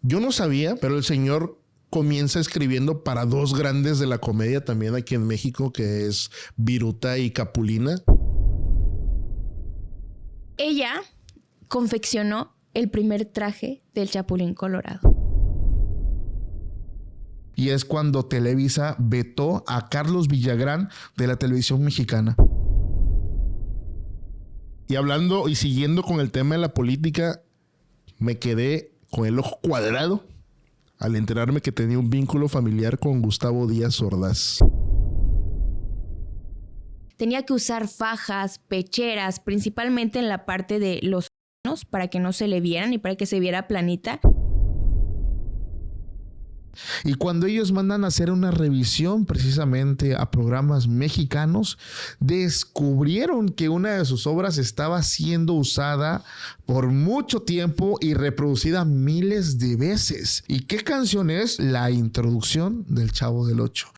Yo no sabía, pero el señor comienza escribiendo para dos grandes de la comedia también aquí en México, que es Viruta y Capulina. Ella confeccionó el primer traje del Chapulín Colorado. Y es cuando Televisa vetó a Carlos Villagrán de la televisión mexicana. Y hablando y siguiendo con el tema de la política, me quedé con el ojo cuadrado al enterarme que tenía un vínculo familiar con Gustavo Díaz Ordaz. Tenía que usar fajas, pecheras, principalmente en la parte de los senos para que no se le vieran y para que se viera planita. Y cuando ellos mandan a hacer una revisión precisamente a programas mexicanos, descubrieron que una de sus obras estaba siendo usada por mucho tiempo y reproducida miles de veces. ¿Y qué canción es? La introducción del Chavo del Ocho.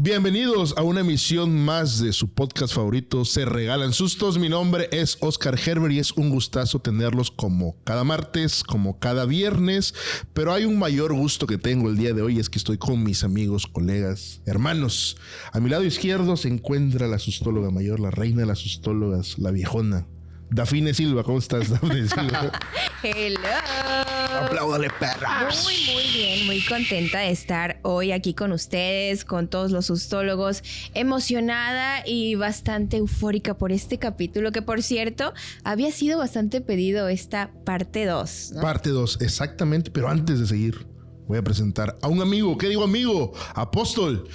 Bienvenidos a una emisión más de su podcast favorito, Se Regalan Sustos. Mi nombre es Oscar Herbert y es un gustazo tenerlos como cada martes, como cada viernes. Pero hay un mayor gusto que tengo el día de hoy, es que estoy con mis amigos, colegas, hermanos. A mi lado izquierdo se encuentra la sustóloga mayor, la reina de las sustólogas, la viejona. Dafine Silva, ¿cómo estás, Dafne Silva? Hello. Apláudale, perras. Muy bien, muy contenta de estar hoy aquí con ustedes, con todos los sustólogos, emocionada y bastante eufórica por este capítulo, que por cierto, había sido bastante pedido esta parte 2, ¿no? Parte 2, exactamente, pero antes de seguir, voy a presentar a un amigo. ¿Qué digo amigo? Apóstol.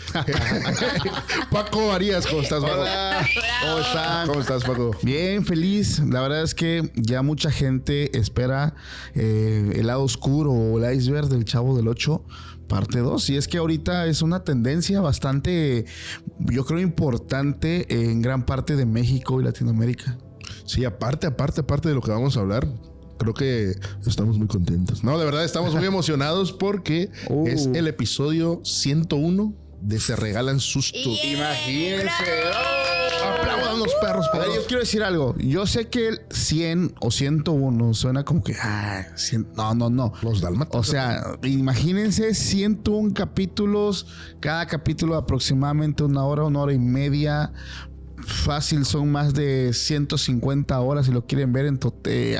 Paco Arias, ¿cómo estás, Paco? Hola. ¿Cómo están? ¿Cómo estás, Paco? Bien, feliz. La verdad es que ya mucha gente espera el lado oscuro o el iceberg del Chavo del Ocho, parte 2. Y es que ahorita es una tendencia bastante, yo creo, importante en gran parte de México y Latinoamérica. Sí, aparte de lo que vamos a hablar, creo que estamos muy contentos. No, de verdad, estamos muy emocionados porque es el episodio 101 de Se Regalan Sustos. Imagínense. Aplaudan los perros. A ver, yo quiero decir algo. Yo sé que el 100 o 101 suena como que... 100, no. Los dálmatas. O sea, imagínense 101 capítulos. Cada capítulo aproximadamente una hora y media. Fácil, son más de 150 horas si lo quieren ver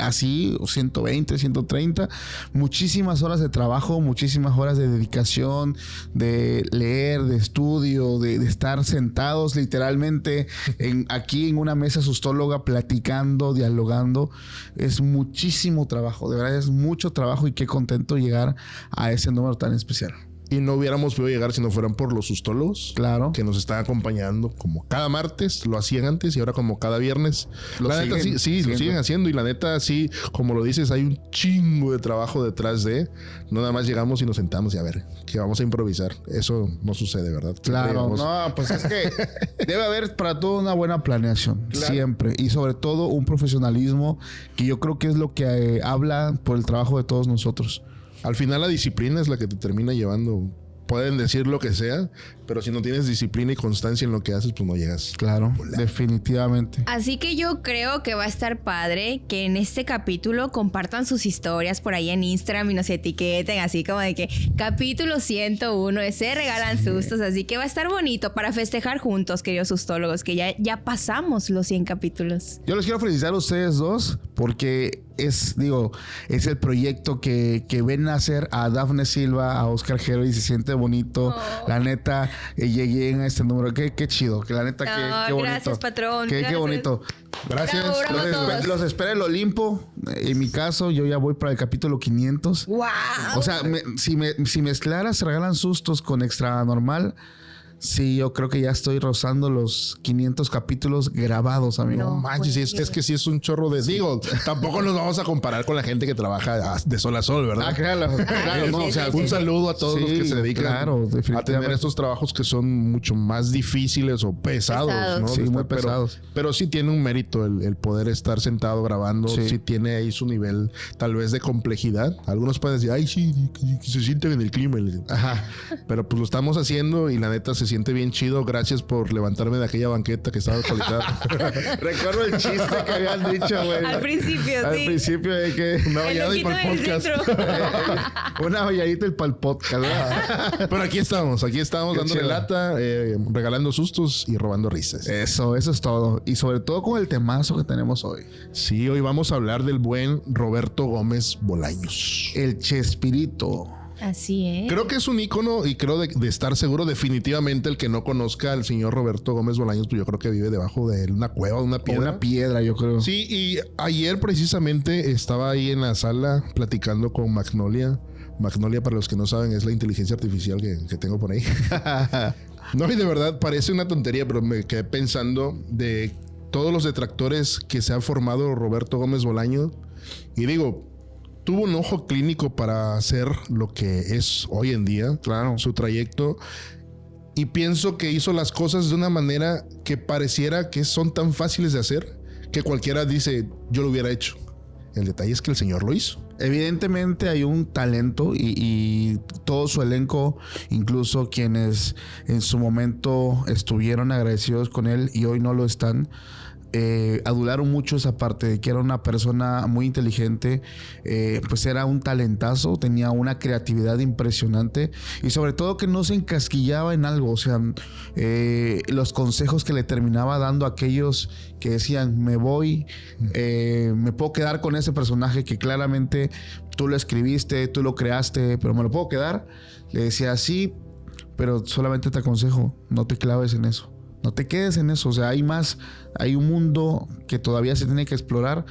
así, o 120, 130. Muchísimas horas de trabajo, muchísimas horas de dedicación, de leer, de estudio, de estar sentados literalmente aquí en una mesa sustóloga platicando, dialogando. Es muchísimo trabajo, de verdad es mucho trabajo y qué contento llegar a ese número tan especial. Y no hubiéramos podido llegar si no fueran por los sustólogos. Claro. Que nos están acompañando como cada martes, lo hacían antes y ahora como cada viernes. La neta, sí, lo siguen haciendo. Y la neta, sí, como lo dices, hay un chingo de trabajo detrás de... No nada más llegamos y nos sentamos y a ver, que vamos a improvisar. Eso no sucede, ¿verdad? Claro, no, pues es que debe haber para todo una buena planeación. Claro. Siempre. Y sobre todo un profesionalismo que yo creo que es lo que habla por el trabajo de todos nosotros. Al final la disciplina es la que te termina llevando. Pueden decir lo que sea, pero si no tienes disciplina y constancia en lo que haces, pues no llegas. Claro, definitivamente. Así que yo creo que va a estar padre que en este capítulo compartan sus historias por ahí en Instagram y nos etiqueten, así como de que capítulo 101 de Se Regalan Sustos. Así que va a estar bonito para festejar juntos, queridos sustólogos, que ya pasamos los 100 capítulos. Yo les quiero felicitar a ustedes dos porque es el proyecto que ven nacer a Dafne Silva, a Oscar Herbert, y se siente bonito. La neta, llegué a este número. Qué chido, que la neta, qué bonito. Gracias, patrón. Qué bonito. Gracias. Bravo, Los espera el Olimpo. En mi caso, yo ya voy para el capítulo 500. ¡Wow! O sea, si mezclaras Se Regalan Sustos con Extra Normal, sí, yo creo que ya estoy rozando los 500 capítulos grabados, amigo. No manches, es que sí es un chorro de... Digo, tampoco nos vamos a comparar con la gente que trabaja de sol a sol, ¿verdad? Claro, no, o sea, un saludo a todos los que se dedican a tener estos trabajos que son mucho más difíciles o pesados, ¿no? Sí, muy pesados. Pero sí tiene un mérito el poder estar sentado grabando. Sí tiene ahí su nivel tal vez de complejidad. Algunos pueden decir, ay, sí, que se sienten en el clima. Ajá. Pero pues lo estamos haciendo y la neta se siente bien chido. Gracias por levantarme de aquella banqueta que estaba alcoholizada. Recuerdo el chiste que habían dicho, güey. Al principio, Al principio de que una valladita y para el podcast. Una valladita y para el podcast, ¿verdad? Pero aquí estamos dándole chido. Lata, regalando sustos y robando risas. Eso es todo. Y sobre todo con el temazo que tenemos hoy. Sí, hoy vamos a hablar del buen Roberto Gómez Bolaños. El Chespirito. Así es. Creo que es un ícono y creo de estar seguro definitivamente el que no conozca al señor Roberto Gómez Bolaños, pues yo creo que vive debajo de una cueva, de una piedra. Una piedra, yo creo. Sí, y ayer precisamente estaba ahí en la sala platicando con Magnolia. Magnolia, para los que no saben, es la inteligencia artificial que tengo por ahí. No, y de verdad parece una tontería, pero me quedé pensando de todos los detractores que se ha formado Roberto Gómez Bolaños. Y digo, tuvo un ojo clínico para hacer lo que es hoy en día. Claro. Su trayecto. Y pienso que hizo las cosas de una manera que pareciera que son tan fáciles de hacer que cualquiera dice, yo lo hubiera hecho. El detalle es que el señor lo hizo. Evidentemente hay un talento y todo su elenco, incluso quienes en su momento estuvieron agradecidos con él y hoy no lo están, adularon mucho esa parte de que era una persona muy inteligente, pues era un talentazo, tenía una creatividad impresionante y sobre todo que no se encasquillaba en algo. O sea, los consejos que le terminaba dando a aquellos que decían me voy, me puedo quedar con ese personaje que claramente tú lo escribiste, tú lo creaste, pero me lo puedo quedar, le decía sí, pero solamente te aconsejo, no te claves en eso. No te quedes en eso, o sea, hay más, hay un mundo que todavía se tiene que explorar.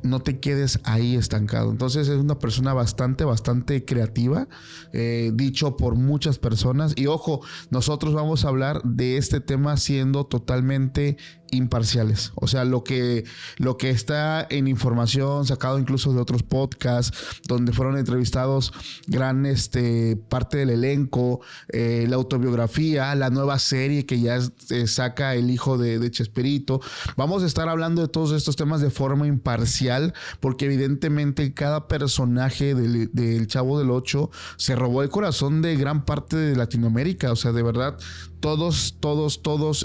No te quedes ahí estancado. Entonces es una persona bastante creativa, dicho por muchas personas. Y ojo, nosotros vamos a hablar de este tema siendo totalmente imparciales. O sea, lo que está en información sacado incluso de otros podcasts donde fueron entrevistados gran parte del elenco, la autobiografía, la nueva serie que ya saca el hijo de Chespirito. Vamos a estar hablando de todos estos temas de forma imparcial porque evidentemente cada personaje del Chavo del Ocho se robó el corazón de gran parte de Latinoamérica. O sea, de verdad, todos,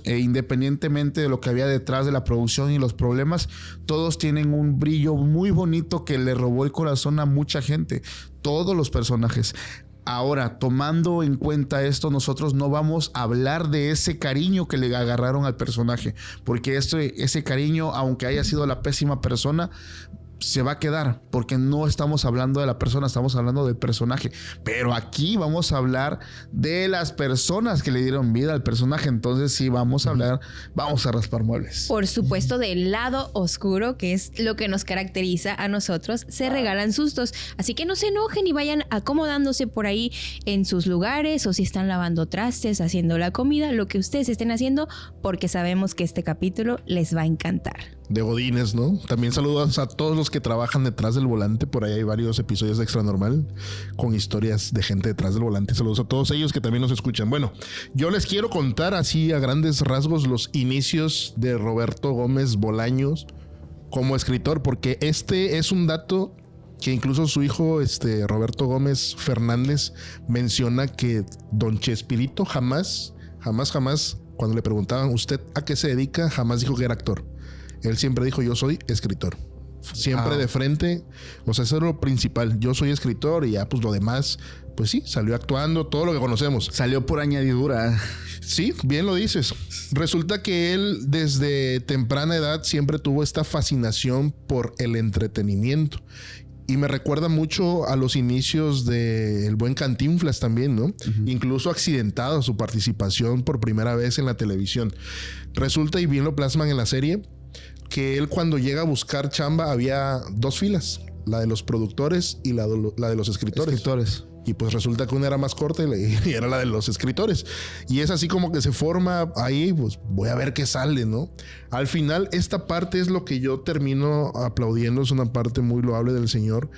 independientemente de lo que había detrás de la producción y los problemas, todos tienen un brillo muy bonito que le robó el corazón a mucha gente. Todos los personajes. Ahora, tomando en cuenta esto, nosotros no vamos a hablar de ese cariño que le agarraron al personaje, porque ese cariño, aunque haya sido la pésima persona, se va a quedar, porque no estamos hablando de la persona, estamos hablando del personaje. Pero aquí vamos a hablar de las personas que le dieron vida al personaje. Entonces sí, vamos a raspar muebles. Por supuesto, del lado oscuro, que es lo que nos caracteriza a nosotros, se regalan sustos. Así que no se enojen y vayan acomodándose por ahí en sus lugares, o si están lavando trastes, haciendo la comida, lo que ustedes estén haciendo, porque sabemos que este capítulo les va a encantar. De Godines, ¿no? También saludos a todos los que trabajan detrás del volante. Por ahí hay varios episodios de Extra Normal con historias de gente detrás del volante. Saludos a todos ellos que también nos escuchan. Bueno, yo les quiero contar así a grandes rasgos los inicios de Roberto Gómez Bolaños como escritor, porque este es un dato que incluso su hijo, Roberto Gómez Fernández, menciona que don Chespirito jamás, cuando le preguntaban, ¿usted a qué se dedica?, jamás dijo que era actor. Él siempre dijo, yo soy escritor. siempre de frente. O sea, eso es lo principal. Yo soy escritor y ya pues lo demás, pues sí, salió actuando, todo lo que conocemos. Salió por añadidura. Sí, bien lo dices. Resulta que él desde temprana edad siempre tuvo esta fascinación por el entretenimiento. Y me recuerda mucho a los inicios de El Buen Cantinflas también, ¿no? Incluso accidentado su participación por primera vez en la televisión. Resulta, y bien lo plasman en la serie, que él cuando llega a buscar chamba había 2 filas. La de los productores y la de los escritores. Y pues resulta que una era más corta y era la de los escritores. Y es así como que se forma ahí, pues voy a ver qué sale, ¿no? Al final, esta parte es lo que yo termino aplaudiendo. Es una parte muy loable del señor,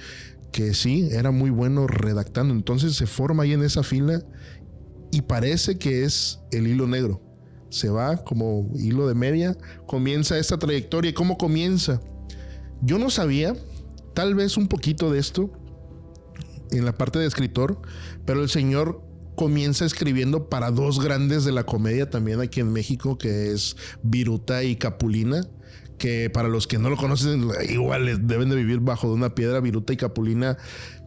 que sí, era muy bueno redactando. Entonces se forma ahí en esa fila y parece que es el hilo negro. Se va como hilo de media, comienza esta trayectoria. ¿Y cómo comienza? Yo no sabía, tal vez un poquito de esto, en la parte de escritor, pero el señor comienza escribiendo para 2 grandes de la comedia también aquí en México, que es Viruta y Capulina, que para los que no lo conocen, igual deben de vivir bajo de una piedra. Viruta y Capulina,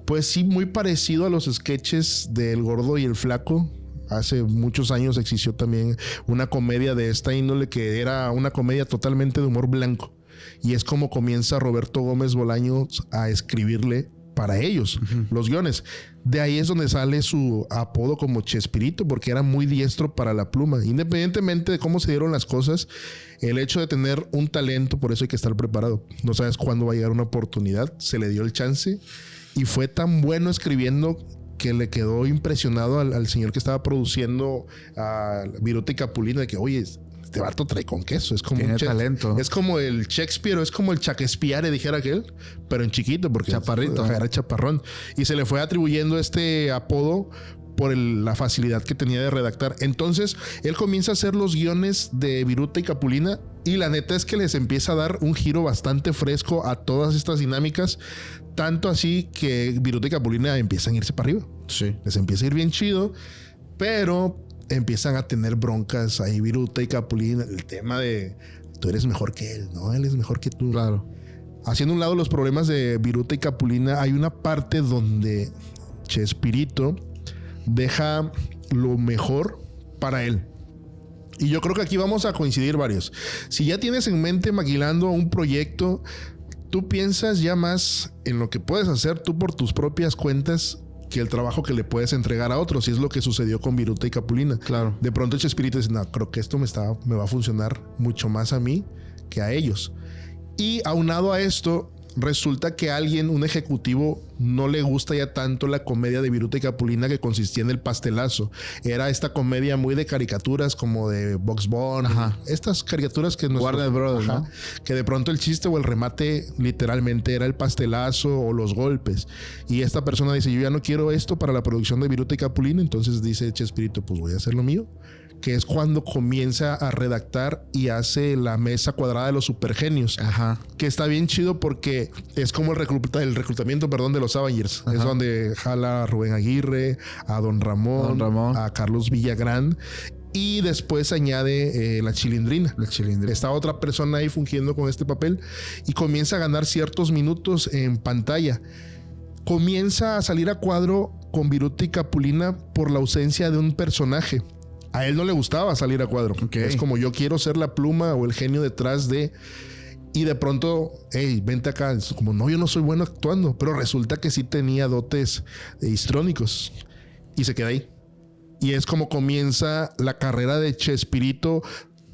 pues sí, muy parecido a los sketches de El Gordo y el Flaco. Hace muchos años existió también una comedia de esta índole, que era una comedia totalmente de humor blanco. Y es como comienza Roberto Gómez Bolaños a escribirle para ellos los guiones. De ahí es donde sale su apodo como Chespirito, porque era muy diestro para la pluma. Independientemente de cómo se dieron las cosas, el hecho de tener un talento, por eso hay que estar preparado. No sabes cuándo va a llegar una oportunidad. Se le dio el chance y fue tan bueno escribiendo que le quedó impresionado al señor que estaba produciendo a Viruta y Capulina, de que, oye, este vato trae con queso. Es como tiene talento. Es como el Shakespeare, es como el Shakespeare, dijera aquel, pero en chiquito, porque chaparrito, era chaparrón. Y se le fue atribuyendo este apodo por la facilidad que tenía de redactar. Entonces, él comienza a hacer los guiones de Viruta y Capulina, y la neta es que les empieza a dar un giro bastante fresco a todas estas dinámicas, tanto así que Viruta y Capulina empiezan a irse para arriba. Sí. Les empieza a ir bien chido, pero empiezan a tener broncas ahí Viruta y Capulina. El tema de tú eres mejor que él, ¿no? Él es mejor que tú. Claro. Haciendo un lado los problemas de Viruta y Capulina, hay una parte donde Chespirito deja lo mejor para él. Y yo creo que aquí vamos a coincidir varios. Si ya tienes en mente maquilando un proyecto, tú piensas ya más en lo que puedes hacer tú por tus propias cuentas que el trabajo que le puedes entregar a otros. Y es lo que sucedió con Viruta y Capulina. Claro. De pronto Chespirito dice, no, creo que esto me va a funcionar mucho más a mí que a ellos. Y aunado a esto, resulta que a alguien, un ejecutivo, no le gusta ya tanto la comedia de Viruta y Capulina, que consistía en el pastelazo. Era esta comedia muy de caricaturas, como de Bugs Bunny. Ajá. Estas caricaturas que Warner Brothers, ajá, ¿no? Que de pronto el chiste o el remate literalmente era el pastelazo o los golpes. Y esta persona dice, yo ya no quiero esto para la producción de Viruta y Capulina. Entonces dice Chespirito, pues voy a hacer lo mío. Que es cuando comienza a redactar y hace la mesa cuadrada de los supergenios. Ajá. Que está bien chido porque es como el reclutamiento, de los Avengers. Ajá. Es donde jala a Rubén Aguirre, a Don Ramón, a Carlos Villagrán. Y después añade la Chilindrina. La Chilindrina. Está otra persona ahí fungiendo con este papel y comienza a ganar ciertos minutos en pantalla. Comienza a salir a cuadro con Viruta y Capulina por la ausencia de un personaje. A él no le gustaba salir a cuadro. Okay. Es como, yo quiero ser la pluma o el genio detrás de... Y de pronto, hey, vente acá. Es como, no, yo no soy bueno actuando. Pero resulta que sí tenía dotes histrónicos. Y se queda ahí. Y es como comienza la carrera de Chespirito,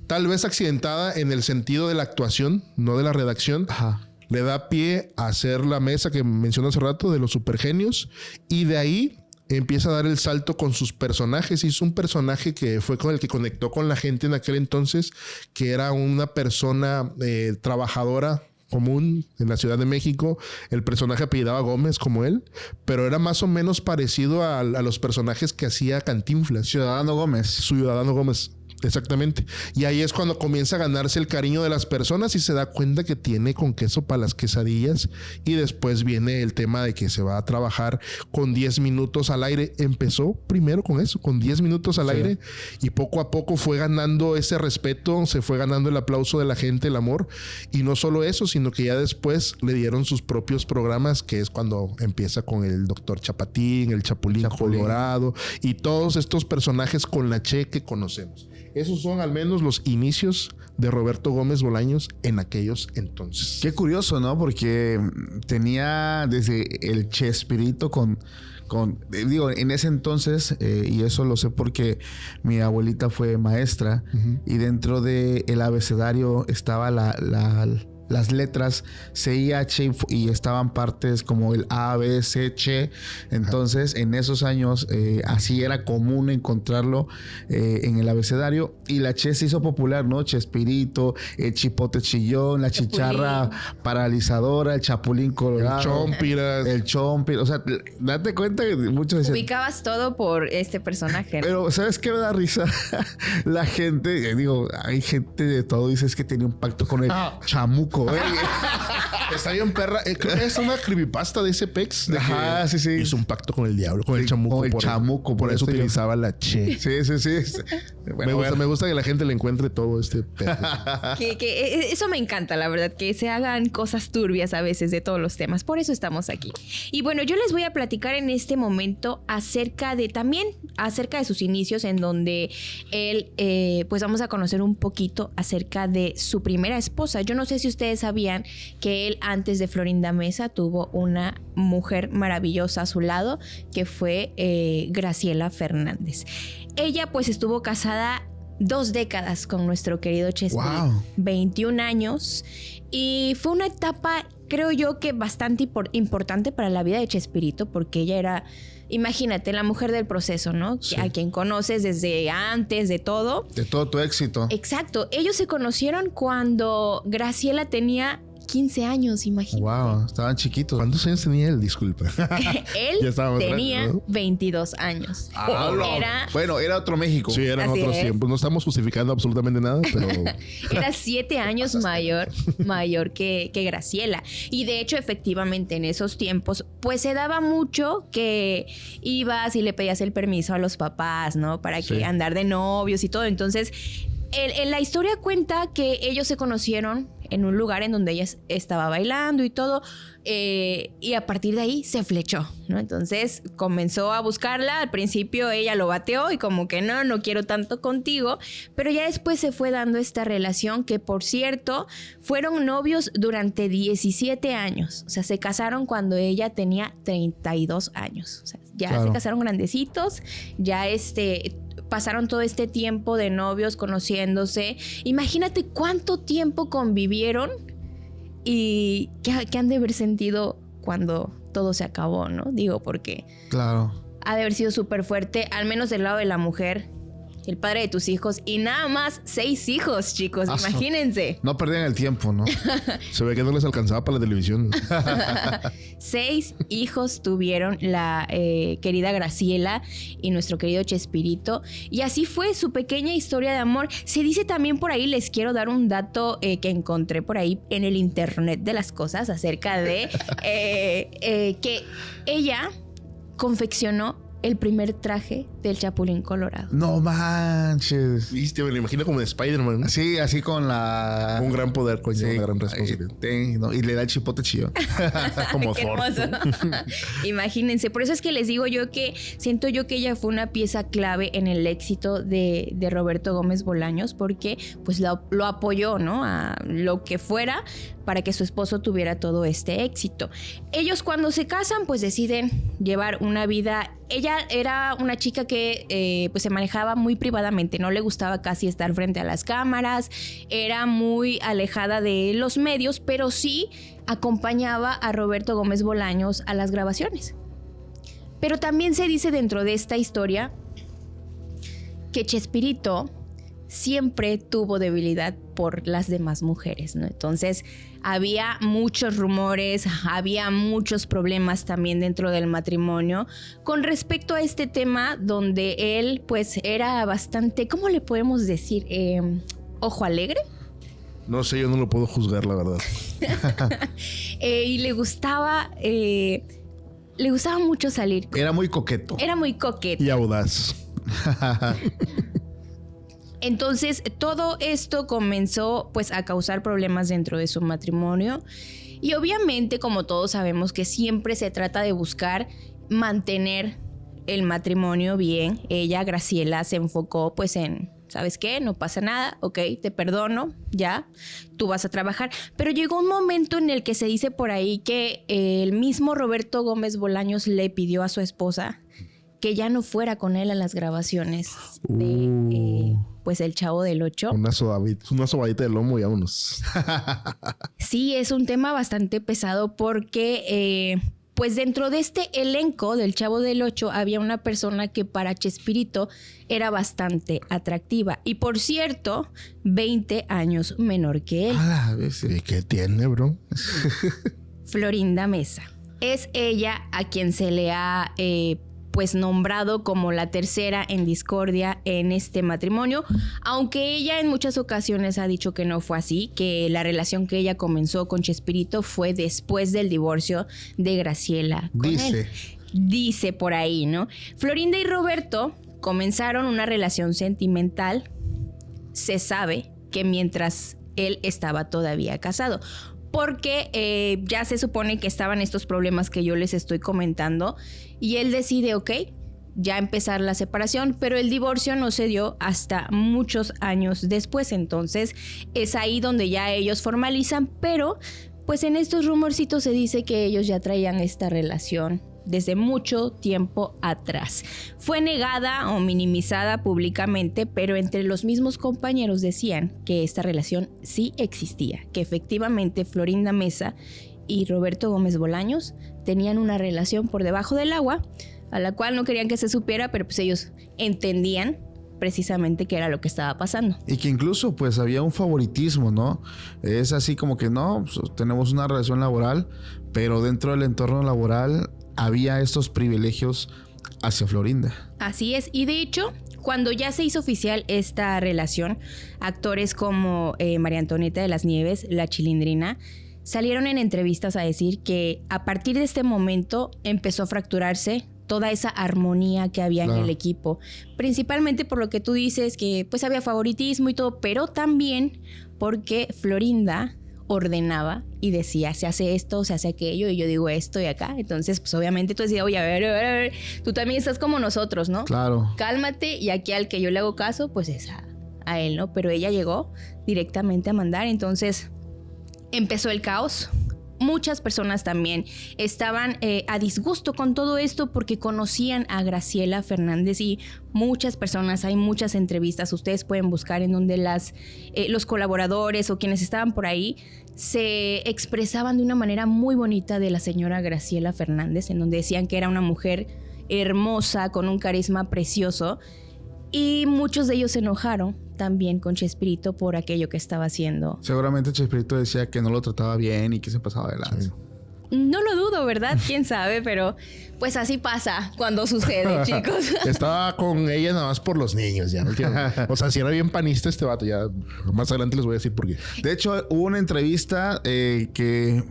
tal vez accidentada en el sentido de la actuación, no de la redacción. Ajá. Le da pie a hacer la mesa que mencioné hace rato de los supergenios. Y de ahí empieza a dar el salto con sus personajes. Hizo un personaje que fue con el que conectó con la gente en aquel entonces, que era una persona trabajadora común en la Ciudad de México. El personaje apellidaba Gómez como él, pero era más o menos parecido a los personajes que hacía Cantinflas. Ciudadano Gómez. Ciudadano Gómez. Exactamente. Y ahí es cuando comienza a ganarse el cariño de las personas y se da cuenta que tiene con queso para las quesadillas. Y después viene el tema de que se va a trabajar con 10 minutos al aire. Empezó primero con eso, con 10 minutos al aire. Y poco a poco fue ganando ese respeto, se fue ganando el aplauso de la gente, el amor. Y no solo eso, sino que ya después le dieron sus propios programas, que es cuando empieza con el Doctor Chapatín, el Chapulín Colorado y todos estos personajes con la Che que conocemos. Esos son al menos los inicios de Roberto Gómez Bolaños en aquellos entonces. Qué curioso, ¿no? Porque tenía desde el Chespirito digo, en ese entonces, y eso lo sé porque mi abuelita fue maestra, y dentro del abecedario estaba las letras CIH y estaban partes como el A, B, C, Che. Entonces, en esos años, así era común encontrarlo en el abecedario. Y la Che se hizo popular, ¿no? Chespirito, el Chipote Chillón, la Chicharra Paralizadora, el Chapulín Colorado. El Chompiras. O sea, date cuenta que muchos decían... Ubicabas todo por este personaje, ¿no? Pero, ¿sabes qué me da risa? La gente, digo, hay gente de todo, dice es que tenía un pacto con el chamuco. Está bien perra. Creo que es una creepypasta de ese pex. Ajá, sí. Hizo un pacto con el diablo, con el chamuco. Con el chamuco. Por eso utilizaba la Che. Sí. Bueno, me gusta que la gente le encuentre todo este pedo. que eso me encanta, la verdad, que se hagan cosas turbias a veces de todos los temas. Por eso estamos aquí. Y bueno, yo les voy a platicar en este momento acerca de sus inicios, en donde él, pues vamos a conocer un poquito acerca de su primera esposa. Yo no sé si ustedes sabían que él, antes de Florinda Mesa, tuvo una mujer maravillosa a su lado, que fue Graciela Fernández. Ella pues estuvo casada 2 décadas con nuestro querido Chespirito. Wow. 21 años. Y fue una etapa, creo yo, que bastante importante para la vida de Chespirito, porque ella era, imagínate, la mujer del proceso, ¿no? Sí. A quien conoces desde antes de todo. De todo tu éxito. Exacto. Ellos se conocieron cuando Graciela tenía 15 años, imagínate. Wow, estaban chiquitos. ¿Cuántos años tenía él? Disculpa. Él tenía 22 años. Bueno, era otro México. Sí, eran Así otros es. tiempos. No estamos justificando absolutamente nada, pero... Era 7 años mayor que Graciela. Y de hecho, efectivamente, en esos tiempos, pues se daba mucho que ibas y le pedías el permiso a los papás, ¿no? Para que andar de novios y todo. Entonces, en la historia cuenta que ellos se conocieron en un lugar en donde ella estaba bailando y todo, y a partir de ahí se flechó, ¿no? Entonces comenzó a buscarla. Al principio ella lo bateó y como que no quiero tanto contigo, pero ya después se fue dando esta relación que, por cierto, fueron novios durante 17 años. O sea, se casaron cuando ella tenía 32 años. O sea, ya se casaron grandecitos, ya pasaron todo este tiempo de novios conociéndose. Imagínate cuánto tiempo convivieron y qué han de haber sentido cuando todo se acabó, ¿no? Digo, porque ha de haber sido súper fuerte, al menos del lado de la mujer, el padre de tus hijos, y nada más 6 hijos, chicos, imagínense. No perdían el tiempo, ¿no? Se ve que no les alcanzaba para la televisión. 6 hijos tuvieron la querida Graciela y nuestro querido Chespirito. Y así fue su pequeña historia de amor. Se dice también por ahí, les quiero dar un dato que encontré por ahí en el internet de las cosas acerca de que ella confeccionó el primer traje del Chapulín Colorado. No manches. Viste, me lo imagino como de Spider-Man. Sí, así con la... Un gran poder, coño, una gran responsabilidad. Y le da el chipote chillón. Como Qué Thor. hermoso. Imagínense. Por eso es que les digo yo que siento yo que ella fue una pieza clave en el éxito de Roberto Gómez Bolaños, porque pues lo apoyó, ¿no? A lo que fuera para que su esposo tuviera todo este éxito. Ellos, cuando se casan, pues deciden llevar una vida. Ella era una chica que pues se manejaba muy privadamente, no le gustaba casi estar frente a las cámaras, era muy alejada de los medios, pero sí acompañaba a Roberto Gómez Bolaños a las grabaciones. Pero también se dice dentro de esta historia que Chespirito siempre tuvo debilidad por las demás mujeres, ¿no? Entonces había muchos rumores, había muchos problemas también dentro del matrimonio con respecto a este tema, donde él pues era bastante, ¿cómo le podemos decir? Ojo alegre. No sé, yo no lo puedo juzgar, la verdad. Y le gustaba mucho salir. Era muy coqueto. Era muy coqueto. Y audaz. Entonces, todo esto comenzó pues a causar problemas dentro de su matrimonio. Y obviamente, como todos sabemos, que siempre se trata de buscar mantener el matrimonio bien. Ella, Graciela, se enfocó pues en, ¿sabes qué? No pasa nada, ok, te perdono, ya, tú vas a trabajar. Pero llegó un momento en el que se dice por ahí que el mismo Roberto Gómez Bolaños le pidió a su esposa que ya no fuera con él a las grabaciones de pues El Chavo del Ocho. Una sobadita de lomo y vámonos. Sí, es un tema bastante pesado porque pues dentro de este elenco del Chavo del Ocho había una persona que para Chespirito era bastante atractiva. Y por cierto, 20 años menor que él. A veces. ¿Y qué tiene, bro? Florinda Mesa. Es ella a quien se le ha pues nombrado como la tercera en discordia en este matrimonio, aunque ella en muchas ocasiones ha dicho que no fue así, que la relación que ella comenzó con Chespirito fue después del divorcio de Graciela con él. Dice por ahí, ¿no? Florinda y Roberto comenzaron una relación sentimental. Se sabe que mientras él estaba todavía casado, porque ya se supone que estaban estos problemas que yo les estoy comentando y él decide, ok, ya empezar la separación, pero el divorcio no se dio hasta muchos años después. Entonces es ahí donde ya ellos formalizan, pero pues en estos rumorcitos se dice que ellos ya traían esta relación desde mucho tiempo atrás. Fue negada o minimizada públicamente, pero entre los mismos compañeros decían que esta relación sí existía, que efectivamente Florinda Mesa y Roberto Gómez Bolaños tenían una relación por debajo del agua, a la cual no querían que se supiera, pero pues ellos entendían precisamente qué era lo que estaba pasando. Y que incluso pues había un favoritismo, ¿no? Es así como que no, pues, tenemos una relación laboral, pero dentro del entorno laboral había estos privilegios hacia Florinda. Así es, y de hecho, cuando ya se hizo oficial esta relación, actores como María Antonieta de las Nieves, La Chilindrina, salieron en entrevistas a decir que a partir de este momento empezó a fracturarse toda esa armonía que había en el equipo, principalmente por lo que tú dices, que pues había favoritismo y todo, pero también porque Florinda ordenaba y decía, se hace esto, se hace aquello, y yo digo esto y acá. Entonces, pues obviamente tú decías, oye, a ver, tú también estás como nosotros, ¿no? Claro. Cálmate, y aquí al que yo le hago caso, pues es a él, ¿no? Pero ella llegó directamente a mandar, entonces empezó el caos. Muchas personas también estaban a disgusto con todo esto porque conocían a Graciela Fernández, y muchas personas, hay muchas entrevistas, ustedes pueden buscar en donde los colaboradores o quienes estaban por ahí se expresaban de una manera muy bonita de la señora Graciela Fernández, en donde decían que era una mujer hermosa, con un carisma precioso, y muchos de ellos se enojaron también con Chespirito por aquello que estaba haciendo. Seguramente Chespirito decía que no lo trataba bien y que se pasaba de lanza. Sí. No lo dudo, ¿verdad? ¿Quién sabe? Pero pues así pasa cuando sucede, chicos. Estaba con ella nada más por los niños, ya. O sea, si era bien panista este vato, ya más adelante les voy a decir por qué. De hecho, hubo una entrevista que,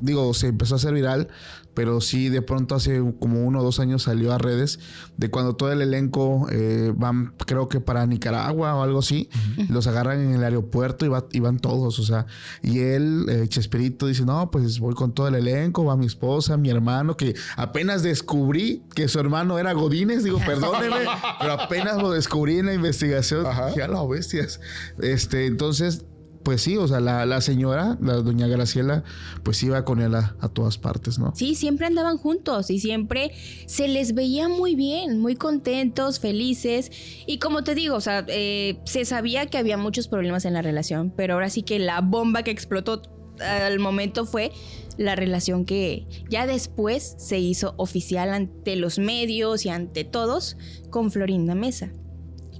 digo, se empezó a hacer viral, pero sí de pronto hace como 1 o 2 años salió a redes de cuando todo el elenco van, creo que para Nicaragua o algo así, los agarran en el aeropuerto y van todos, o sea, y él, Chespirito, dice, no, pues voy con todo el elenco, va mi esposa, mi hermano, que apenas descubrí que su hermano era Godínez, digo, perdóneme, pero apenas lo descubrí en la investigación, ya lo bestias. Entonces, pues sí, o sea, la señora, la doña Graciela, pues iba con él a todas partes, ¿no? Sí, siempre andaban juntos y siempre se les veía muy bien, muy contentos, felices. Y como te digo, o sea, se sabía que había muchos problemas en la relación, pero ahora sí que la bomba que explotó al momento fue la relación que ya después se hizo oficial ante los medios y ante todos con Florinda Mesa.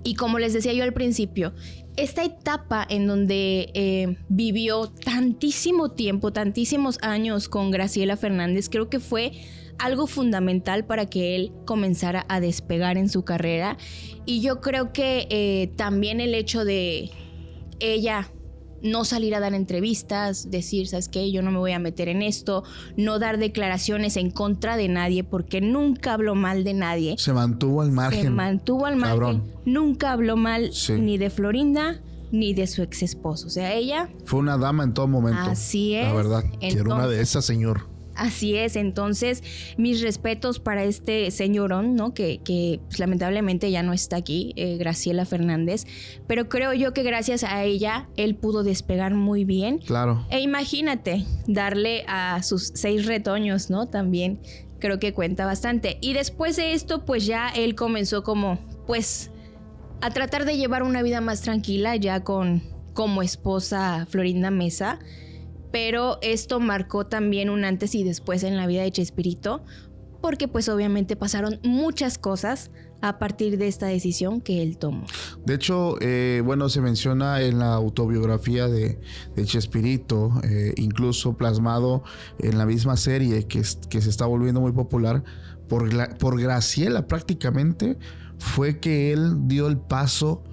Y como les decía yo al principio, esta etapa en donde vivió tantísimo tiempo, tantísimos años con Graciela Fernández, creo que fue algo fundamental para que él comenzara a despegar en su carrera. Y yo creo que también el hecho de ella no salir a dar entrevistas, decir, ¿sabes qué? Yo no me voy a meter en esto, no dar declaraciones en contra de nadie, porque nunca habló mal de nadie. Se mantuvo al margen. Se mantuvo al margen. Cabrón. Nunca habló mal Sí. ni de Florinda ni de su ex esposo. O sea, ella... Fue una dama en todo momento. Así es. La verdad. Quiero una de esas, señor. Así es, entonces mis respetos para este señorón, ¿no? Que pues, lamentablemente ya no está aquí, Graciela Fernández, pero creo yo que gracias a ella él pudo despegar muy bien. Claro. E imagínate, darle a sus 6 retoños, ¿no? También creo que cuenta bastante. Y después de esto, pues ya él comenzó como, pues, a tratar de llevar una vida más tranquila ya como esposa Florinda Mesa. Pero esto marcó también un antes y después en la vida de Chespirito, porque pues obviamente pasaron muchas cosas a partir de esta decisión que él tomó. De hecho, bueno, se menciona en la autobiografía de Chespirito, incluso plasmado en la misma serie que se está volviendo muy popular, por Graciela prácticamente, fue que él dio el paso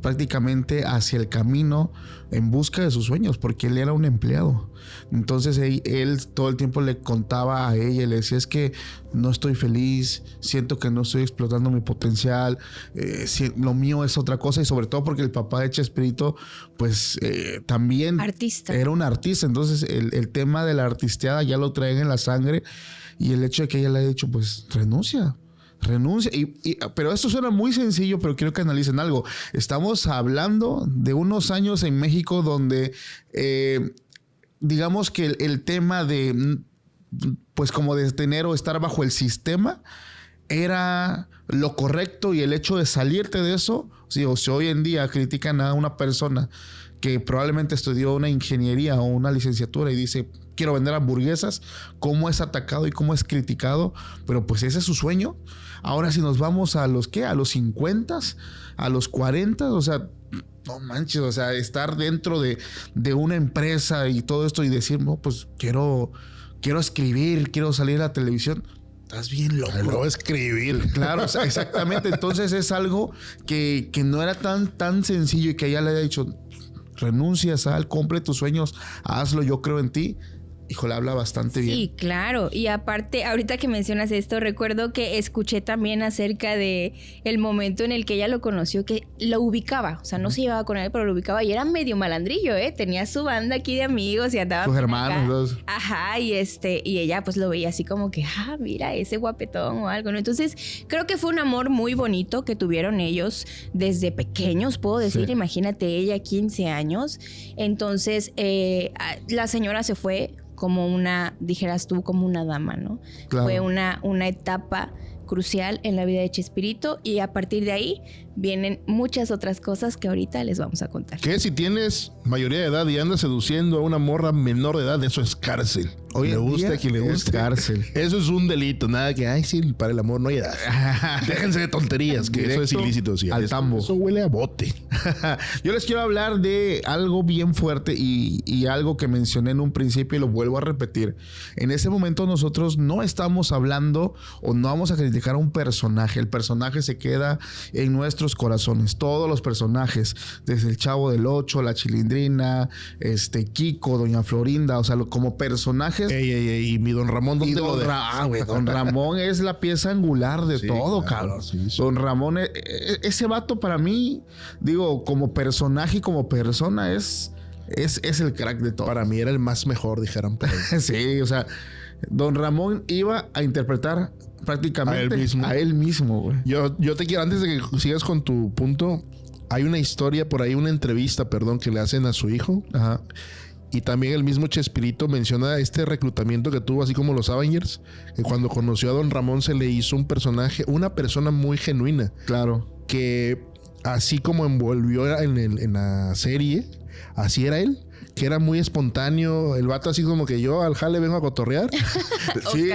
prácticamente hacia el camino en busca de sus sueños, porque él era un empleado. Entonces él todo el tiempo le contaba a ella y le decía, es que no estoy feliz, siento que no estoy explotando mi potencial, lo mío es otra cosa, y sobre todo porque el papá de Chespirito pues también Artista. era un artista. Entonces el tema de la artisteada ya lo traen en la sangre, y el hecho de que ella le haya dicho pues renuncia. Pero esto suena muy sencillo, pero quiero que analicen algo. Estamos hablando de unos años en México donde digamos que el tema de pues como de tener o estar bajo el sistema era lo correcto, y el hecho de salirte de eso, sí, o si hoy en día critican a una persona que probablemente estudió una ingeniería o una licenciatura y dice quiero vender hamburguesas, cómo es atacado y cómo es criticado, pero pues ese es su sueño. Ahora si nos vamos a los ¿qué? A los 50, a los 40, o sea, no manches, o sea, estar dentro de una empresa y todo esto y decir, no, pues quiero escribir, quiero salir a la televisión. Estás bien loco. Lo escribir. Claro, o sea, exactamente. Entonces es algo que no era tan sencillo, y que ella le haya dicho, renuncia, sal, cumple tus sueños, hazlo, yo creo en ti. Híjole, habla bastante bien. Sí, claro. Y aparte, ahorita que mencionas esto, recuerdo que escuché también acerca de el momento en el que ella lo conoció, que lo ubicaba. O sea, no se llevaba con él, pero lo ubicaba. Y era medio malandrillo, ¿eh? Tenía su banda aquí de amigos y andaba... Sus hermanos, dos. Ajá, y ella pues lo veía así como que, mira, ese guapetón o algo, ¿no? Entonces, creo que fue un amor muy bonito que tuvieron ellos desde pequeños, puedo decir. Sí. Imagínate, ella 15 años. Entonces, la señora se fue como dijeras tú, como una dama, ¿no? Claro. Fue una etapa crucial en la vida de Chespirito, y a partir de ahí vienen muchas otras cosas que ahorita les vamos a contar. Que si tienes mayoría de edad y andas seduciendo a una morra menor de edad, eso es cárcel. Hoy le en guste día a quien le es guste. cárcel. Eso es un delito. Nada que, ay, sí, para el amor no hay edad. Déjense de tonterías, que eso es Directo ilícito. Sí. al tambo. Eso huele a bote. Yo les quiero hablar de algo bien fuerte y algo que mencioné en un principio y lo vuelvo a repetir. En ese momento nosotros no estamos hablando o no vamos a criticar a un personaje. El personaje se queda en nuestros corazones. Todos los personajes, desde el Chavo del Ocho, la Chilindrina, Kiko, Doña Florinda, o sea, como personajes. Ey, y mi Don Ramón, ¿dónde lo deja? Güey, Don Ramón es la pieza angular de todo, claro, cabrón. sí. Don Ramón, ese vato para mí, digo, como personaje y como persona es el crack de todo. Para mí era el más mejor, dijeran por ahí. Sí, o sea, Don Ramón iba a interpretar prácticamente a él mismo, güey. Yo te quiero, antes de que sigas con tu punto, hay una historia por ahí, una entrevista, que le hacen a su hijo. Ajá. Y también el mismo Chespirito menciona este reclutamiento que tuvo, así como los Avengers, que cuando conoció a Don Ramón se le hizo un personaje, una persona muy genuina. Claro. Que así como envolvió en la serie, así era él. Que era muy espontáneo, el vato así como que yo al jale vengo a cotorrear. Sí,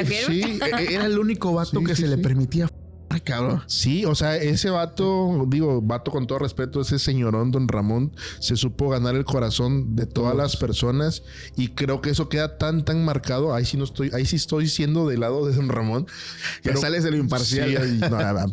era el único vato que se le permitía Ay, cabrón. Sí, o sea, ese vato, digo, vato con todo respeto, ese señorón Don Ramón, se supo ganar el corazón de todas las personas y creo que eso queda tan marcado. Ahí sí estoy siendo del lado de Don Ramón. Ya sales de lo imparcial. Sí,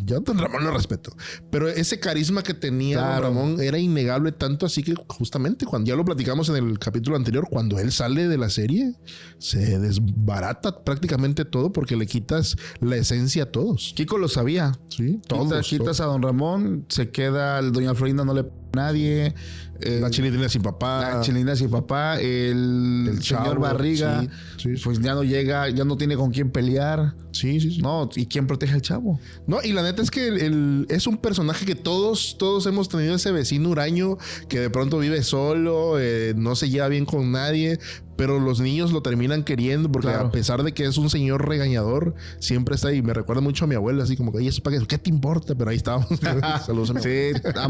yo a Don Ramón lo respeto. Pero ese carisma que tenía Don Ramón era innegable, tanto así que justamente cuando ya lo platicamos en el capítulo anterior, cuando él sale de la serie, se desbarata prácticamente todo porque le quitas la esencia a todos. Kiko lo sabía. Sí, Quitas a Don Ramón, se queda Doña Florinda, no le a nadie. La Chilindrina sin papá. El señor Chavo, Barriga. Sí. Pues ya no llega, ya no tiene con quién pelear. Sí. No, ¿y quién protege al chavo? No, y la neta es que es un personaje que todos hemos tenido, ese vecino huraño que de pronto vive solo, no se lleva bien con nadie, pero los niños lo terminan queriendo porque a pesar de que es un señor regañador, siempre está ahí. Me recuerda mucho a mi abuela, así como que, ¿eso para qué te importa? Pero ahí estábamos. Saludos a mi abuela. Sí, a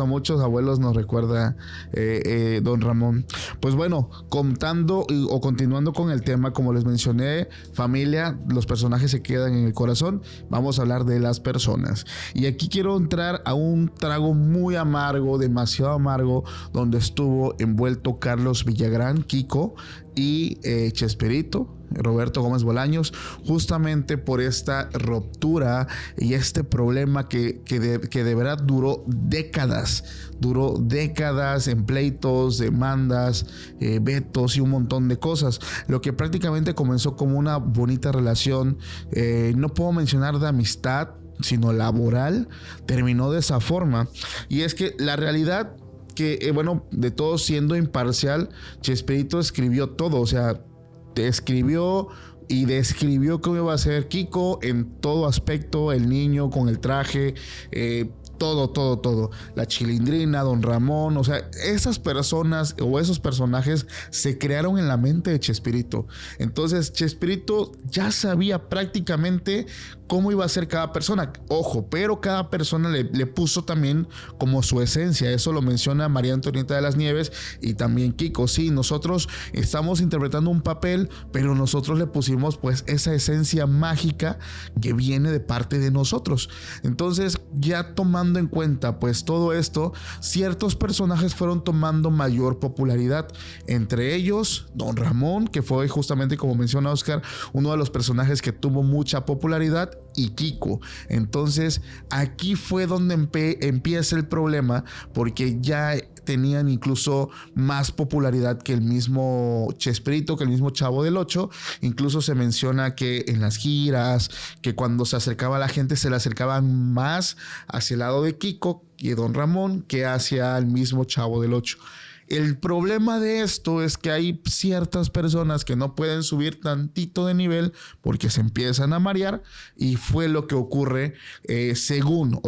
muchos abuelos nos recuerda Don Ramón. Pues bueno, continuando con el tema, como les mencioné, familia, los personajes se quedan en el corazón. Vamos a hablar de las personas. Y aquí quiero entrar a un trago muy amargo, demasiado amargo, donde estuvo envuelto Carlos Villagrán, Kiko, y Chespirito, Roberto Gómez Bolaños, justamente por esta ruptura y este problema que de verdad duró décadas en pleitos, demandas, vetos y un montón de cosas. Lo que prácticamente comenzó como una bonita relación, no puedo mencionar de amistad, sino laboral, terminó de esa forma. Y es que la realidad que, de todo siendo imparcial, Chespirito escribió todo, o sea, escribió y describió cómo iba a ser Kiko en todo aspecto, el niño con el traje, todo. La Chilindrina, Don Ramón, o sea, esas personas o esos personajes se crearon en la mente de Chespirito. Entonces, Chespirito ya sabía prácticamente cómo iba a ser cada persona. Ojo, pero cada persona le puso también como su esencia. Eso lo menciona María Antonieta de las Nieves y también Kiko. Sí, nosotros estamos interpretando un papel, pero nosotros le pusimos pues esa esencia mágica que viene de parte de nosotros. Entonces, ya tomando en cuenta pues todo esto, ciertos personajes fueron tomando mayor popularidad, entre ellos Don Ramón, que fue justamente, como menciona Oscar, uno de los personajes que tuvo mucha popularidad, y Kiko. Entonces aquí fue donde empieza el problema, porque ya tenían incluso más popularidad que el mismo Chespirito, que el mismo Chavo del Ocho. Incluso se menciona que en las giras, que cuando se acercaba a la gente, se le acercaban más hacia el lado de Kiko y de Don Ramón que hacia el mismo Chavo del Ocho. El problema de esto es que hay ciertas personas que no pueden subir tantito de nivel porque se empiezan a marear, y fue lo que ocurre según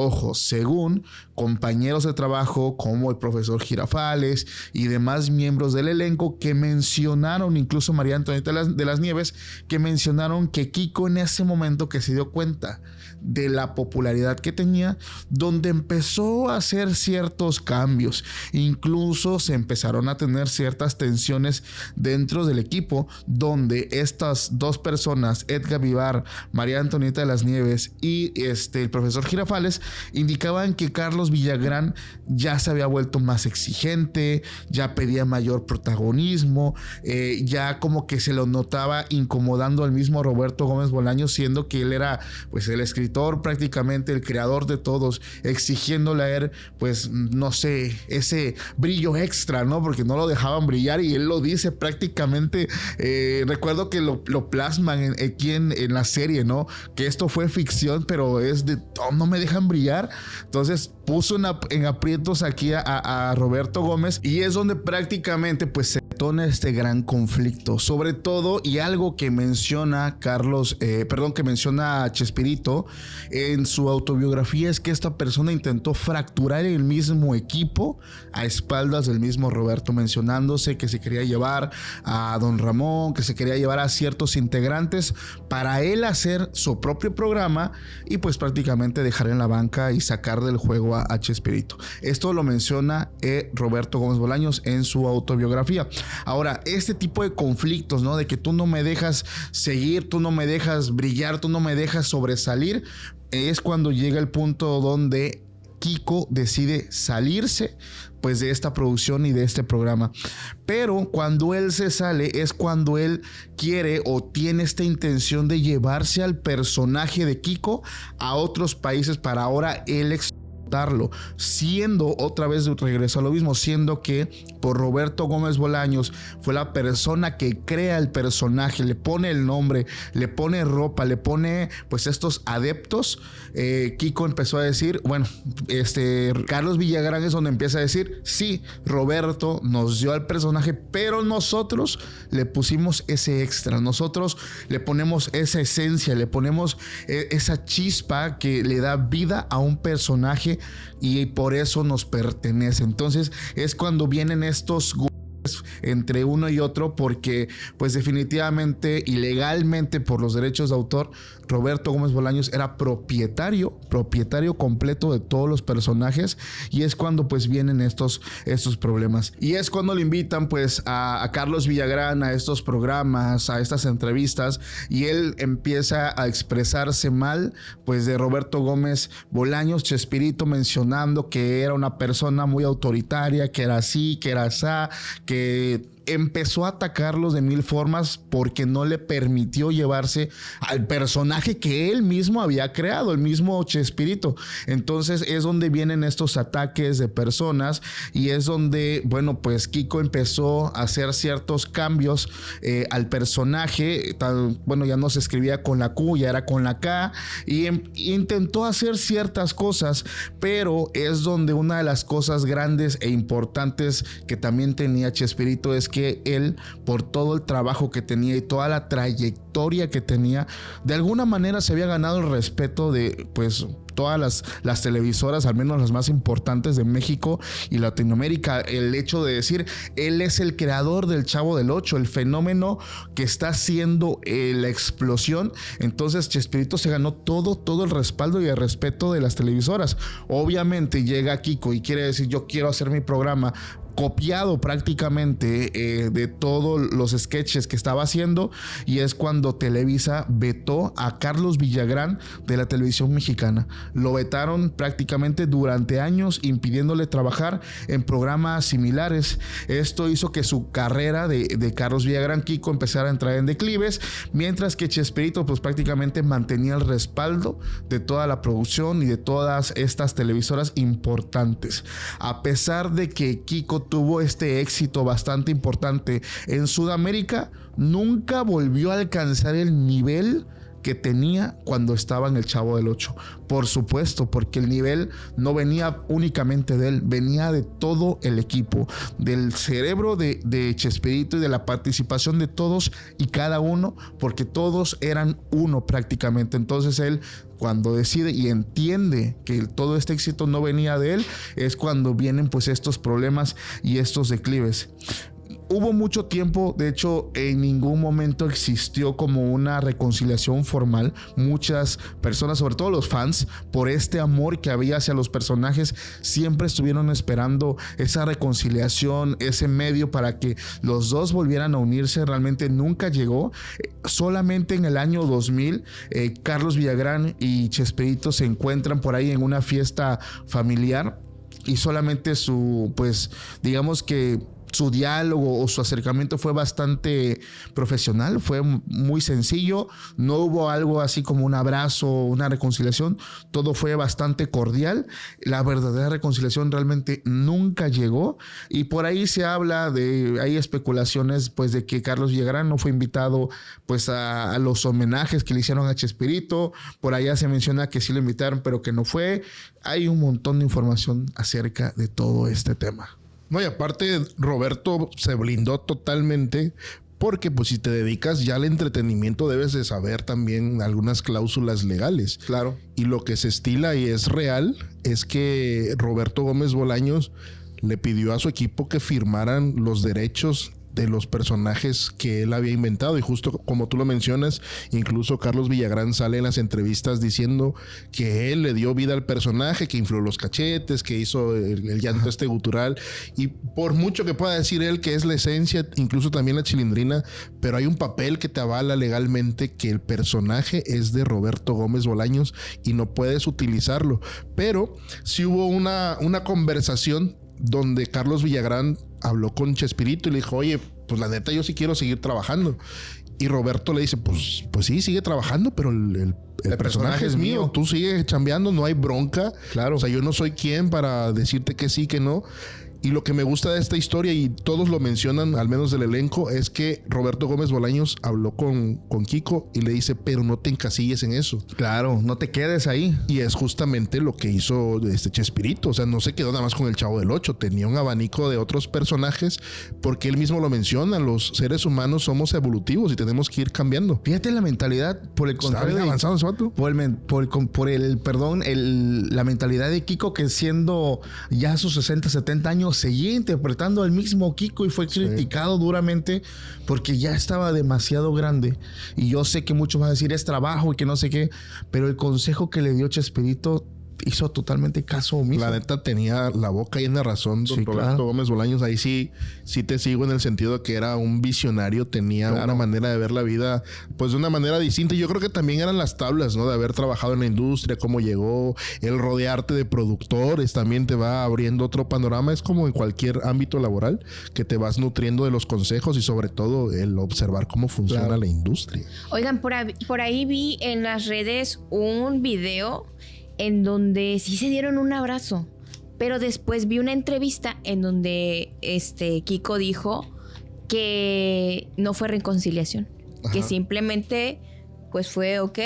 compañeros de trabajo como el profesor Girafales y demás miembros del elenco que mencionaron, incluso María Antonieta de las Nieves, que mencionaron que Kiko en ese momento que se dio cuenta de la popularidad que tenía, donde empezó a hacer ciertos cambios, incluso se empezaron a tener ciertas tensiones dentro del equipo, donde estas dos personas, Edgar Vivar, María Antonieta de las Nieves y el profesor Girafales, indicaban que Carlos Villagrán ya se había vuelto más exigente, ya pedía mayor protagonismo, ya como que se lo notaba incomodando al mismo Roberto Gómez Bolaños, siendo que él era pues el escritor, prácticamente el creador de todos, exigiéndole a él pues no sé, ese brillo extra, ¿no? Porque no lo dejaban brillar, y él lo dice prácticamente. Recuerdo que lo plasman aquí en la serie, ¿no? Que esto fue ficción, pero es de no me dejan brillar. Entonces puso en aprietos aquí a Roberto Gómez, y es donde prácticamente pues se detona este gran conflicto, sobre todo, y algo que menciona que menciona Chespirito en su autobiografía, es que esta persona intentó fracturar el mismo equipo a espaldas del mismo mismo Roberto mencionándose que se quería llevar a Don Ramón, que se quería llevar a ciertos integrantes para él hacer su propio programa y pues prácticamente dejar en la banca y sacar del juego a Chespirito. Esto lo menciona Roberto Gómez Bolaños en su autobiografía. Ahora, este tipo de conflictos, ¿no? De que tú no me dejas seguir, tú no me dejas brillar, tú no me dejas sobresalir, es cuando llega el punto donde Kiko decide salirse pues de esta producción y de este programa. Pero cuando él se sale es cuando él quiere o tiene esta intención de llevarse al personaje de Kiko a otros países para ahora él explotarlo, siendo otra vez regreso a lo mismo, siendo que por Roberto Gómez Bolaños fue la persona que crea el personaje, le pone el nombre, le pone ropa, le pone pues estos adeptos. Kiko empezó a decir, bueno, Carlos Villagrán es donde empieza a decir, sí, Roberto nos dio al personaje, pero nosotros le pusimos ese extra, nosotros le ponemos esa esencia, le ponemos esa chispa que le da vida a un personaje y por eso nos pertenece. Entonces es cuando vienen estos entre uno y otro, porque pues definitivamente y legalmente por los derechos de autor Roberto Gómez Bolaños era propietario completo de todos los personajes, y es cuando pues vienen estos problemas, y es cuando le invitan pues a Carlos Villagrán a estos programas, a estas entrevistas, y él empieza a expresarse mal pues de Roberto Gómez Bolaños, Chespirito, mencionando que era una persona muy autoritaria, que era así, que era asá, que empezó a atacarlos de mil formas porque no le permitió llevarse al personaje que él mismo había creado, el mismo Chespirito. Entonces es donde vienen estos ataques de personas, y es donde, bueno, pues Kiko empezó a hacer ciertos cambios al personaje. Bueno, ya no se escribía con la Q, ya era con la K, y intentó hacer ciertas cosas, pero es donde una de las cosas grandes e importantes que también tenía Chespirito es que él, por todo el trabajo que tenía y toda la trayectoria que tenía, de alguna manera se había ganado el respeto de pues todas las televisoras, al menos las más importantes de México y Latinoamérica. El hecho de decir, él es el creador del Chavo del Ocho, el fenómeno que está haciendo la explosión. Entonces Chespirito se ganó todo el respaldo y el respeto de las televisoras. Obviamente llega Kiko y quiere decir, yo quiero hacer mi programa copiado prácticamente de todos los sketches que estaba haciendo, y es cuando Televisa vetó a Carlos Villagrán de la televisión mexicana. Lo vetaron prácticamente durante años, impidiéndole trabajar en programas similares. Esto hizo que su carrera de Carlos Villagrán, Kiko, empezara a entrar en declives, mientras que Chespirito pues prácticamente mantenía el respaldo de toda la producción y de todas estas televisoras importantes. A pesar de que Kiko tuvo este éxito bastante importante en Sudamérica, nunca volvió a alcanzar el nivel que tenía cuando estaba en el Chavo del Ocho. Por supuesto, porque el nivel no venía únicamente de él, venía de todo el equipo, del cerebro de Chespirito y de la participación de todos y cada uno, porque todos eran uno prácticamente. Entonces él, cuando decide y entiende que todo este éxito no venía de él, es cuando vienen pues estos problemas y estos declives. Hubo mucho tiempo, de hecho, en ningún momento existió como una reconciliación formal. Muchas personas, sobre todo los fans, por este amor que había hacia los personajes, siempre estuvieron esperando esa reconciliación, ese medio para que los dos volvieran a unirse. Realmente nunca llegó. Solamente en el año 2000, Carlos Villagrán y Chespirito se encuentran por ahí en una fiesta familiar, y solamente digamos que su diálogo o su acercamiento fue bastante profesional, fue muy sencillo, no hubo algo así como un abrazo, una reconciliación, todo fue bastante cordial. La verdadera reconciliación realmente nunca llegó, y por ahí se habla hay especulaciones pues de que Carlos Villagrán no fue invitado pues a los homenajes que le hicieron a Chespirito. Por allá se menciona que sí lo invitaron pero que no fue. Hay un montón de información acerca de todo este tema. No, y aparte Roberto se blindó totalmente, porque pues si te dedicas ya al entretenimiento debes de saber también algunas cláusulas legales. Claro. Y lo que se estila y es real es que Roberto Gómez Bolaños le pidió a su equipo que firmaran los derechos de los personajes que él había inventado, y justo como tú lo mencionas, incluso Carlos Villagrán sale en las entrevistas diciendo que él le dio vida al personaje, que infló los cachetes, que hizo el llanto gutural, y por mucho que pueda decir él que es la esencia, incluso también la Chilindrina, pero hay un papel que te avala legalmente que el personaje es de Roberto Gómez Bolaños y no puedes utilizarlo. Pero sí hubo una conversación donde Carlos Villagrán habló con Chespirito y le dijo, oye, pues la neta yo sí quiero seguir trabajando. Y Roberto le dice, pues sí, sigue trabajando, pero el personaje es mío. Tú sigues chambeando, no hay bronca. Claro. O sea, yo no soy quien para decirte que sí, que no. Y lo que me gusta de esta historia, y todos lo mencionan, al menos del elenco, es que Roberto Gómez Bolaños habló con Kiko y le dice, pero no te encasilles en eso. Claro, no te quedes ahí. Y es justamente lo que hizo Chespirito. O sea, no se quedó nada más con el Chavo del Ocho. Tenía un abanico de otros personajes, porque él mismo lo menciona. Los seres humanos somos evolutivos y tenemos que ir cambiando. Fíjate la mentalidad, por el contrario. ¿Está bien avanzado ese vato? La mentalidad de Kiko, que siendo ya sus 60, 70 años, seguía interpretando al mismo Kiko y fue criticado duramente porque ya estaba demasiado grande. Y yo sé que muchos van a decir es trabajo y que no sé qué, pero el consejo que le dio Chespirito hizo totalmente caso omiso. La neta tenía la boca llena de razón, don Roberto Gómez Bolaños. Ahí sí te sigo en el sentido de que era un visionario, tenía una manera de ver la vida, pues de una manera distinta. Yo creo que también eran las tablas, ¿no? De haber trabajado en la industria, cómo llegó, el rodearte de productores también te va abriendo otro panorama. Es como en cualquier ámbito laboral, que te vas nutriendo de los consejos y sobre todo el observar cómo funciona la industria. Oigan, por ahí vi en las redes un video en donde sí se dieron un abrazo, pero después vi una entrevista en donde Kiko dijo que no fue reconciliación, que simplemente pues fue ok,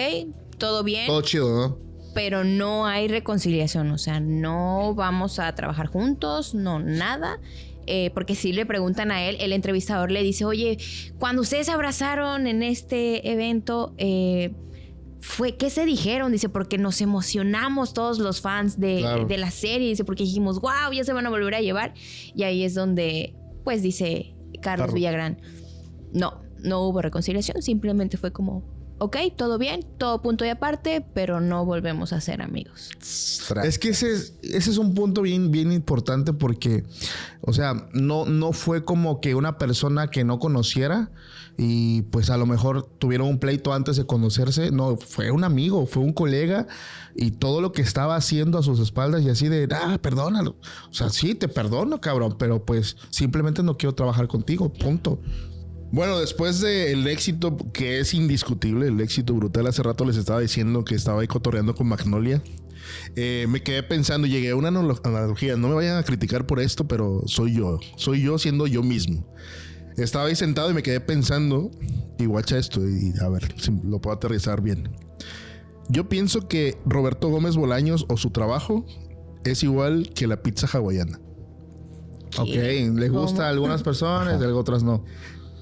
todo bien, todo chido, ¿no? Pero no hay reconciliación, o sea, no vamos a trabajar juntos, no nada. Porque si le preguntan a él, el entrevistador le dice, oye, cuando ustedes se abrazaron en este evento, ¿qué se dijeron? Dice, porque nos emocionamos todos los fans de la serie. Dice, porque dijimos, wow, ya se van a volver a llevar. Y ahí es donde, pues, dice Carlos Villagrán, no hubo reconciliación. Simplemente fue como, ok, todo bien, todo punto y aparte, pero no volvemos a ser amigos. Es que ese es un punto bien, bien importante porque, o sea, no fue como que una persona que no conociera y pues a lo mejor tuvieron un pleito antes de conocerse. No, fue un amigo, fue un colega, y todo lo que estaba haciendo a sus espaldas y así de, perdónalo. O sea, sí, te perdono, cabrón, pero pues simplemente no quiero trabajar contigo, punto. Bueno, después del éxito que es indiscutible, el éxito brutal, hace rato les estaba diciendo que estaba ahí cotorreando con Magnolia. Me quedé pensando, llegué a una analogía, no me vayan a criticar por esto, pero soy yo siendo yo mismo. Estaba ahí sentado y me quedé pensando, y guacha esto, y a ver si lo puedo aterrizar bien. Yo pienso que Roberto Gómez Bolaños o su trabajo es igual que la pizza hawaiana. Ok, les gusta a algunas personas, a otras no.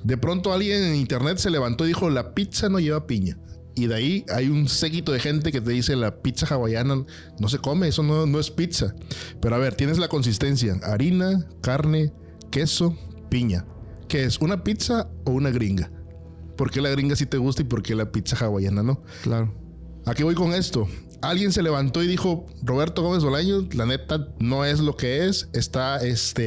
De pronto alguien en internet se levantó y dijo, la pizza no lleva piña. Y de ahí hay un séquito de gente que te dice, la pizza hawaiana no se come, eso no es pizza. Pero a ver, tienes la consistencia, harina, carne, queso, piña. ¿Qué es? ¿Una pizza o una gringa? ¿Por qué la gringa sí te gusta y por qué la pizza hawaiana no? Claro. ¿A qué voy con esto? Alguien se levantó y dijo, Roberto Gómez Bolaños, la neta no es lo que es, está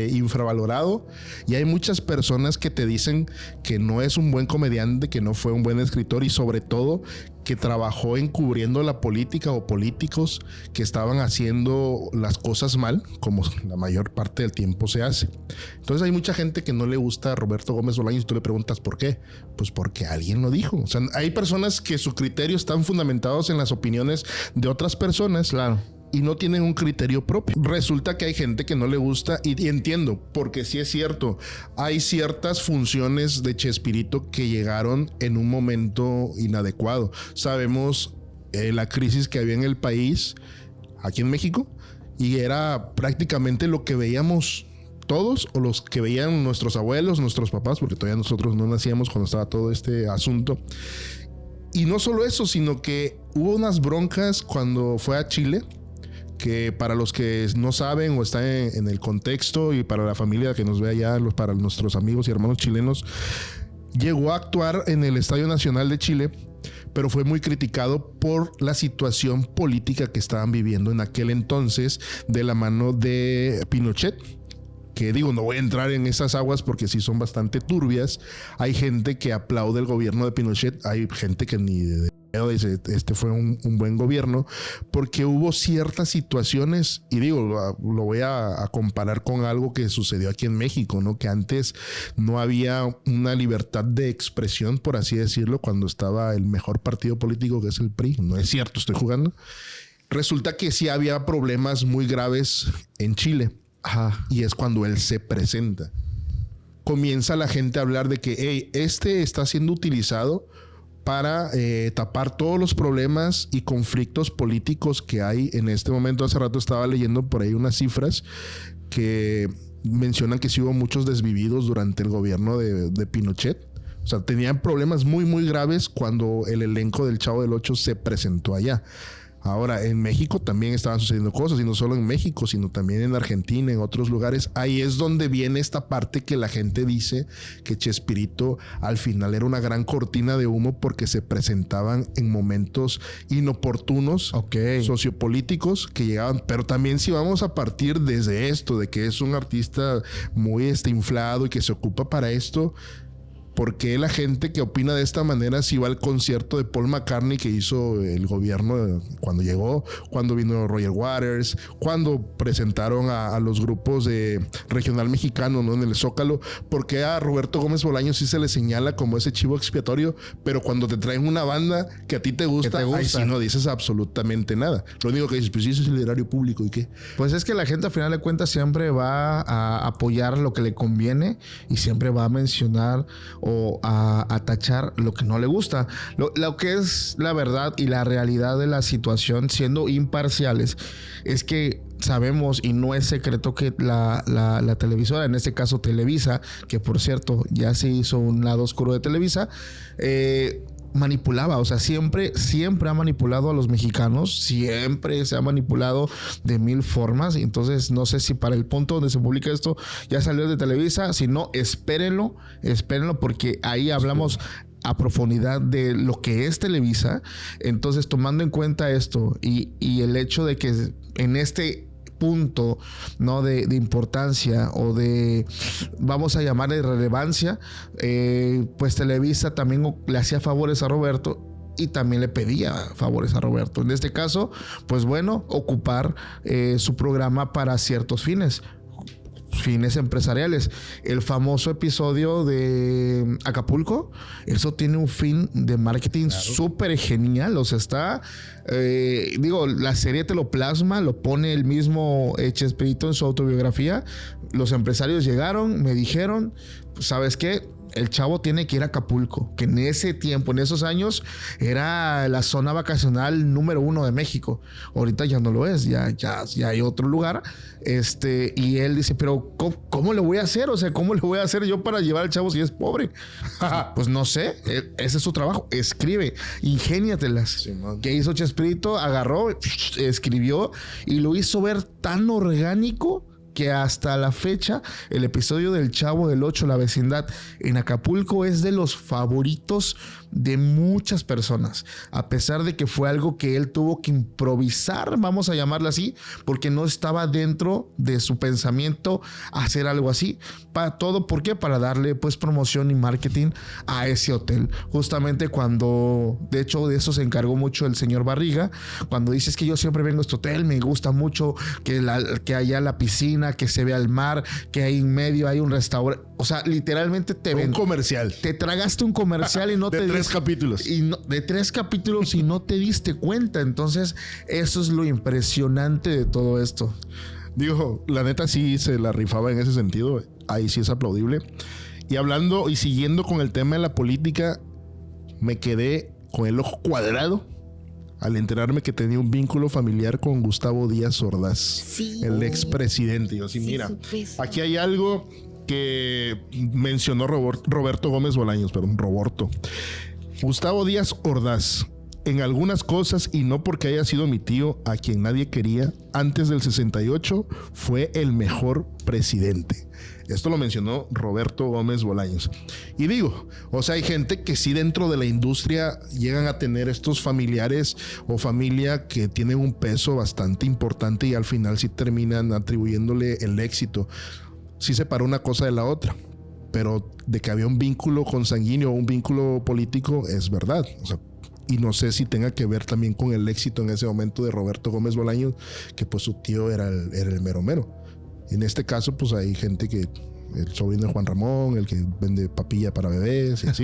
infravalorado. Y hay muchas personas que te dicen que no es un buen comediante, que no fue un buen escritor y sobre todo que trabajó encubriendo la política o políticos que estaban haciendo las cosas mal, como la mayor parte del tiempo se hace. Entonces hay mucha gente que no le gusta a Roberto Gómez Bolaños y tú le preguntas ¿por qué? Pues porque alguien lo dijo. O sea, hay personas que sus criterios están fundamentados en las opiniones de otras personas. Claro. Y no tienen un criterio propio. Resulta que hay gente que no le gusta y entiendo, porque sí es cierto, hay ciertas funciones de Chespirito que llegaron en un momento inadecuado. Sabemos la crisis que había en el país, aquí en México, y era prácticamente lo que veíamos todos o los que veían nuestros abuelos, nuestros papás, porque todavía nosotros no nacíamos cuando estaba todo este asunto. Y no solo eso, sino que hubo unas broncas cuando fue a Chile, que para los que no saben o están en el contexto y para la familia que nos ve allá, para nuestros amigos y hermanos chilenos, llegó a actuar en el Estadio Nacional de Chile, pero fue muy criticado por la situación política que estaban viviendo en aquel entonces de la mano de Pinochet. Que digo, no voy a entrar en esas aguas porque sí son bastante turbias. Hay gente que aplaude el gobierno de Pinochet, hay gente que ni de dice, este fue un buen gobierno, porque hubo ciertas situaciones, y digo, lo voy a comparar con algo que sucedió aquí en México, ¿no? Que antes no había una libertad de expresión, por así decirlo, cuando estaba el mejor partido político, que es el PRI. No es cierto, estoy jugando. Resulta que sí había problemas muy graves en Chile. Ajá. Y es cuando él se presenta. Comienza la gente a hablar de que hey, este está siendo utilizado para tapar todos los problemas y conflictos políticos que hay en este momento. Hace rato estaba leyendo por ahí unas cifras que mencionan que sí hubo muchos desvividos durante el gobierno de Pinochet. O sea, tenían problemas muy, muy graves cuando el elenco del Chavo del Ocho se presentó allá. Ahora, en México también estaban sucediendo cosas, y no solo en México, sino también en Argentina, en otros lugares. Ahí es donde viene esta parte que la gente dice que Chespirito al final era una gran cortina de humo porque se presentaban en momentos inoportunos, sociopolíticos que llegaban. Pero también si vamos a partir desde esto, de que es un artista muy inflado y que se ocupa para esto, ¿por qué la gente que opina de esta manera si va al concierto de Paul McCartney que hizo el gobierno cuando llegó, cuando vino Roger Waters, cuando presentaron a los grupos de regional mexicano, ¿no? En el Zócalo? ¿Por qué a Roberto Gómez Bolaños sí se le señala como ese chivo expiatorio, pero cuando te traen una banda que a ti te gusta, ahí sí no dices absolutamente nada? Lo único que dices, pues sí, eso es el erario público, ¿y qué? Pues es que la gente, al final de cuentas, siempre va a apoyar lo que le conviene y siempre va a mencionar o a tachar lo que no le gusta. Lo que es la verdad y la realidad de la situación, siendo imparciales, es que sabemos, y no es secreto, que la televisora, en este caso Televisa, que por cierto ya se hizo un lado oscuro de Televisa, manipulaba, o sea, siempre ha manipulado a los mexicanos, siempre se ha manipulado de mil formas. Entonces no sé si para el punto donde se publica esto ya salió de Televisa. Si no, espérenlo porque ahí hablamos a profundidad de lo que es Televisa. Entonces, tomando en cuenta esto y el hecho de que en este punto, ¿no? de importancia o de, vamos a llamar, de relevancia, pues Televisa también le hacía favores a Roberto y también le pedía favores a Roberto. En este caso, pues bueno, ocupar su programa para ciertos fines empresariales. El famoso episodio de Acapulco, eso tiene un fin de marketing súper genial. O sea, está, la serie te lo plasma, lo pone el mismo Chespirito en su autobiografía. Los empresarios llegaron, me dijeron, ¿sabes qué? El chavo tiene que ir a Acapulco, que en ese tiempo, en esos años, era la zona vacacional número 1 de México. Ahorita ya no lo es, ya hay otro lugar. Y él dice, pero ¿cómo le voy a hacer? O sea, ¿cómo le voy a hacer yo para llevar al chavo si es pobre? Pues no sé, ese es su trabajo. Escribe, ingéniatelas. Sí, ¿qué hizo Chespirito? Agarró, escribió y lo hizo ver tan orgánico que hasta la fecha el episodio del Chavo del Ocho, La Vecindad en Acapulco, es de los favoritos de muchas personas, a pesar de que fue algo que él tuvo que improvisar, vamos a llamarlo así, porque no estaba dentro de su pensamiento hacer algo así. Para todo, ¿por qué? Para darle pues promoción y marketing a ese hotel. Justamente cuando, de hecho, de eso se encargó mucho el señor Barriga, cuando dices que yo siempre vengo a este hotel, me gusta mucho que haya la piscina, que se vea el mar, que ahí en medio hay un restaurante. O sea, literalmente un comercial. Te tragaste un comercial y no te... de 3 capítulos. De 3 capítulos y no te diste cuenta. Entonces, eso es lo impresionante de todo esto. Digo, la neta sí se la rifaba en ese sentido. Ahí sí es aplaudible. Y hablando y siguiendo con el tema de la política, me quedé con el ojo cuadrado al enterarme que tenía un vínculo familiar con Gustavo Díaz Ordaz, sí, el expresidente. Yo sí, mira, aquí hay algo que mencionó Roberto Gómez Bolaños, Gustavo Díaz Ordaz en algunas cosas, y no porque haya sido mi tío a quien nadie quería, antes del 68 fue el mejor presidente. Esto lo mencionó Roberto Gómez Bolaños. Y digo, o sea, hay gente que sí dentro de la industria llegan a tener estos familiares o familia que tienen un peso bastante importante y al final sí terminan atribuyéndole el éxito. Sí separó una cosa de la otra, pero de que había un vínculo consanguíneo o un vínculo político es verdad. O sea, y no sé si tenga que ver también con el éxito en ese momento de Roberto Gómez Bolaños, que pues su tío era el mero mero. En este caso, pues hay gente que... El sobrino de Juan Ramón, el que vende papilla para bebés y así.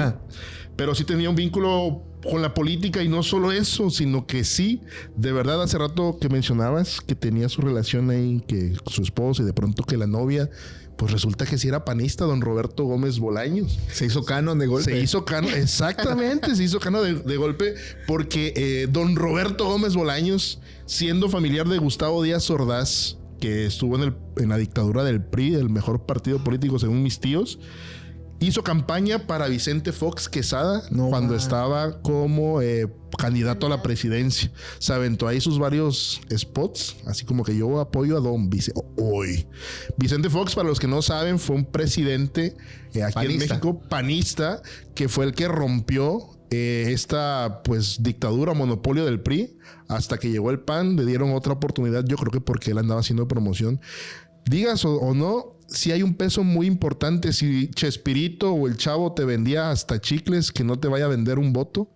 Pero sí tenía un vínculo con la política y no solo eso, sino que sí, de verdad, hace rato que mencionabas que tenía su relación ahí, que su esposo y de pronto que la novia, pues resulta que sí era panista, don Roberto Gómez Bolaños. Se hizo canon de golpe. Se hizo canon, exactamente, se hizo canon de golpe porque don Roberto Gómez Bolaños, siendo familiar de Gustavo Díaz Ordaz, que estuvo en la dictadura del PRI, el mejor partido político según mis tíos, hizo campaña para Vicente Fox Quesada cuando estaba como candidato a la presidencia. Se aventó ahí sus varios spots, así como que yo apoyo a don Vicente Fox, para los que no saben, fue un presidente aquí en México, panista, que fue el que rompió esta pues dictadura, monopolio del PRI, hasta que llegó el PAN, le dieron otra oportunidad, yo creo que porque él andaba haciendo promoción. Digas o no, si hay un peso muy importante. Si Chespirito o el Chavo te vendía hasta chicles, que no te vaya a vender un voto,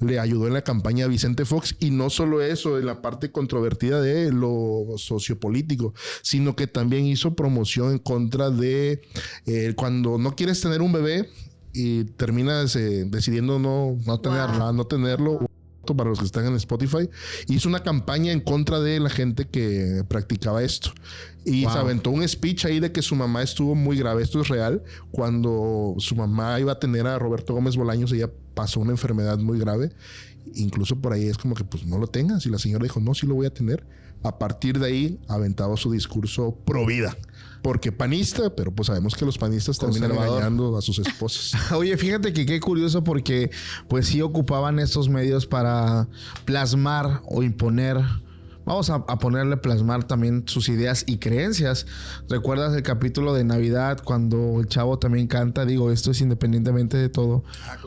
le ayudó en la campaña a Vicente Fox. Y no solo eso, en la parte controvertida de lo sociopolítico, sino que también hizo promoción en contra de cuando no quieres tener un bebé y terminas decidiendo no tenerlo. Para los que están en Spotify, hizo una campaña en contra de la gente que practicaba esto y se aventó un speech ahí de que su mamá estuvo muy grave. Esto es real. Cuando su mamá iba a tener a Roberto Gómez Bolaños, ella pasó una enfermedad muy grave. Incluso por ahí es como que pues no lo tengas, y la señora dijo no, sí lo voy a tener. A partir de ahí aventaba su discurso pro vida, porque panista, pero pues sabemos que los panistas terminan engañando a sus esposas. Oye, fíjate que qué curioso, porque pues sí ocupaban estos medios para plasmar o imponer. Vamos a ponerle plasmar también sus ideas y creencias. ¿Recuerdas el capítulo de Navidad cuando el Chavo también canta? Digo, esto es independientemente de todo.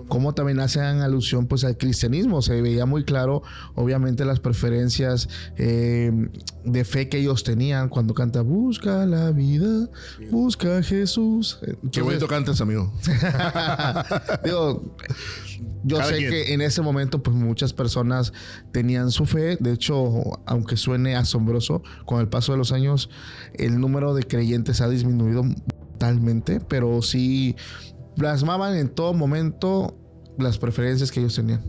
Cómo también hacen alusión pues al cristianismo. Se veía muy claro, obviamente, las preferencias de fe que ellos tenían cuando canta busca la vida, busca a Jesús. Entonces, qué bonito cantas, amigo. Digo, yo sé que en ese momento pues muchas personas tenían su fe. De hecho, aunque suene asombroso, con el paso de los años el número de creyentes ha disminuido totalmente, pero sí plasmaban en todo momento las preferencias que ellos tenían.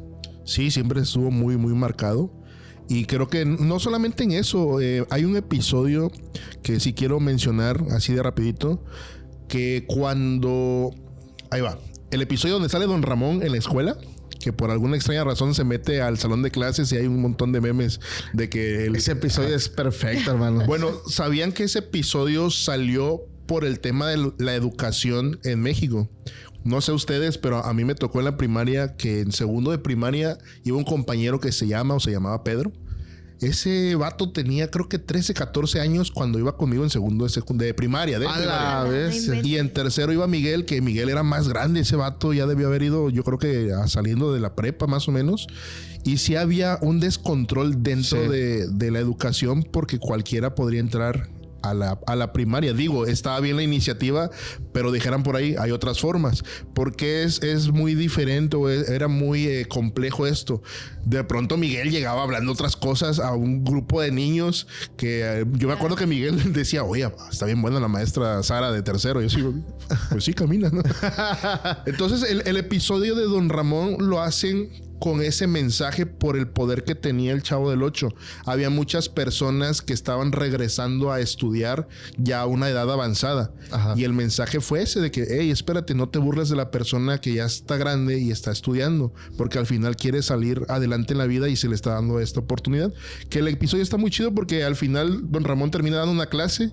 Sí, siempre estuvo muy, muy marcado. Y creo que no solamente en eso, hay un episodio que sí quiero mencionar así de rapidito, que cuando... Ahí va. El episodio donde sale don Ramón en la escuela, que por alguna extraña razón se mete al salón de clases y hay un montón de memes de que... Ese episodio es perfecto, hermano. Bueno, ¿sabían que ese episodio salió por el tema de la educación en México? No sé ustedes, pero a mí me tocó en la primaria que en segundo de primaria iba un compañero que se llamaba Pedro. Ese vato tenía creo que 13, 14 años cuando iba conmigo en segundo de primaria. Y en tercero iba Miguel, que Miguel era más grande. Ese vato ya debió haber ido, yo creo que saliendo de la prepa más o menos. Y sí había un descontrol dentro de la educación, porque cualquiera podría entrar a la primaria. Digo, estaba bien la iniciativa, pero dijeran por ahí, hay otras formas. Porque es muy diferente, o era muy complejo esto. De pronto Miguel llegaba hablando otras cosas a un grupo de niños que yo me acuerdo que Miguel decía, oye, está bien buena la maestra Sara de tercero. Yo sigo, pues sí, camina, ¿no? Entonces el episodio de Don Ramón lo hacen con ese mensaje por el poder que tenía el Chavo del Ocho. Había muchas personas que estaban regresando a estudiar ya a una edad avanzada. Ajá. Y el mensaje fue ese de que, hey, espérate, no te burles de la persona que ya está grande y está estudiando, porque al final quiere salir adelante en la vida y se le está dando esta oportunidad. Que el episodio está muy chido porque al final don Ramón termina dando una clase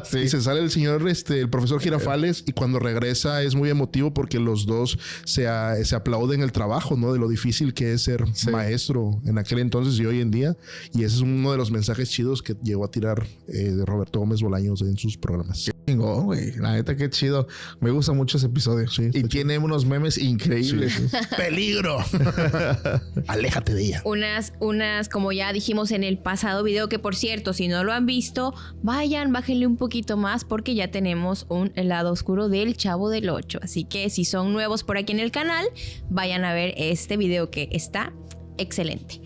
sí. Y se sale el señor, el profesor Girafales, y cuando regresa es muy emotivo porque los dos se aplauden el trabajo, ¿no? De lo difícil difícil que es ser maestro en aquel entonces y hoy en día. Y ese es uno de los mensajes chidos que llegó a tirar de Roberto Gómez Bolaños en sus programas. Chingón, güey. La neta, qué chido. Me gusta mucho ese episodio. Sí, y tiene chido. Unos memes increíbles. Sí. ¡Peligro! Aléjate de ella. Unas, como ya dijimos en el pasado video, que por cierto, si no lo han visto, bájenle un poquito más porque ya tenemos un lado oscuro del Chavo del Ocho. Así que si son nuevos por aquí en el canal, vayan a ver este video que está excelente.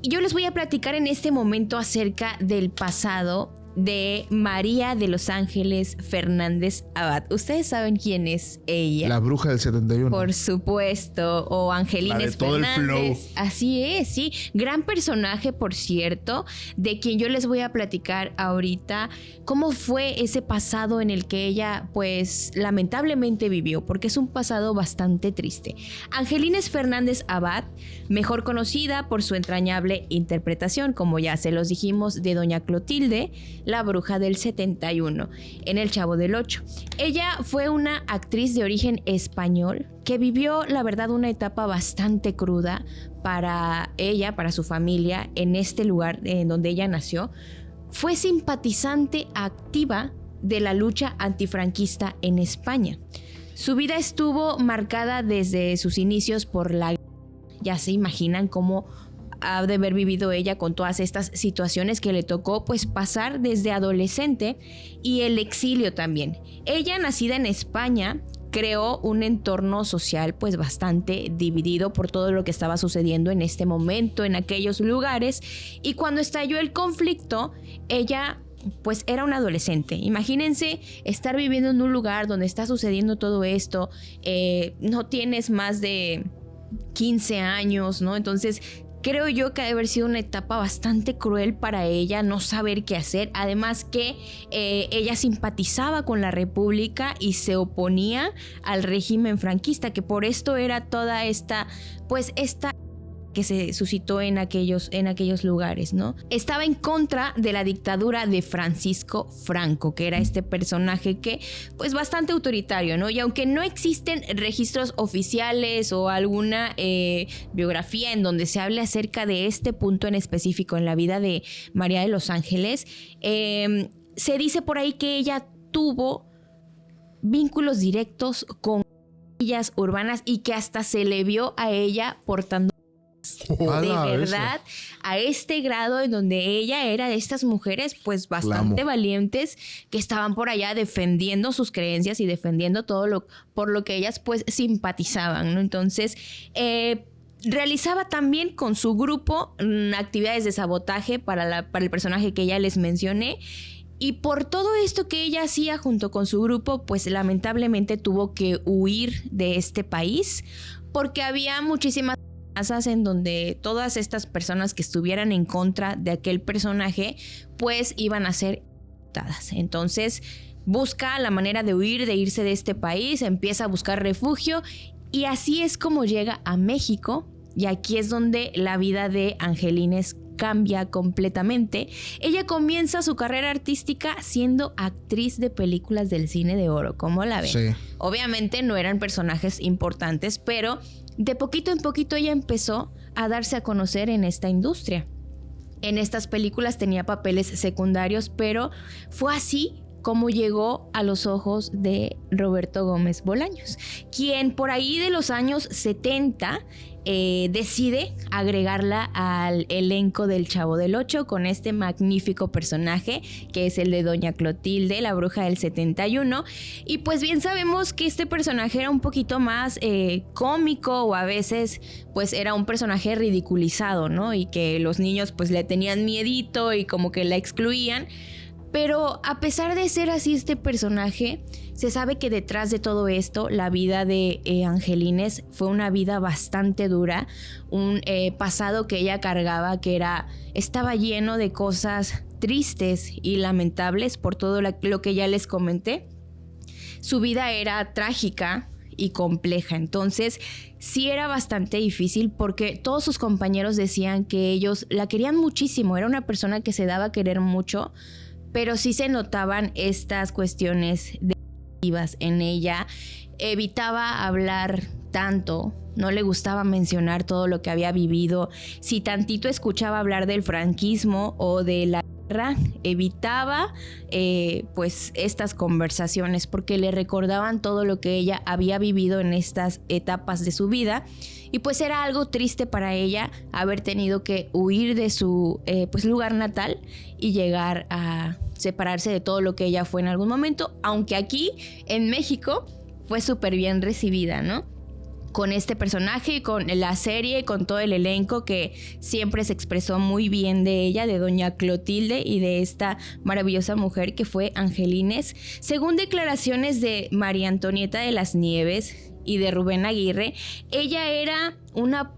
Y yo les voy a platicar en este momento acerca del pasado de María de los Ángeles Fernández Abad. ¿Ustedes saben quién es ella? La bruja del 71. Por supuesto, o Angelines todo Fernández. El flow. Así es, sí. Gran personaje, por cierto, de quien yo les voy a platicar ahorita cómo fue ese pasado en el que ella, pues, lamentablemente vivió, porque es un pasado bastante triste. Angelines Fernández Abad, mejor conocida por su entrañable interpretación, como ya se los dijimos, de Doña Clotilde, la bruja del 71, en El Chavo del Ocho. Ella fue una actriz de origen español que vivió, la verdad, una etapa bastante cruda para ella, para su familia, en este lugar en donde ella nació. Fue simpatizante activa de la lucha antifranquista en España. Su vida estuvo marcada desde sus inicios por la... Ya se imaginan cómo ha de haber vivido ella con todas estas situaciones que le tocó pues pasar desde adolescente, y el exilio también. Ella, nacida en España, creó un entorno social pues bastante dividido por todo lo que estaba sucediendo en este momento en aquellos lugares, y cuando estalló el conflicto, ella pues era una adolescente. Imagínense estar viviendo en un lugar donde está sucediendo todo esto, no tienes más de 15 años, ¿no? Entonces creo yo que ha de haber sido una etapa bastante cruel para ella, no saber qué hacer. Además que ella simpatizaba con la República y se oponía al régimen franquista, que por esto era toda esta que se suscitó en aquellos lugares, ¿no? Estaba en contra de la dictadura de Francisco Franco, que era este personaje que, pues, bastante autoritario, ¿no? Y aunque no existen registros oficiales o alguna biografía en donde se hable acerca de este punto en específico en la vida de María de los Ángeles, se dice por ahí que ella tuvo vínculos directos con villas urbanas y que hasta se le vio a ella portando de verdad a este grado en donde ella era de estas mujeres pues bastante valientes que estaban por allá defendiendo sus creencias y defendiendo todo por lo que ellas pues simpatizaban, ¿no? Entonces realizaba también con su grupo actividades de sabotaje para el personaje que ya les mencioné. Y por todo esto que ella hacía junto con su grupo, pues lamentablemente tuvo que huir de este país porque había muchísimas casas en donde todas estas personas que estuvieran en contra de aquel personaje pues iban a ser ejecutadas. Entonces busca la manera de huir, de irse de este país, empieza a buscar refugio, y así es como llega a México, y aquí es donde la vida de Angelines cambia completamente. Ella comienza su carrera artística siendo actriz de películas del cine de oro. ¿Cómo la ven? Sí. Obviamente no eran personajes importantes, pero de poquito en poquito ella empezó a darse a conocer en esta industria. En estas películas tenía papeles secundarios, pero fue así como llegó a los ojos de Roberto Gómez Bolaños, quien por ahí de los años 70 decide agregarla al elenco del Chavo del Ocho con este magnífico personaje que es el de Doña Clotilde, la bruja del 71. Y pues bien sabemos que este personaje era un poquito más cómico, o a veces pues era un personaje ridiculizado, ¿no? Y que los niños pues le tenían miedito y como que la excluían. Pero a pesar de ser así este personaje, se sabe que detrás de todo esto, la vida de Angelines fue una vida bastante dura, un pasado que ella cargaba que estaba lleno de cosas tristes y lamentables por todo lo que ya les comenté. Su vida era trágica y compleja, entonces sí era bastante difícil porque todos sus compañeros decían que ellos la querían muchísimo, era una persona que se daba a querer mucho, pero sí se notaban estas cuestiones negativas en ella. Evitaba hablar tanto no le gustaba mencionar todo lo que había vivido. Si tantito escuchaba hablar del franquismo o de la guerra, evitaba pues estas conversaciones porque le recordaban todo lo que ella había vivido en estas etapas de su vida. Y pues era algo triste para ella haber tenido que huir de su pues lugar natal y llegar a separarse de todo lo que ella fue en algún momento, aunque aquí en México fue súper bien recibida, ¿no? Con este personaje, con la serie, con todo el elenco que siempre se expresó muy bien de ella, de doña Clotilde y de esta maravillosa mujer que fue Angelines. Según declaraciones de María Antonieta de las Nieves y de Rubén Aguirre, ella era una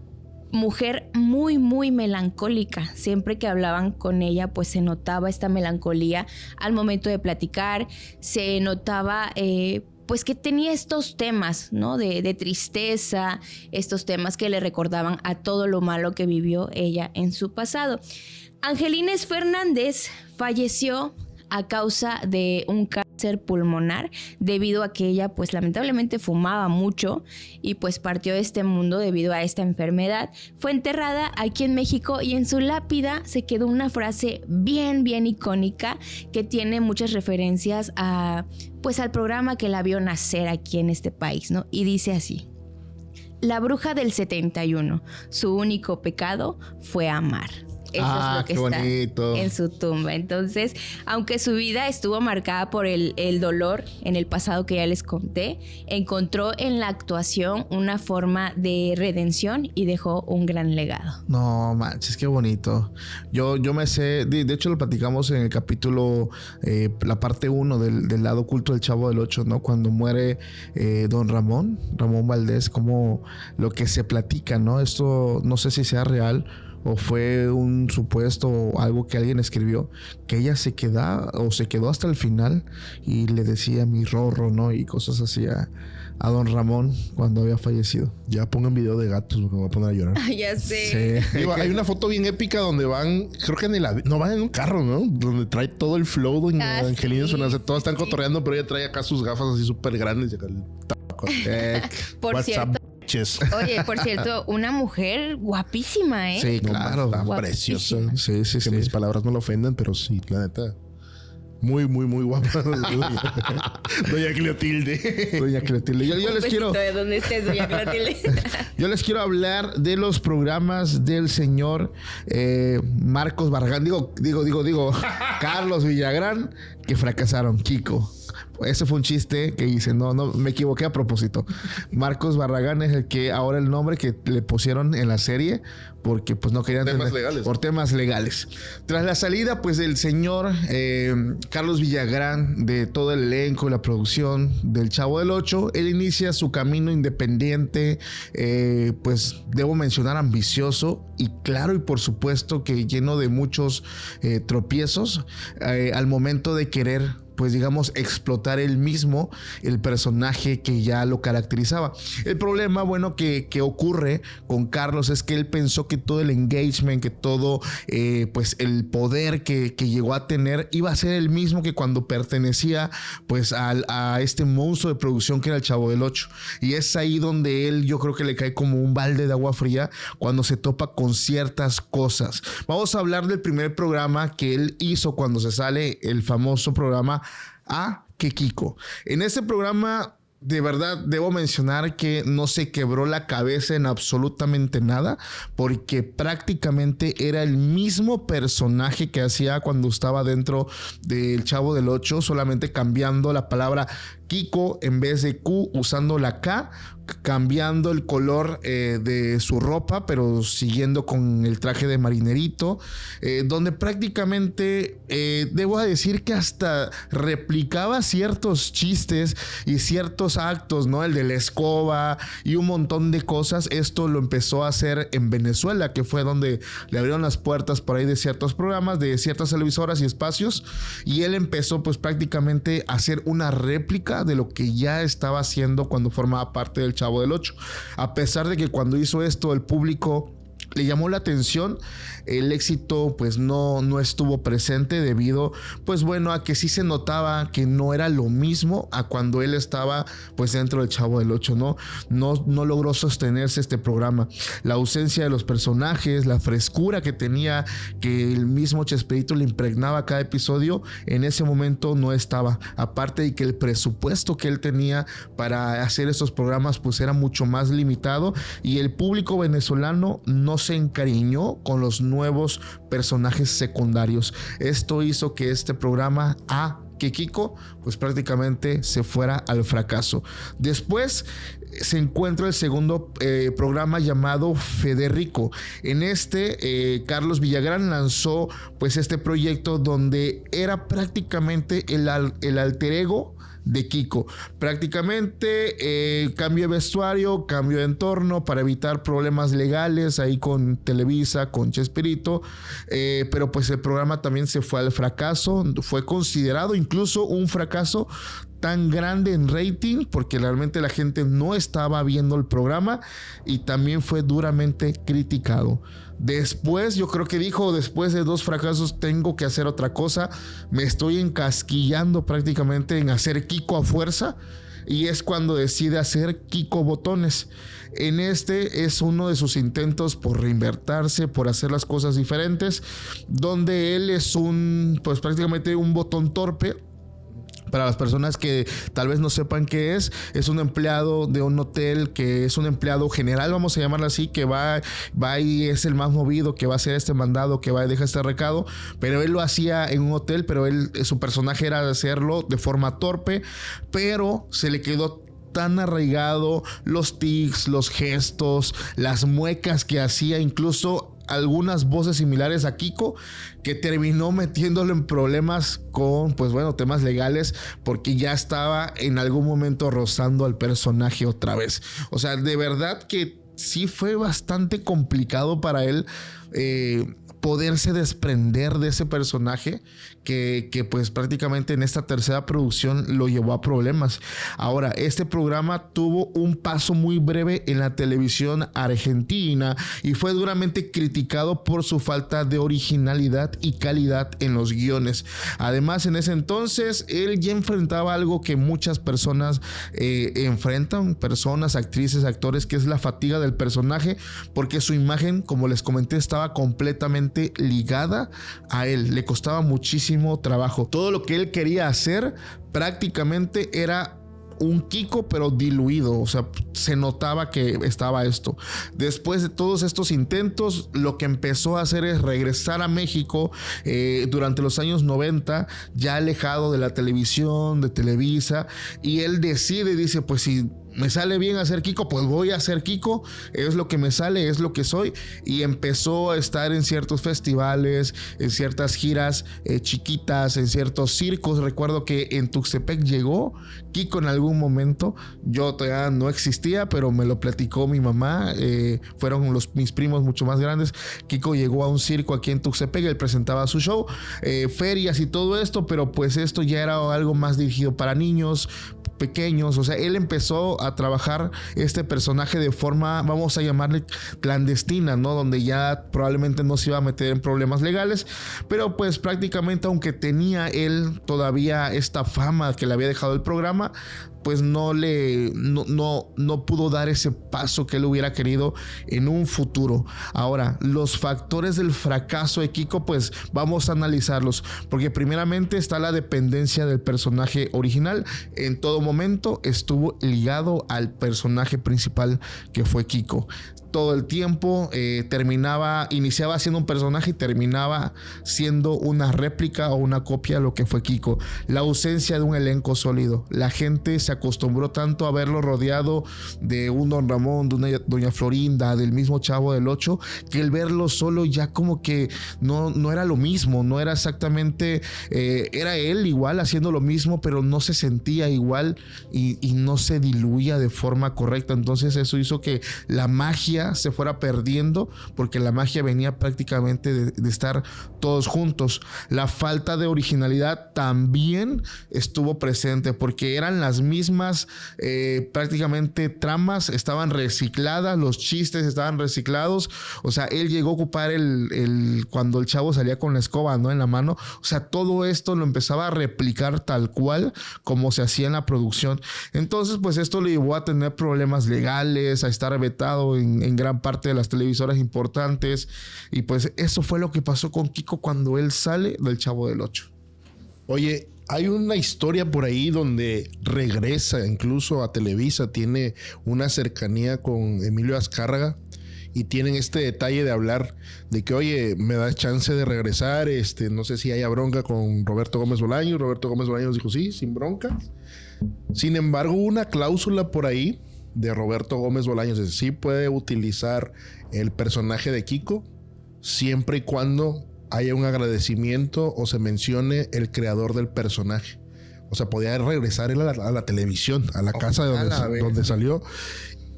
mujer muy, muy melancólica. Siempre que hablaban con ella, pues se notaba esta melancolía al momento de platicar, se notaba pues que tenía estos temas, ¿no? De tristeza, estos temas que le recordaban a todo lo malo que vivió ella en su pasado. Angelines Fernández falleció a causa de un cáncer pulmonar debido a que ella pues lamentablemente fumaba mucho y pues partió de este mundo debido a esta enfermedad. Fue enterrada aquí en México y en su lápida se quedó una frase bien icónica que tiene muchas referencias a pues al programa que la vio nacer aquí en este país, ¿no? Y dice así: la bruja del 71, su único pecado fue amar. Eso es lo que está bonito en su tumba. Entonces, aunque su vida estuvo marcada por el dolor en el pasado que ya les conté, encontró en la actuación una forma de redención y dejó un gran legado. No manches, qué bonito. Yo me sé, de hecho lo platicamos en el capítulo, la parte 1 del lado oculto del Chavo del Ocho, ¿no? Cuando muere don Ramón Valdés, como lo que se platica, ¿no? Esto no sé si sea real o fue un supuesto o algo que alguien escribió, que ella se quedó hasta el final y le decía mi Rorro, ¿no? Y cosas así a don Ramón cuando había fallecido. Ya pongan video de gatos porque me voy a poner a llorar. Ya sé. Sí. Digo, hay una foto bien épica donde van, creo que no van en un carro, ¿no? Donde trae todo el flow, doña Angelina Fernández. Todos están cotorreando, pero ella trae acá sus gafas así súper grandes y acá el taco. Por cierto. Oye, por cierto, una mujer guapísima, ¿eh? Sí, claro. Está preciosa. Sí. Que mis palabras no lo ofenden, pero sí, la neta. Muy guapa. Doña Clotilde. Doña Clotilde. Yo les quiero... ¿De dónde estés, doña Clotilde? Yo les quiero hablar de los programas del señor Marcos Barragán. Digo, Carlos Villagrán, que fracasaron. Kiko. Ese fue un chiste que hice, no, me equivoqué a propósito. Marcos Barragán es el que ahora el nombre que le pusieron en la serie porque pues no querían por temas legales. Tras la salida pues del señor Carlos Villagrán de todo el elenco y la producción del Chavo del Ocho, él inicia su camino independiente, pues debo mencionar ambicioso y claro y por supuesto que lleno de muchos tropiezos al momento de querer pues digamos explotar él mismo el personaje que ya lo caracterizaba. El problema, bueno, que ocurre con Carlos es que él pensó que todo el engagement, que todo pues el poder que llegó a tener iba a ser el mismo que cuando pertenecía pues a este monstruo de producción que era el Chavo del Ocho. Y es ahí donde él, yo creo que le cae como un balde de agua fría cuando se topa con ciertas cosas. Vamos a hablar del primer programa que él hizo cuando se sale, el famoso programa que Kiko. En este programa, de verdad, debo mencionar que no se quebró la cabeza en absolutamente nada, porque prácticamente era el mismo personaje que hacía cuando estaba dentro del Chavo del Ocho, solamente cambiando la palabra Kiko en vez de Q, usando la K, cambiando el color de su ropa, pero siguiendo con el traje de marinerito, donde prácticamente debo decir que hasta replicaba ciertos chistes y ciertos actos, ¿no? El de la escoba y un montón de cosas. Esto lo empezó a hacer en Venezuela, que fue donde le abrieron las puertas por ahí de ciertos programas, de ciertas televisoras y espacios, y él empezó pues prácticamente a hacer una réplica de lo que ya estaba haciendo cuando formaba parte del Chavo del Ocho. A pesar de que cuando hizo esto el público le llamó la atención. El éxito pues no estuvo presente debido pues bueno a que sí se notaba que no era lo mismo a cuando él estaba pues dentro del Chavo del Ocho, no logró sostenerse este programa. La ausencia de los personajes, la frescura que tenía, que el mismo Chespirito le impregnaba a cada episodio, en ese momento no estaba. Aparte de que el presupuesto que él tenía para hacer estos programas pues era mucho más limitado, y el público venezolano no se encariñó con los nuevos personajes secundarios. Esto hizo que este programa que Kiko pues prácticamente se fuera al fracaso. Después se encuentra el segundo programa llamado Federico. En Carlos Villagrán lanzó pues este proyecto donde era prácticamente el alter ego de Kiko. Prácticamente cambio de vestuario, cambio de entorno para evitar problemas legales ahí con Televisa, con Chespirito, pero pues el programa también se fue al fracaso. Fue considerado incluso un fracaso tan grande en rating porque realmente la gente no estaba viendo el programa, y también fue duramente criticado. Después yo creo que dijo, después de 2 fracasos tengo que hacer otra cosa, me estoy encasquillando prácticamente en hacer Kiko a fuerza, y es cuando decide hacer Kiko Botones. Es uno de sus intentos por reinvertirse, por hacer las cosas diferentes, donde él es pues prácticamente un botón torpe. Para las personas que tal vez no sepan qué es un empleado de un hotel, que es un empleado general, vamos a llamarlo así, que va y es el más movido, que va a hacer este mandado, que va y deja este recado, pero él lo hacía en un hotel, pero su personaje era de hacerlo de forma torpe, pero se le quedó tan arraigado los tics, los gestos, las muecas que hacía, incluso algunas voces similares a Kiko, que terminó metiéndolo en problemas con pues bueno temas legales, porque ya estaba en algún momento rozando al personaje otra vez. O sea, de verdad que sí fue bastante complicado para él poderse desprender de ese personaje que pues prácticamente en esta tercera producción lo llevó a problemas. Ahora, este programa tuvo un paso muy breve en la televisión argentina y fue duramente criticado por su falta de originalidad y calidad en los guiones. Además, en ese entonces él ya enfrentaba algo que muchas personas enfrentan, personas, actrices, actores, que es la fatiga del personaje, porque su imagen, como les comenté, estaba completamente ligada a él. Le costaba muchísimo trabajo. Todo lo que él quería hacer prácticamente era un Kiko pero diluido, o sea, se notaba que estaba esto. Después de todos estos intentos, lo que empezó a hacer es regresar a México durante los años 90, ya alejado de la televisión, de Televisa, y él dice, pues si me sale bien hacer Kiko, pues voy a hacer Kiko, es lo que me sale, es lo que soy. Y empezó a estar en ciertos festivales, en ciertas giras chiquitas, en ciertos circos. Recuerdo que en Tuxtepec llegó Kiko en algún momento. Yo todavía no existía, pero me lo platicó mi mamá. Fueron mis primos mucho más grandes. Kiko llegó a un circo aquí en Tuxtepec, él presentaba su show, ferias y todo esto, pero pues esto ya era algo más dirigido para niños pequeños. O sea, él empezó a trabajar este personaje de forma, vamos a llamarle clandestina, ¿no? Donde ya probablemente no se iba a meter en problemas legales, pero pues prácticamente, aunque tenía él todavía esta fama que le había dejado el programa, pues no pudo dar ese paso que él hubiera querido en un futuro. Ahora, los factores del fracaso de Kiko, pues vamos a analizarlos, porque primeramente está la dependencia del personaje original. En todo momento estuvo ligado al personaje principal, que fue Kiko. Todo el tiempo iniciaba siendo un personaje y terminaba siendo una réplica o una copia de lo que fue Kiko. La ausencia de un elenco sólido. La gente se acostumbró tanto a verlo rodeado de un Don Ramón, de una Doña Florinda, del mismo Chavo del Ocho, que el verlo solo ya como que no era lo mismo, no era exactamente, era él igual haciendo lo mismo, pero no se sentía igual y no se diluía de forma correcta. Entonces eso hizo que la magia se fuera perdiendo, porque la magia venía prácticamente de estar todos juntos. La falta de originalidad también estuvo presente, porque eran las mismas mismas prácticamente tramas estaban recicladas, los chistes estaban reciclados. O sea, él llegó a ocupar cuando el chavo salía con la escoba, ¿no? En la mano. O sea, todo esto lo empezaba a replicar tal cual como se hacía en la producción. Entonces, pues esto le llevó a tener problemas legales, a estar vetado en gran parte de las televisoras importantes. Y pues eso fue lo que pasó con Kiko cuando él sale del Chavo del Ocho. Oye, hay una historia por ahí donde regresa incluso a Televisa, tiene una cercanía con Emilio Azcárraga y tienen este detalle de hablar de que, oye, me das chance de regresar, no sé si haya bronca con Roberto Gómez Bolaños. Roberto Gómez Bolaños dijo, sí, sin bronca. Sin embargo, una cláusula por ahí de Roberto Gómez Bolaños es sí puede utilizar el personaje de Kiko siempre y cuando haya un agradecimiento o se mencione el creador del personaje. O sea, podía regresar él a la televisión, a la casa de donde salió.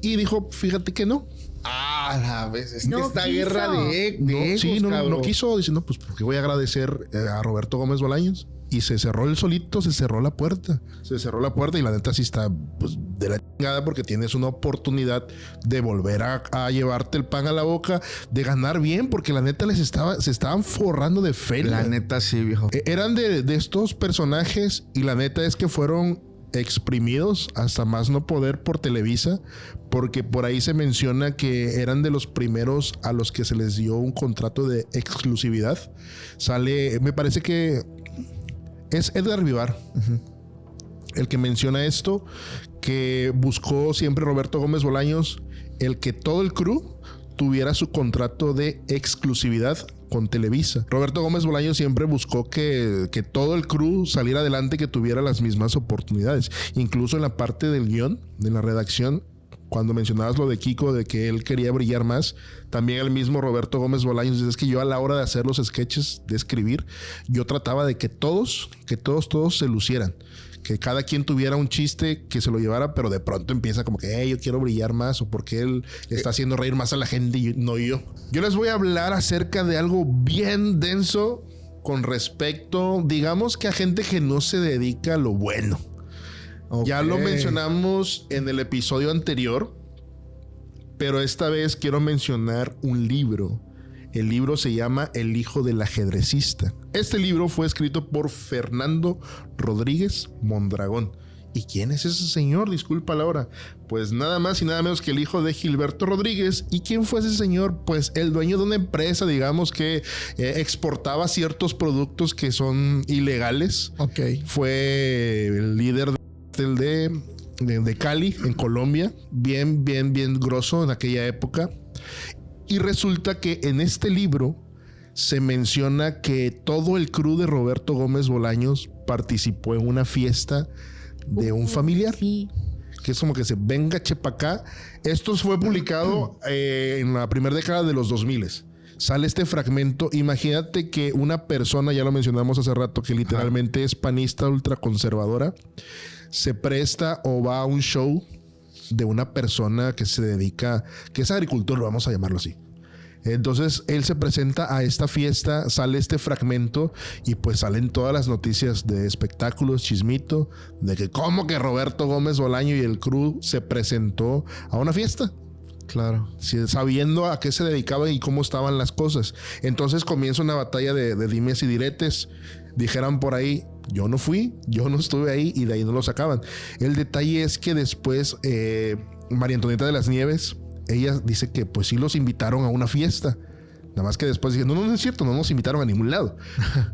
Y dijo, fíjate que no. Ah, la vez. Es no que esta quiso. Guerra de egos, Sí, cabrón. no quiso. Dice, no, pues porque voy a agradecer a Roberto Gómez Bolaños. Y se cerró él solito, se cerró la puerta. Se cerró la puerta y la neta sí está pues, de la chingada porque tienes una oportunidad de volver a llevarte el pan a la boca, de ganar bien, porque la neta se estaban forrando de feria. La neta sí, viejo. Eran de estos personajes y la neta es que fueron exprimidos hasta más no poder por Televisa, porque por ahí se menciona que eran de los primeros a los que se les dio un contrato de exclusividad. Sale, me parece que es Edgar Vivar, el que menciona esto, que buscó siempre Roberto Gómez Bolaños el que todo el crew tuviera su contrato de exclusividad con Televisa. Roberto Gómez Bolaños siempre buscó que todo el crew saliera adelante, que tuviera las mismas oportunidades. Incluso en la parte del guión, de la redacción, cuando mencionabas lo de Kiko, de que él quería brillar más, también el mismo Roberto Gómez Bolaños dice, es que yo a la hora de hacer los sketches, de escribir, yo trataba de que todos se lucieran. Que cada quien tuviera un chiste que se lo llevara, pero de pronto empieza como que yo quiero brillar más, o porque él está haciendo reír más a la gente y no yo. Yo les voy a hablar acerca de algo bien denso con respecto, digamos que a gente que no se dedica a lo bueno. Okay. Ya lo mencionamos en el episodio anterior, pero esta vez quiero mencionar un libro. El libro se llama El hijo del ajedrecista. Este libro fue escrito por Fernando Rodríguez Mondragón. ¿Y quién es ese señor? Disculpa la hora. Pues nada más y nada menos que el hijo de Gilberto Rodríguez. ¿Y quién fue ese señor? Pues el dueño de una empresa, digamos, que exportaba ciertos productos que son ilegales. Ok. Fue el líder de Cali, en Colombia. Bien grosso en aquella época. Y resulta que en este libro se menciona que todo el crew de Roberto Gómez Bolaños participó en una fiesta de un familiar. Sí. Que es como que se venga chepa acá. Esto fue publicado en la primera década de los 2000. Sale este fragmento. Imagínate que una persona, ya lo mencionamos hace rato, que literalmente es panista ultraconservadora, se presta o va a un show de una persona que se dedica, que es agricultor, vamos a llamarlo así. Entonces él se presenta a esta fiesta, sale este fragmento y pues salen todas las noticias de espectáculos, chismito, de que como que Roberto Gómez Bolaño y el crew se presentó a una fiesta. Claro. Sabiendo a qué se dedicaba y cómo estaban las cosas. Entonces comienza una batalla de dimes y diretes. Dijeran por ahí, yo no fui, yo no estuve ahí, y de ahí no lo sacaban. El detalle es que después María Antonieta de las Nieves, ella dice que pues sí los invitaron a una fiesta. Nada más que después dije, no es cierto, no nos invitaron a ningún lado.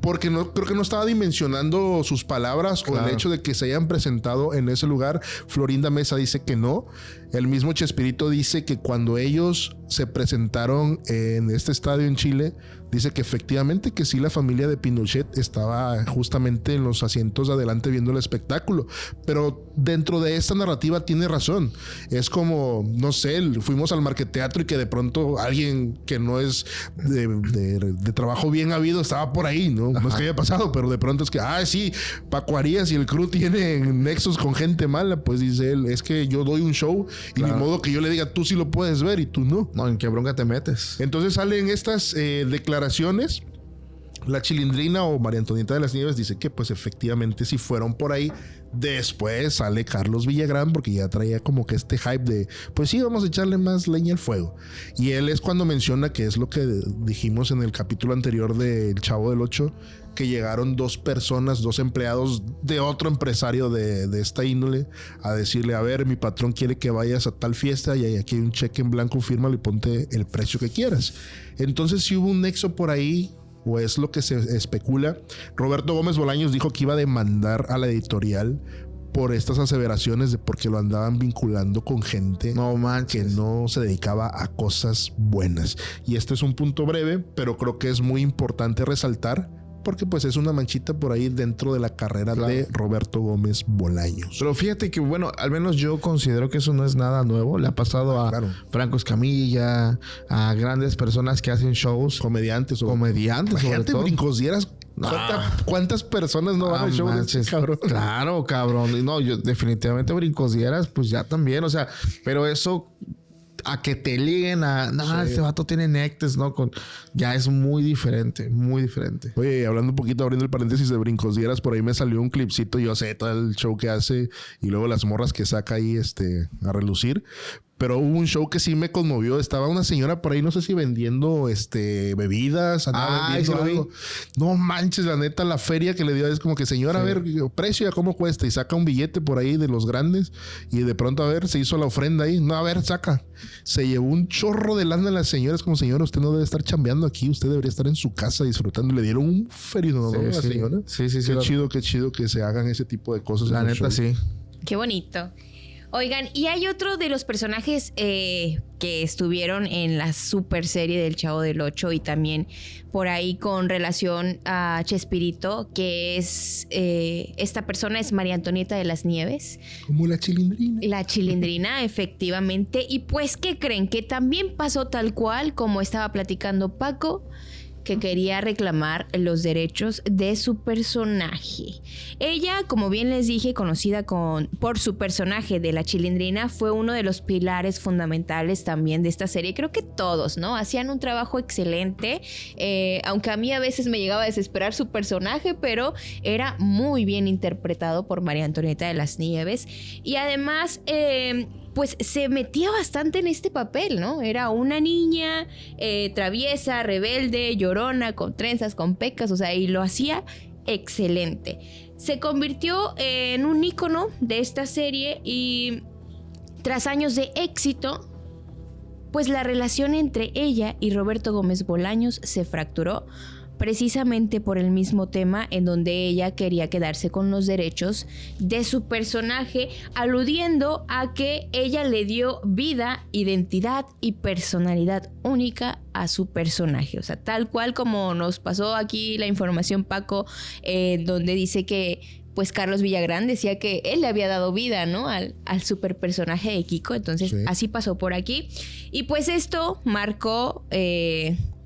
Porque creo que no estaba dimensionando sus palabras, claro, o el hecho de que se hayan presentado en ese lugar. Florinda Mesa dice que no. El mismo Chespirito dice que cuando ellos se presentaron en este estadio en Chile, dice que efectivamente que sí, la familia de Pinochet estaba justamente en los asientos de adelante viendo el espectáculo. Pero dentro de esta narrativa tiene razón. Es como, no sé, fuimos al Marqueteatro y que de pronto alguien que no es de trabajo bien habido estaba por ahí, ¿no? No es que haya pasado, pero de pronto es que, sí, Paco Arias y el crew tienen nexos con gente mala. Pues dice él, es que yo doy un show y claro, ni modo que yo le diga, tú sí lo puedes ver y tú no. No, ¿en qué bronca te metes? Entonces salen estas declaraciones La Chilindrina o María Antonieta de las Nieves dice que pues efectivamente si fueron por ahí. Después sale Carlos Villagrán porque ya traía como que este hype de pues sí, vamos a echarle más leña al fuego. Y él es cuando menciona que es lo que dijimos en el capítulo anterior del Chavo del Ocho, que llegaron 2 personas, 2 empleados de otro empresario de esta índole a decirle, a ver, mi patrón quiere que vayas a tal fiesta y aquí hay un cheque en blanco, fírmalo y ponte el precio que quieras. Entonces sí hubo un nexo por ahí, o es lo que se especula. Roberto Gómez Bolaños dijo que iba a demandar a la editorial por estas aseveraciones de porque lo andaban vinculando con gente que no se dedicaba a cosas buenas. Y este es un punto breve, pero creo que es muy importante resaltar porque pues es una manchita por ahí dentro de la carrera de Roberto Gómez Bolaños. Pero fíjate que, bueno, al menos yo considero que eso no es nada nuevo. Le ha pasado a Franco Escamilla, a grandes personas que hacen shows. Comediantes. Imagínate, Brincos Dieras. ¿Cuántas personas no van al show de ese cabrón? Claro, cabrón. No, yo definitivamente Brincos Dieras, pues ya también. O sea, pero eso... a que te liguen a... Este vato tiene nectes, ¿no? Ya es muy diferente, muy diferente. Oye, hablando un poquito, abriendo el paréntesis de Brincos Dieras, por ahí me salió un clipcito, yo sé, todo el show que hace y luego las morras que saca ahí a relucir. Pero hubo un show que sí me conmovió. Estaba una señora por ahí, no sé si vendiendo bebidas, andaba vendiendo algo. No manches, la neta, la feria que le dio es como que, señora, a ver, precio, ¿cómo cuesta? Y saca un billete por ahí de los grandes y de pronto, a ver, se hizo la ofrenda ahí. No, a ver, saca. Se llevó un chorro de lana a las señoras, como, señora, usted no debe estar chambeando aquí, usted debería estar en su casa disfrutando. Le dieron un ferido, ¿no? A la señora. Sí. Qué chido que se hagan ese tipo de cosas. La neta, sí. Qué bonito. Oigan, y hay otro de los personajes que estuvieron en la super serie del Chavo del Ocho y también por ahí con relación a Chespirito, que es esta persona es María Antonieta de las Nieves. Como la Chilindrina. La Chilindrina, efectivamente. Y pues, ¿qué creen? Que también pasó tal cual como estaba platicando Paco, que quería reclamar los derechos de su personaje. Ella, como bien les dije, conocida por su personaje de la Chilindrina, fue uno de los pilares fundamentales también de esta serie. Creo que todos, ¿no? Hacían un trabajo excelente, aunque a mí a veces me llegaba a desesperar su personaje, pero era muy bien interpretado por María Antonieta de las Nieves. Y además... pues se metía bastante en este papel, ¿no? Era una niña traviesa, rebelde, llorona, con trenzas, con pecas, o sea, y lo hacía excelente. Se convirtió en un ícono de esta serie y tras años de éxito, pues la relación entre ella y Roberto Gómez Bolaños se fracturó, precisamente por el mismo tema en donde ella quería quedarse con los derechos de su personaje, aludiendo a que ella le dio vida, identidad y personalidad única a su personaje. O sea, tal cual como nos pasó aquí la información, Paco, donde dice que pues Carlos Villagrán decía que él le había dado vida, ¿no? Al super personaje de Kiko. Entonces, así pasó por aquí. Y pues esto marcó...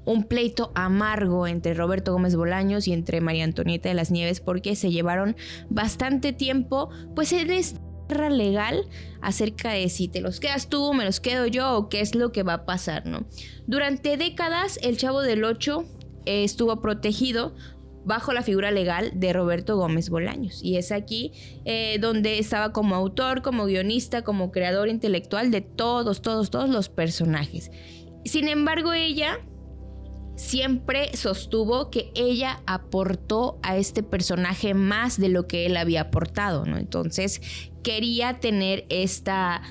un pleito amargo entre Roberto Gómez Bolaños y entre María Antonieta de las Nieves, porque se llevaron bastante tiempo pues en esta guerra legal acerca de si te los quedas tú, me los quedo yo o qué es lo que va a pasar, ¿no? Durante décadas el Chavo del Ocho estuvo protegido bajo la figura legal de Roberto Gómez Bolaños. Y es aquí donde estaba como autor, como guionista, como creador intelectual de todos los personajes. Sin embargo, ella siempre sostuvo que ella aportó a este personaje más de lo que él había aportado, ¿no? Entonces quería tener esta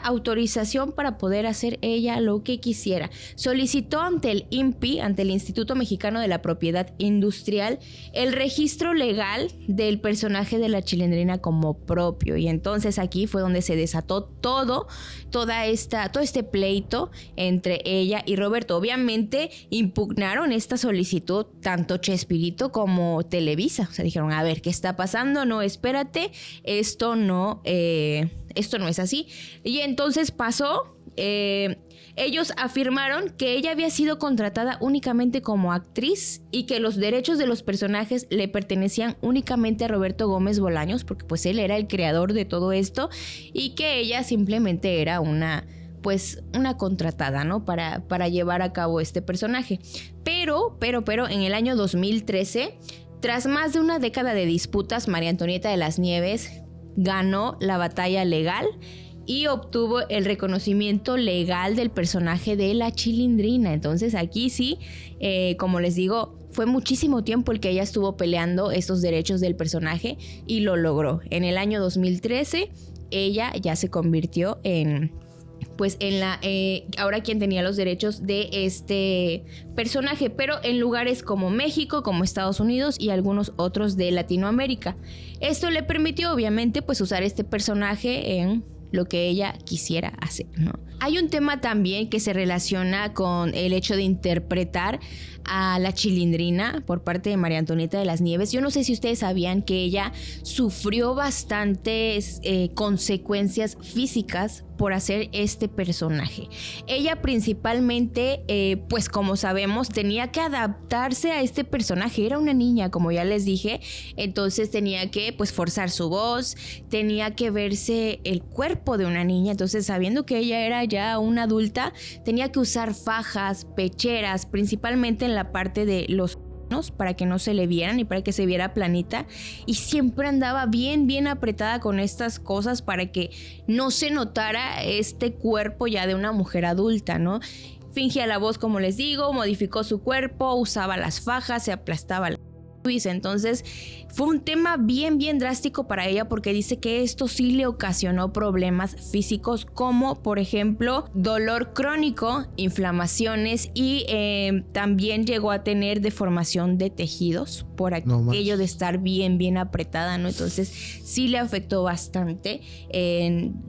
autorización para poder hacer ella lo que quisiera. Solicitó ante el INPI, ante el Instituto Mexicano de la Propiedad Industrial, el registro legal del personaje de la Chilindrina como propio. Y entonces aquí fue donde se desató todo este pleito entre ella y Roberto. Obviamente impugnaron esta solicitud tanto Chespirito como Televisa. O sea, dijeron, a ver, ¿qué está pasando? No, espérate, esto no es así. Y entonces pasó, ellos afirmaron que ella había sido contratada únicamente como actriz y que los derechos de los personajes le pertenecían únicamente a Roberto Gómez Bolaños, porque pues él era el creador de todo esto, y que ella simplemente era una pues una contratada, ¿no? Para llevar a cabo este personaje. Pero en el año 2013, tras más de una década de disputas, María Antonieta de las Nieves ganó la batalla legal y obtuvo el reconocimiento legal del personaje de la Chilindrina. Entonces aquí sí, como les digo, fue muchísimo tiempo el que ella estuvo peleando estos derechos del personaje y lo logró. En el año 2013, ella ya se convirtió en ahora quien tenía los derechos de este personaje, pero en lugares como México, como Estados Unidos y algunos otros de Latinoamérica. Esto le permitió, obviamente, pues usar este personaje en lo que ella quisiera hacer, ¿no? Hay un tema también que se relaciona con el hecho de interpretar a la Chilindrina por parte de María Antonieta de las Nieves. Yo no sé si ustedes sabían que ella sufrió bastantes consecuencias físicas por hacer este personaje. Ella principalmente, pues como sabemos, tenía que adaptarse a este personaje. Era una niña, como ya les dije, entonces tenía que pues forzar su voz, tenía que verse el cuerpo de una niña. Entonces, sabiendo que ella era ya una adulta, tenía que usar fajas, pecheras, principalmente en la parte de los para que no se le vieran y para que se viera planita, y siempre andaba bien apretada con estas cosas para que no se notara este cuerpo ya de una mujer adulta, ¿no? Fingía la voz, como les digo, modificó su cuerpo, usaba las fajas, se aplastaba la... Entonces fue un tema bien drástico para ella, porque dice que esto sí le ocasionó problemas físicos, como por ejemplo dolor crónico, inflamaciones, y también llegó a tener deformación de tejidos por aquello de estar bien apretada, ¿no? Entonces sí le afectó bastante.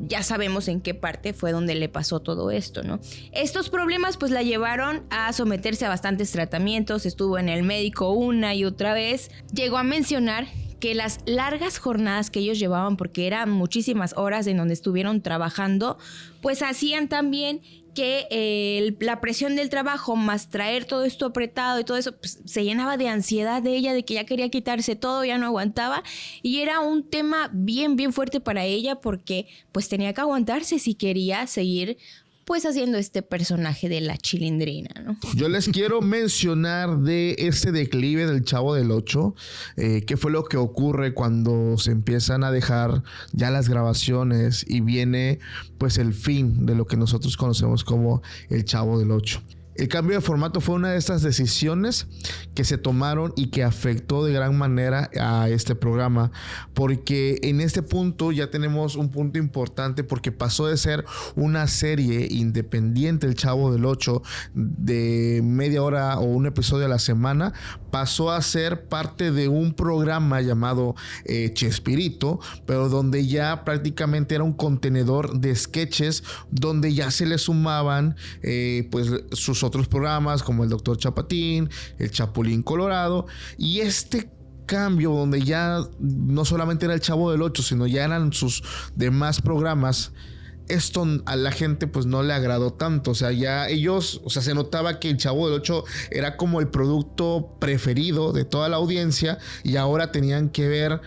Ya sabemos en qué parte fue donde le pasó todo esto, ¿no? Estos problemas pues la llevaron a someterse a bastantes tratamientos, estuvo en el médico una y otra vez. Llegó a mencionar que las largas jornadas que ellos llevaban, porque eran muchísimas horas en donde estuvieron trabajando, pues hacían también que la presión del trabajo más traer todo esto apretado y todo eso, pues se llenaba de ansiedad de ella, de que ya quería quitarse todo, ya no aguantaba, y era un tema bien fuerte para ella, porque pues tenía que aguantarse si quería seguir pues haciendo este personaje de la Chilindrina, ¿no? Yo les quiero mencionar de este declive del Chavo del Ocho, qué fue lo que ocurre cuando se empiezan a dejar ya las grabaciones y viene pues el fin de lo que nosotros conocemos como el Chavo del Ocho. El cambio de formato fue una de estas decisiones que se tomaron y que afectó de gran manera a este programa, porque en este punto ya tenemos un punto importante, porque pasó de ser una serie independiente, el Chavo del Ocho, de media hora o un episodio a la semana, pasó a ser parte de un programa llamado Chespirito, pero donde ya prácticamente era un contenedor de sketches donde ya se le sumaban pues sus otros programas como el Doctor Chapatín, el Chapulín Colorado, y este cambio donde ya no solamente era el Chavo del Ocho, sino ya eran sus demás programas, esto a la gente pues no le agradó tanto. O sea, ya ellos, o sea, se notaba que el Chavo del Ocho era como el producto preferido de toda la audiencia, y ahora tenían que ver,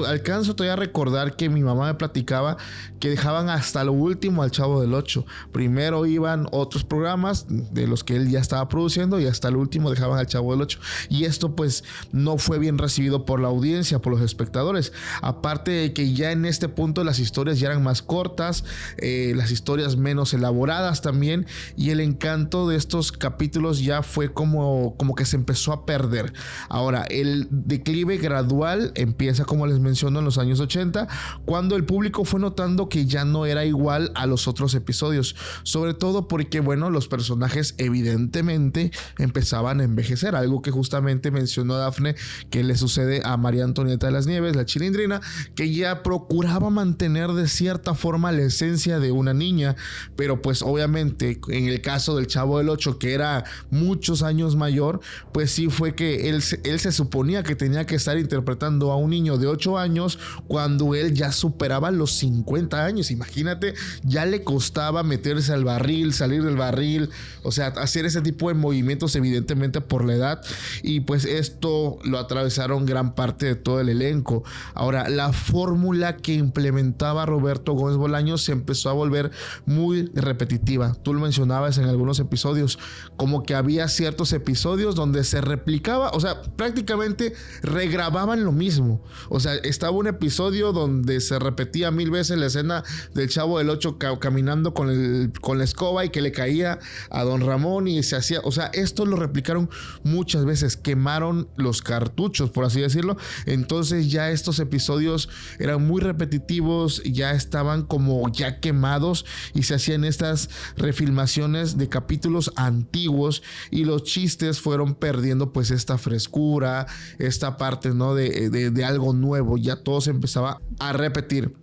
alcanzo todavía a recordar que mi mamá me platicaba que dejaban hasta lo último al Chavo del Ocho. Primero iban otros programas de los que él ya estaba produciendo, y hasta el último dejaban al Chavo del Ocho. Y esto pues no fue bien recibido por la audiencia, por los espectadores. Aparte de que ya en este punto las historias ya eran más cortas, las historias menos elaboradas también, y el encanto de estos capítulos ya fue como que se empezó a perder. Ahora, el declive gradual empieza, como les menciono, en los años 80, cuando el público fue notando que ya no era igual a los otros episodios, sobre todo porque, bueno, los personajes evidentemente empezaban a envejecer, algo que justamente mencionó Dafne que le sucede a María Antonieta de las Nieves, la Chilindrina, que ya procuraba mantener de cierta forma la esencia de una niña, pero pues obviamente en el caso del Chavo del Ocho, que era muchos años mayor, pues sí fue que él se suponía que tenía que estar interpretando a un niño de 8 años cuando él ya superaba los 50 años. Imagínate, ya le costaba meterse al barril, salir del barril, o sea, hacer ese tipo de movimientos, evidentemente por la edad, y pues esto lo atravesaron gran parte de todo el elenco. Ahora, la fórmula que implementaba Roberto Roberto Gómez Bolaños se empezó a volver muy repetitiva. Tú lo mencionabas en algunos episodios, como que había ciertos episodios donde se replicaba, o sea, prácticamente regrababan lo mismo. O sea, estaba un episodio donde se repetía 1000 veces la escena del Chavo del Ocho caminando con la escoba y que le caía a Don Ramón y se hacía, o sea, esto lo replicaron muchas veces, quemaron los cartuchos, por así decirlo. Entonces ya estos episodios eran muy repetitivos, ya estaban como ya quemados y se hacían estas refilmaciones de capítulos antiguos y los chistes fueron perdiendo pues esta frescura, esta parte, ¿no? de algo nuevo. Ya todo se empezaba a repetir.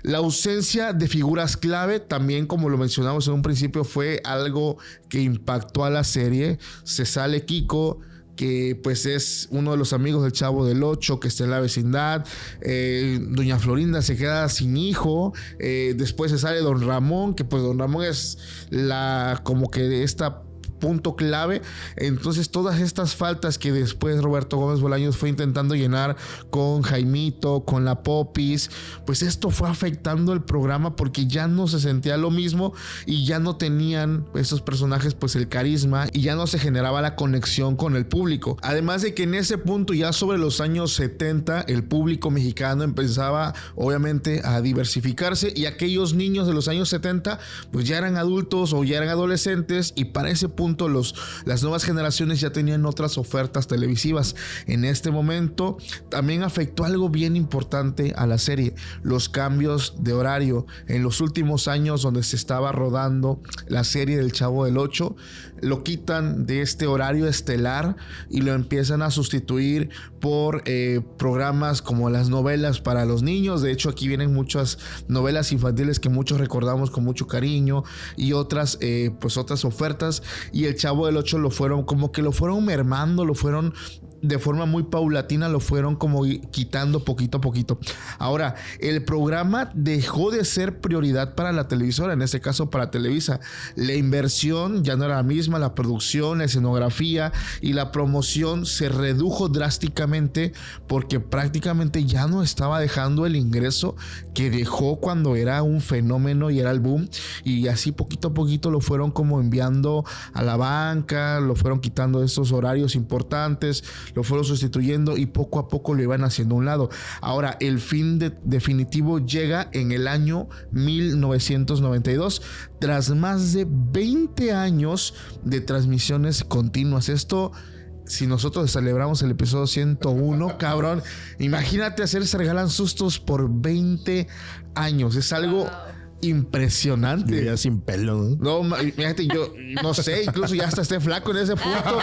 La ausencia de figuras clave también, como lo mencionamos en un principio, fue algo que impactó a la serie. Se sale Kiko, que pues es uno de los amigos del Chavo del Ocho, que está en la vecindad. Doña Florinda se queda sin hijo. Después se sale Don Ramón, que pues Don Ramón es como que esta punto clave. Entonces todas estas faltas que después Roberto Gómez Bolaños fue intentando llenar con Jaimito, con la Popis, pues esto fue afectando el programa porque ya no se sentía lo mismo y ya no tenían esos personajes pues el carisma y ya no se generaba la conexión con el público. Además de que en ese punto, ya sobre los años 70, el público mexicano empezaba obviamente a diversificarse y aquellos niños de los años 70 pues ya eran adultos o ya eran adolescentes y para ese punto las nuevas generaciones ya tenían otras ofertas televisivas. En este momento también afectó algo bien importante a la serie: los cambios de horario. En los últimos años, donde se estaba rodando la serie del Chavo del Ocho, lo quitan de este horario estelar y lo empiezan a sustituir por programas como las novelas para los niños. De hecho, aquí vienen muchas novelas infantiles que muchos recordamos con mucho cariño y otras pues otras ofertas. Y el Chavo del Ocho lo fueron mermando, lo fueron de forma muy paulatina, lo fueron como quitando poquito a poquito. Ahora, el programa dejó de ser prioridad para la televisora, en este caso para Televisa. La inversión ya no era la misma, la producción, la escenografía y la promoción se redujo drásticamente porque prácticamente ya no estaba dejando el ingreso que dejó cuando era un fenómeno y era el boom. Y así poquito a poquito lo fueron como enviando a la banca, lo fueron quitando de estos horarios importantes, lo fueron sustituyendo y poco a poco lo iban haciendo a un lado. Ahora, el fin definitivo llega en el año 1992, tras más de 20 años de transmisiones continuas. Esto, si nosotros celebramos el episodio 101, cabrón, imagínate hacer Se Regalan Sustos por 20 años. Es algo impresionante. Yo ya sin pelo, ¿no? No, fíjate, yo no sé, incluso ya hasta esté flaco en ese punto.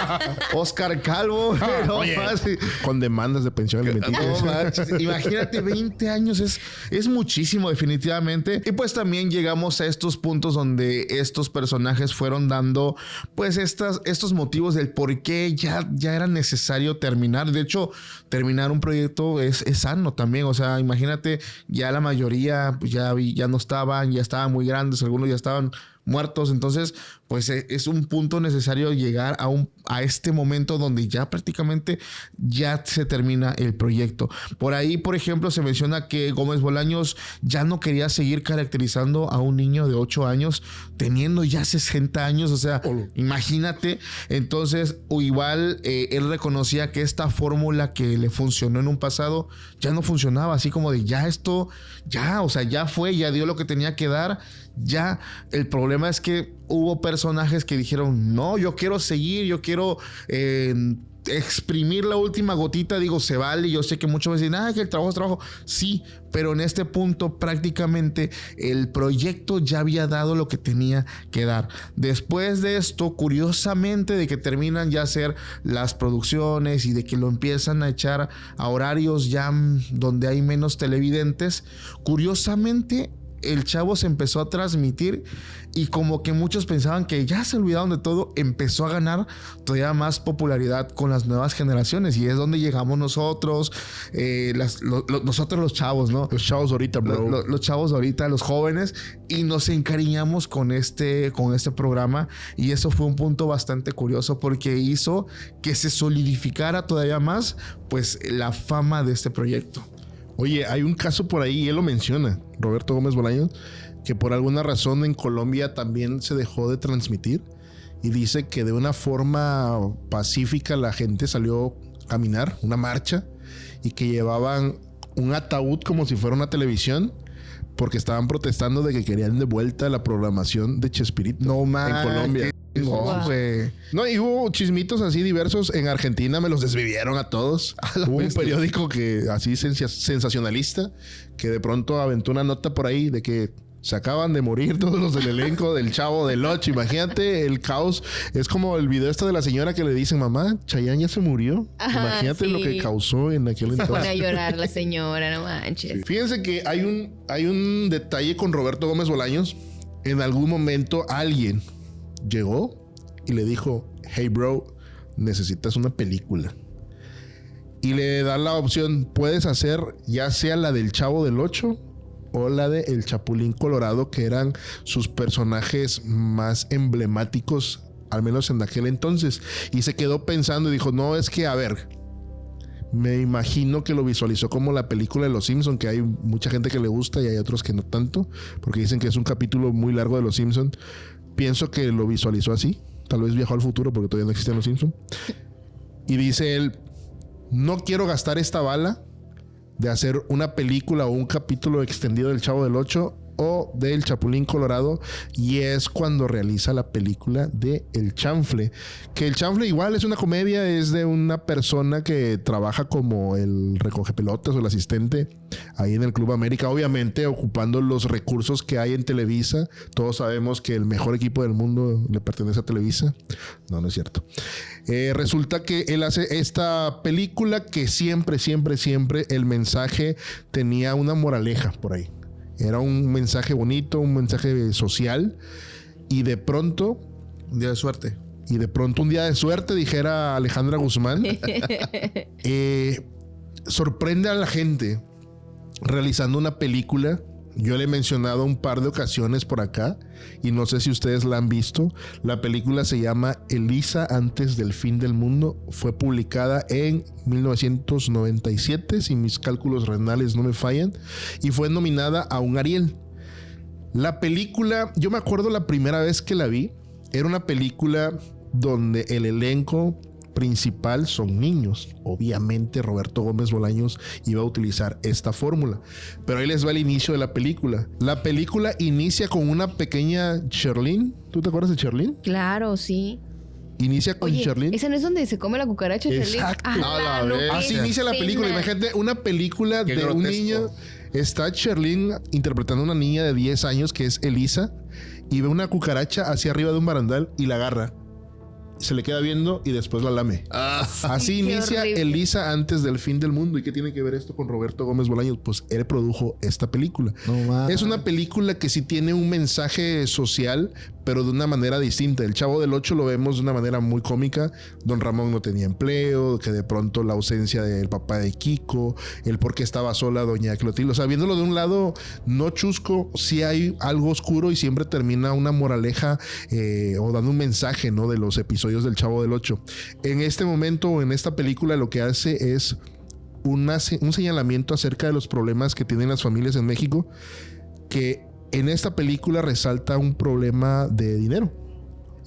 Oscar Calvo. No, oye, con demandas de pensión alimenticia. No, imagínate, 20 años es muchísimo, definitivamente. Y pues también llegamos a estos puntos donde estos personajes fueron dando pues estos motivos del por qué ya era necesario terminar. De hecho, terminar un proyecto es sano también. O sea, imagínate, ya la mayoría pues ya no estaban, ya estaban muy grandes, algunos ya estaban muertos. Entonces, pues es un punto necesario llegar a este momento donde ya prácticamente ya se termina el proyecto. Por ahí, por ejemplo, se menciona que Gómez Bolaños ya no quería seguir caracterizando a un niño de 8 años teniendo ya 60 años. O sea, imagínate. Entonces, igual él reconocía que esta fórmula que le funcionó en un pasado ya no funcionaba. Así como de ya esto, ya, o sea, ya fue, ya dio lo que tenía que dar. Ya, el problema es que hubo personajes que dijeron, no, yo quiero seguir, yo quiero exprimir la última gotita. Digo, se vale. Yo sé que muchos me dicen, que el trabajo es trabajo. Sí, pero en este punto prácticamente el proyecto ya había dado lo que tenía que dar. Después de esto, curiosamente, de que terminan ya hacer las producciones y de que lo empiezan a echar a horarios ya donde hay menos televidentes, curiosamente el Chavo se empezó a transmitir y como que muchos pensaban que ya se olvidaron de todo, empezó a ganar todavía más popularidad con las nuevas generaciones y es donde llegamos nosotros, nosotros los chavos, ¿no? Los chavos ahorita, bro. Los chavos ahorita, los jóvenes, y nos encariñamos con este programa y eso fue un punto bastante curioso porque hizo que se solidificara todavía más pues la fama de este proyecto. Oye, hay un caso por ahí, y él lo menciona, Roberto Gómez Bolaños, que por alguna razón en Colombia también se dejó de transmitir y dice que de una forma pacífica la gente salió a caminar, una marcha, y que llevaban un ataúd como si fuera una televisión porque estaban protestando de que querían de vuelta la programación de Chespirito en Colombia. No, y hubo chismitos así diversos. En Argentina me los desvivieron a todos. Hubo un periódico que así sensacionalista que de pronto aventó una nota por ahí de que se acaban de morir todos los del elenco del Chavo del Ocho. Imagínate el caos. Es como el video de la señora que le dicen, mamá, Chayanne ya se murió. Ajá, imagínate lo que causó en aquel entonces. Se pone a llorar la señora, no manches. Sí. Fíjense que hay un detalle con Roberto Gómez Bolaños. En algún momento alguien llegó y le dijo, hey bro, necesitas una película. Y le da la opción, puedes hacer ya sea la del Chavo del Ocho o la de El Chapulín Colorado, que eran sus personajes más emblemáticos, al menos en aquel entonces. Y se quedó pensando y dijo, no, es que, a ver, me imagino que lo visualizó como la película de Los Simpson, que hay mucha gente que le gusta y hay otros que no tanto, porque dicen que es un capítulo muy largo de Los Simpson. Pienso que lo visualizó así. Tal vez viajó al futuro porque todavía no existen Los Simpson. Y dice él, no quiero gastar esta bala de hacer una película o un capítulo extendido del Chavo del Ocho o del Chapulín Colorado, y es cuando realiza la película de El Chanfle, que El Chanfle igual es una comedia, es de una persona que trabaja como el recogepelotas o el asistente ahí en el Club América, obviamente ocupando los recursos que hay en Televisa. Todos sabemos que el mejor equipo del mundo le pertenece a Televisa. No es cierto. Resulta que él hace esta película que siempre el mensaje tenía una moraleja por ahí. Era un mensaje bonito, un mensaje social. Y de pronto, un día de suerte. Y de pronto un día de suerte, dijera Alejandra Guzmán, sorprende a la gente realizando una película. Yo le he mencionado un par de ocasiones por acá y no sé si ustedes la han visto. La película se llama Elisa antes del fin del mundo. Fue publicada en 1997, si mis cálculos renales no me fallan, y fue nominada a un Ariel. La película, yo me acuerdo la primera vez que la vi, era una película donde el elenco principal son niños. Obviamente Roberto Gómez Bolaños iba a utilizar esta fórmula, pero ahí les va el inicio de la película. La película inicia con una pequeña Sherlyn. ¿Tú te acuerdas de Sherlyn? Claro, sí. Inicia con Sherlyn. ¿Esa no es donde se come la cucaracha, Sherlyn? Exacto. Así inicia la película. Imagínate una película de un niño. Está Sherlyn interpretando a una niña de 10 años que es Elisa y ve una cucaracha hacia arriba de un barandal y la agarra. Se le queda viendo y después la lame. Así inicia Elisa antes del fin del mundo. ¿Y qué tiene que ver esto con Roberto Gómez Bolaños? Pues él produjo esta película. Es una película que sí tiene un mensaje social, pero de una manera distinta. El Chavo del Ocho lo vemos de una manera muy cómica. Don Ramón no tenía empleo, que de pronto la ausencia del papá de Kiko, el por qué estaba sola doña Clotilde. O sea, viéndolo de un lado no chusco, sí hay algo oscuro y siempre termina una moraleja o dando un mensaje, ¿no? De los episodios del Chavo del Ocho. En este momento, en esta película, lo que hace es un señalamiento acerca de los problemas que tienen las familias en México, que en esta película resalta un problema de dinero.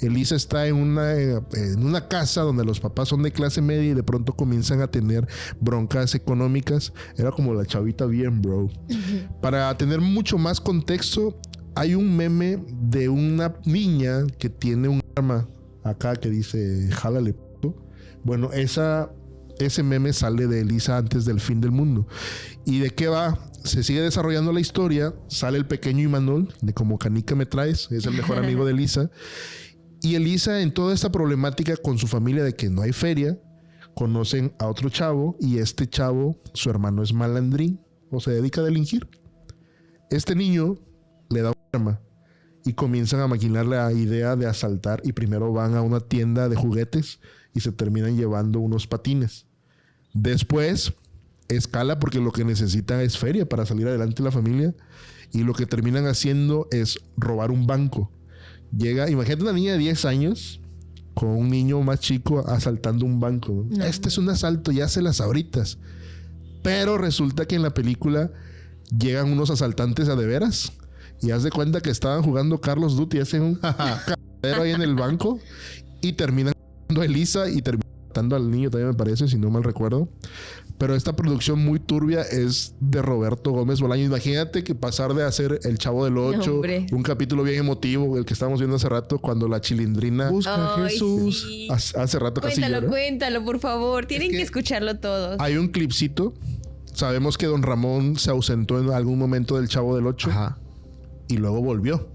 Elisa está en una casa donde los papás son de clase media y de pronto comienzan a tener broncas económicas. Era como la chavita bien, bro. Para tener mucho más contexto, hay un meme de una niña que tiene un arma acá que dice jálale puto. Bueno, ese meme sale de Elisa antes del fin del mundo. ¿Y de qué va? Se sigue desarrollando la historia. Sale el pequeño Imanol, de Como Canica Me Traes, es el mejor amigo de Elisa. Y Elisa, en toda esta problemática con su familia de que no hay feria, conocen a otro chavo, y este chavo, su hermano es malandrín o se dedica a delinquir. Este niño le da un arma y comienzan a maquinar la idea de asaltar, y primero van a una tienda de juguetes y se terminan llevando unos patines. Después escala porque lo que necesitan es feria para salir adelante la familia, y lo que terminan haciendo es robar un banco. Llega, imagínate una niña de 10 años con un niño más chico asaltando un banco, ¿no? Este es un asalto, ya hace las sabritas. Pero resulta que en la película llegan unos asaltantes a de veras y haz de cuenta que estaban jugando Carlos Duty, hacen un cadero ahí en el banco y terminan matando a Elisa y terminan matando al niño también, me parece, si no mal recuerdo. Pero esta producción muy turbia es de Roberto Gómez Bolaños. Imagínate que pasar de hacer El Chavo del Ocho, un capítulo bien emotivo, el que estábamos viendo hace rato, cuando la Chilindrina busca a Jesús. Sí. Hace rato casi llora. Cuéntalo, por favor. Tienen que escucharlo todos. Hay un clipcito. Sabemos que Don Ramón se ausentó en algún momento del Chavo del Ocho. Ajá. Y luego volvió.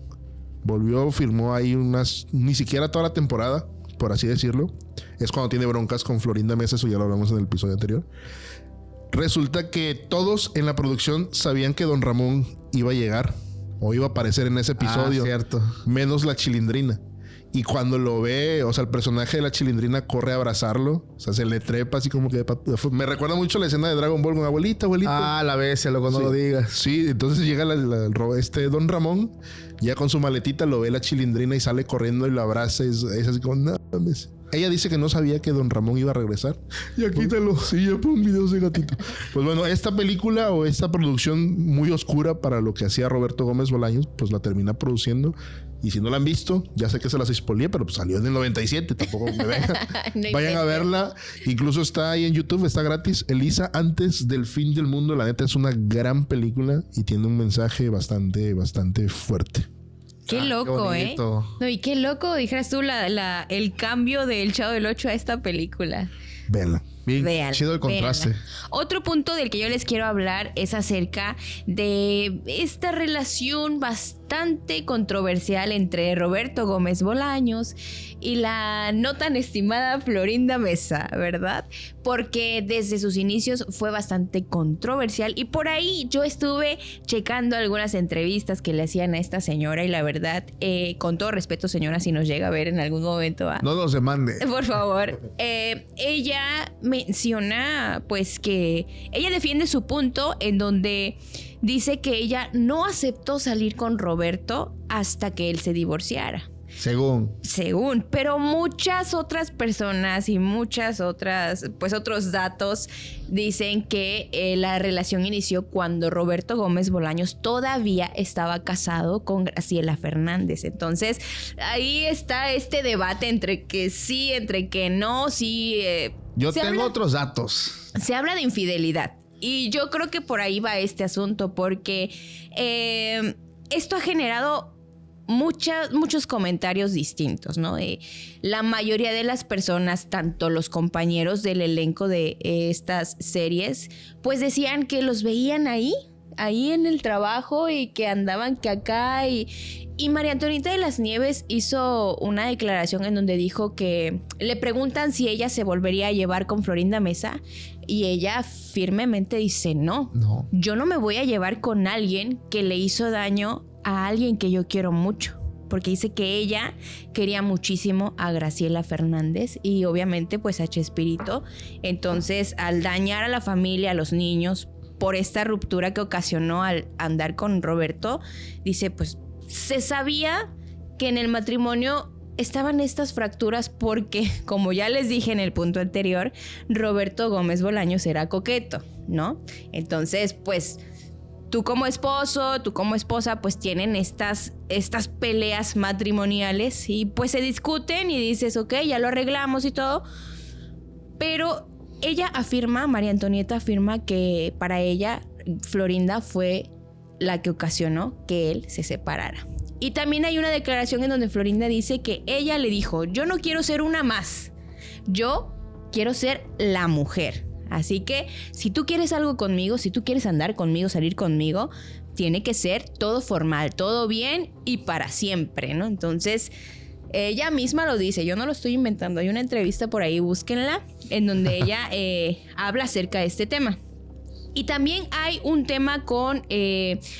Firmó ahí ni siquiera toda la temporada, por así decirlo. Es cuando tiene broncas con Florinda Mesa, eso ya lo hablamos en el episodio anterior. Resulta que todos en la producción sabían que Don Ramón iba a llegar o iba a aparecer en ese episodio. Cierto. Menos la Chilindrina. Y cuando lo ve, o sea, el personaje de la Chilindrina corre a abrazarlo. O sea, se le trepa así como que... Me recuerda mucho la escena de Dragon Ball con abuelita. La bestia, luego no sí. Lo digas. Sí, entonces llega Don Ramón, ya con su maletita, lo ve la Chilindrina y sale corriendo y lo abraza. Es así como... No, ella dice que no sabía que Don Ramón iba a regresar. Ya quítalo. Sí, ya pon un video de gatito. Pues bueno, esta película o esta producción muy oscura para lo que hacía Roberto Gómez Bolaños, pues la termina produciendo. Y si no la han visto, ya sé que se las spoileé, pero pues salió en el 97, tampoco me vengan. Vayan a verla. Incluso está ahí en YouTube, está gratis. Elisa antes del fin del mundo. La neta es una gran película y tiene un mensaje bastante, bastante fuerte. Qué loco, qué No, y qué loco, dijeras tú, el cambio del Chavo del Ocho a esta película. Véanla. Bien, chido el contraste. Otro punto del que yo les quiero hablar es acerca de esta relación bastante controversial entre Roberto Gómez Bolaños y la no tan estimada Florinda Mesa, ¿verdad? Porque desde sus inicios fue bastante controversial y por ahí yo estuve checando algunas entrevistas que le hacían a esta señora y la verdad, con todo respeto, señora, si nos llega a ver en algún momento, no nos demande. Por favor. Ella menciona pues que ella defiende su punto en donde dice que ella no aceptó salir con Roberto hasta que él se divorciara. Según, pero muchas otras personas y muchas otras, pues otros datos dicen que la relación inició cuando Roberto Gómez Bolaños todavía estaba casado con Graciela Fernández. Entonces, ahí está este debate entre que sí, entre que no, sí. Yo tengo otros datos. Se habla de infidelidad y yo creo que por ahí va este asunto porque esto ha generado muchos comentarios distintos, ¿no? La mayoría de las personas, tanto los compañeros del elenco de estas series, pues decían que los veían ahí en el trabajo y que andaban que acá y María Antonieta de las Nieves hizo una declaración en donde dijo que le preguntan si ella se volvería a llevar con Florinda Mesa y ella firmemente dice no, yo no me voy a llevar con alguien que le hizo daño a alguien que yo quiero mucho, porque dice que ella quería muchísimo a Graciela Fernández y obviamente pues a Chespirito. Entonces, al dañar a la familia, a los niños, por esta ruptura que ocasionó al andar con Roberto, dice pues se sabía que en el matrimonio estaban estas fracturas porque, como ya les dije en el punto anterior, Roberto Gómez Bolaños era coqueto, ¿no? Entonces, pues tú como esposo, tú como esposa, pues tienen estas peleas matrimoniales y pues se discuten y dices, ok, ya lo arreglamos y todo. Pero ella afirma, María Antonieta afirma que para ella Florinda fue la que ocasionó que él se separara. Y también hay una declaración en donde Florinda dice que ella le dijo, yo no quiero ser una más, yo quiero ser la mujer. Así que si tú quieres algo conmigo, si tú quieres andar conmigo, salir conmigo, tiene que ser todo formal, todo bien y para siempre, ¿no? Entonces, ella misma lo dice, yo no lo estoy inventando. Hay una entrevista por ahí, búsquenla, en donde ella habla acerca de este tema. Y también hay un tema con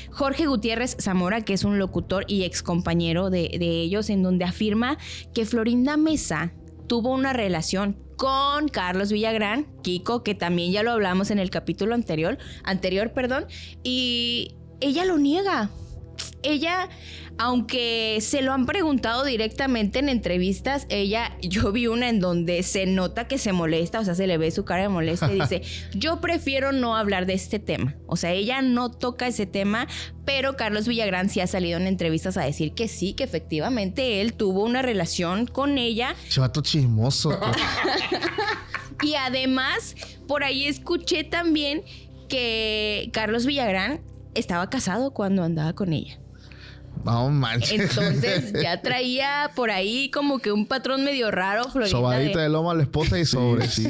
Jorge Gutiérrez Zamora, que es un locutor y ex compañero de ellos, en donde afirma que Florinda Mesa tuvo una relación con Carlos Villagrán, Kiko, que también ya lo hablamos en el capítulo anterior, y ella lo niega. ella, aunque se lo han preguntado directamente en entrevistas, yo vi una en donde se nota que se molesta, o sea, se le ve su cara de molesta y dice, yo prefiero no hablar de este tema. O sea, ella no toca ese tema, pero Carlos Villagrán sí ha salido en entrevistas a decir que sí, que efectivamente él tuvo una relación con ella. Chivato chismoso. Y además, por ahí escuché también que Carlos Villagrán estaba casado cuando andaba con ella. No manches. Entonces ya traía por ahí como que un patrón medio raro. Florinda, Sobadita de lomo a la esposa y sobre. Sí.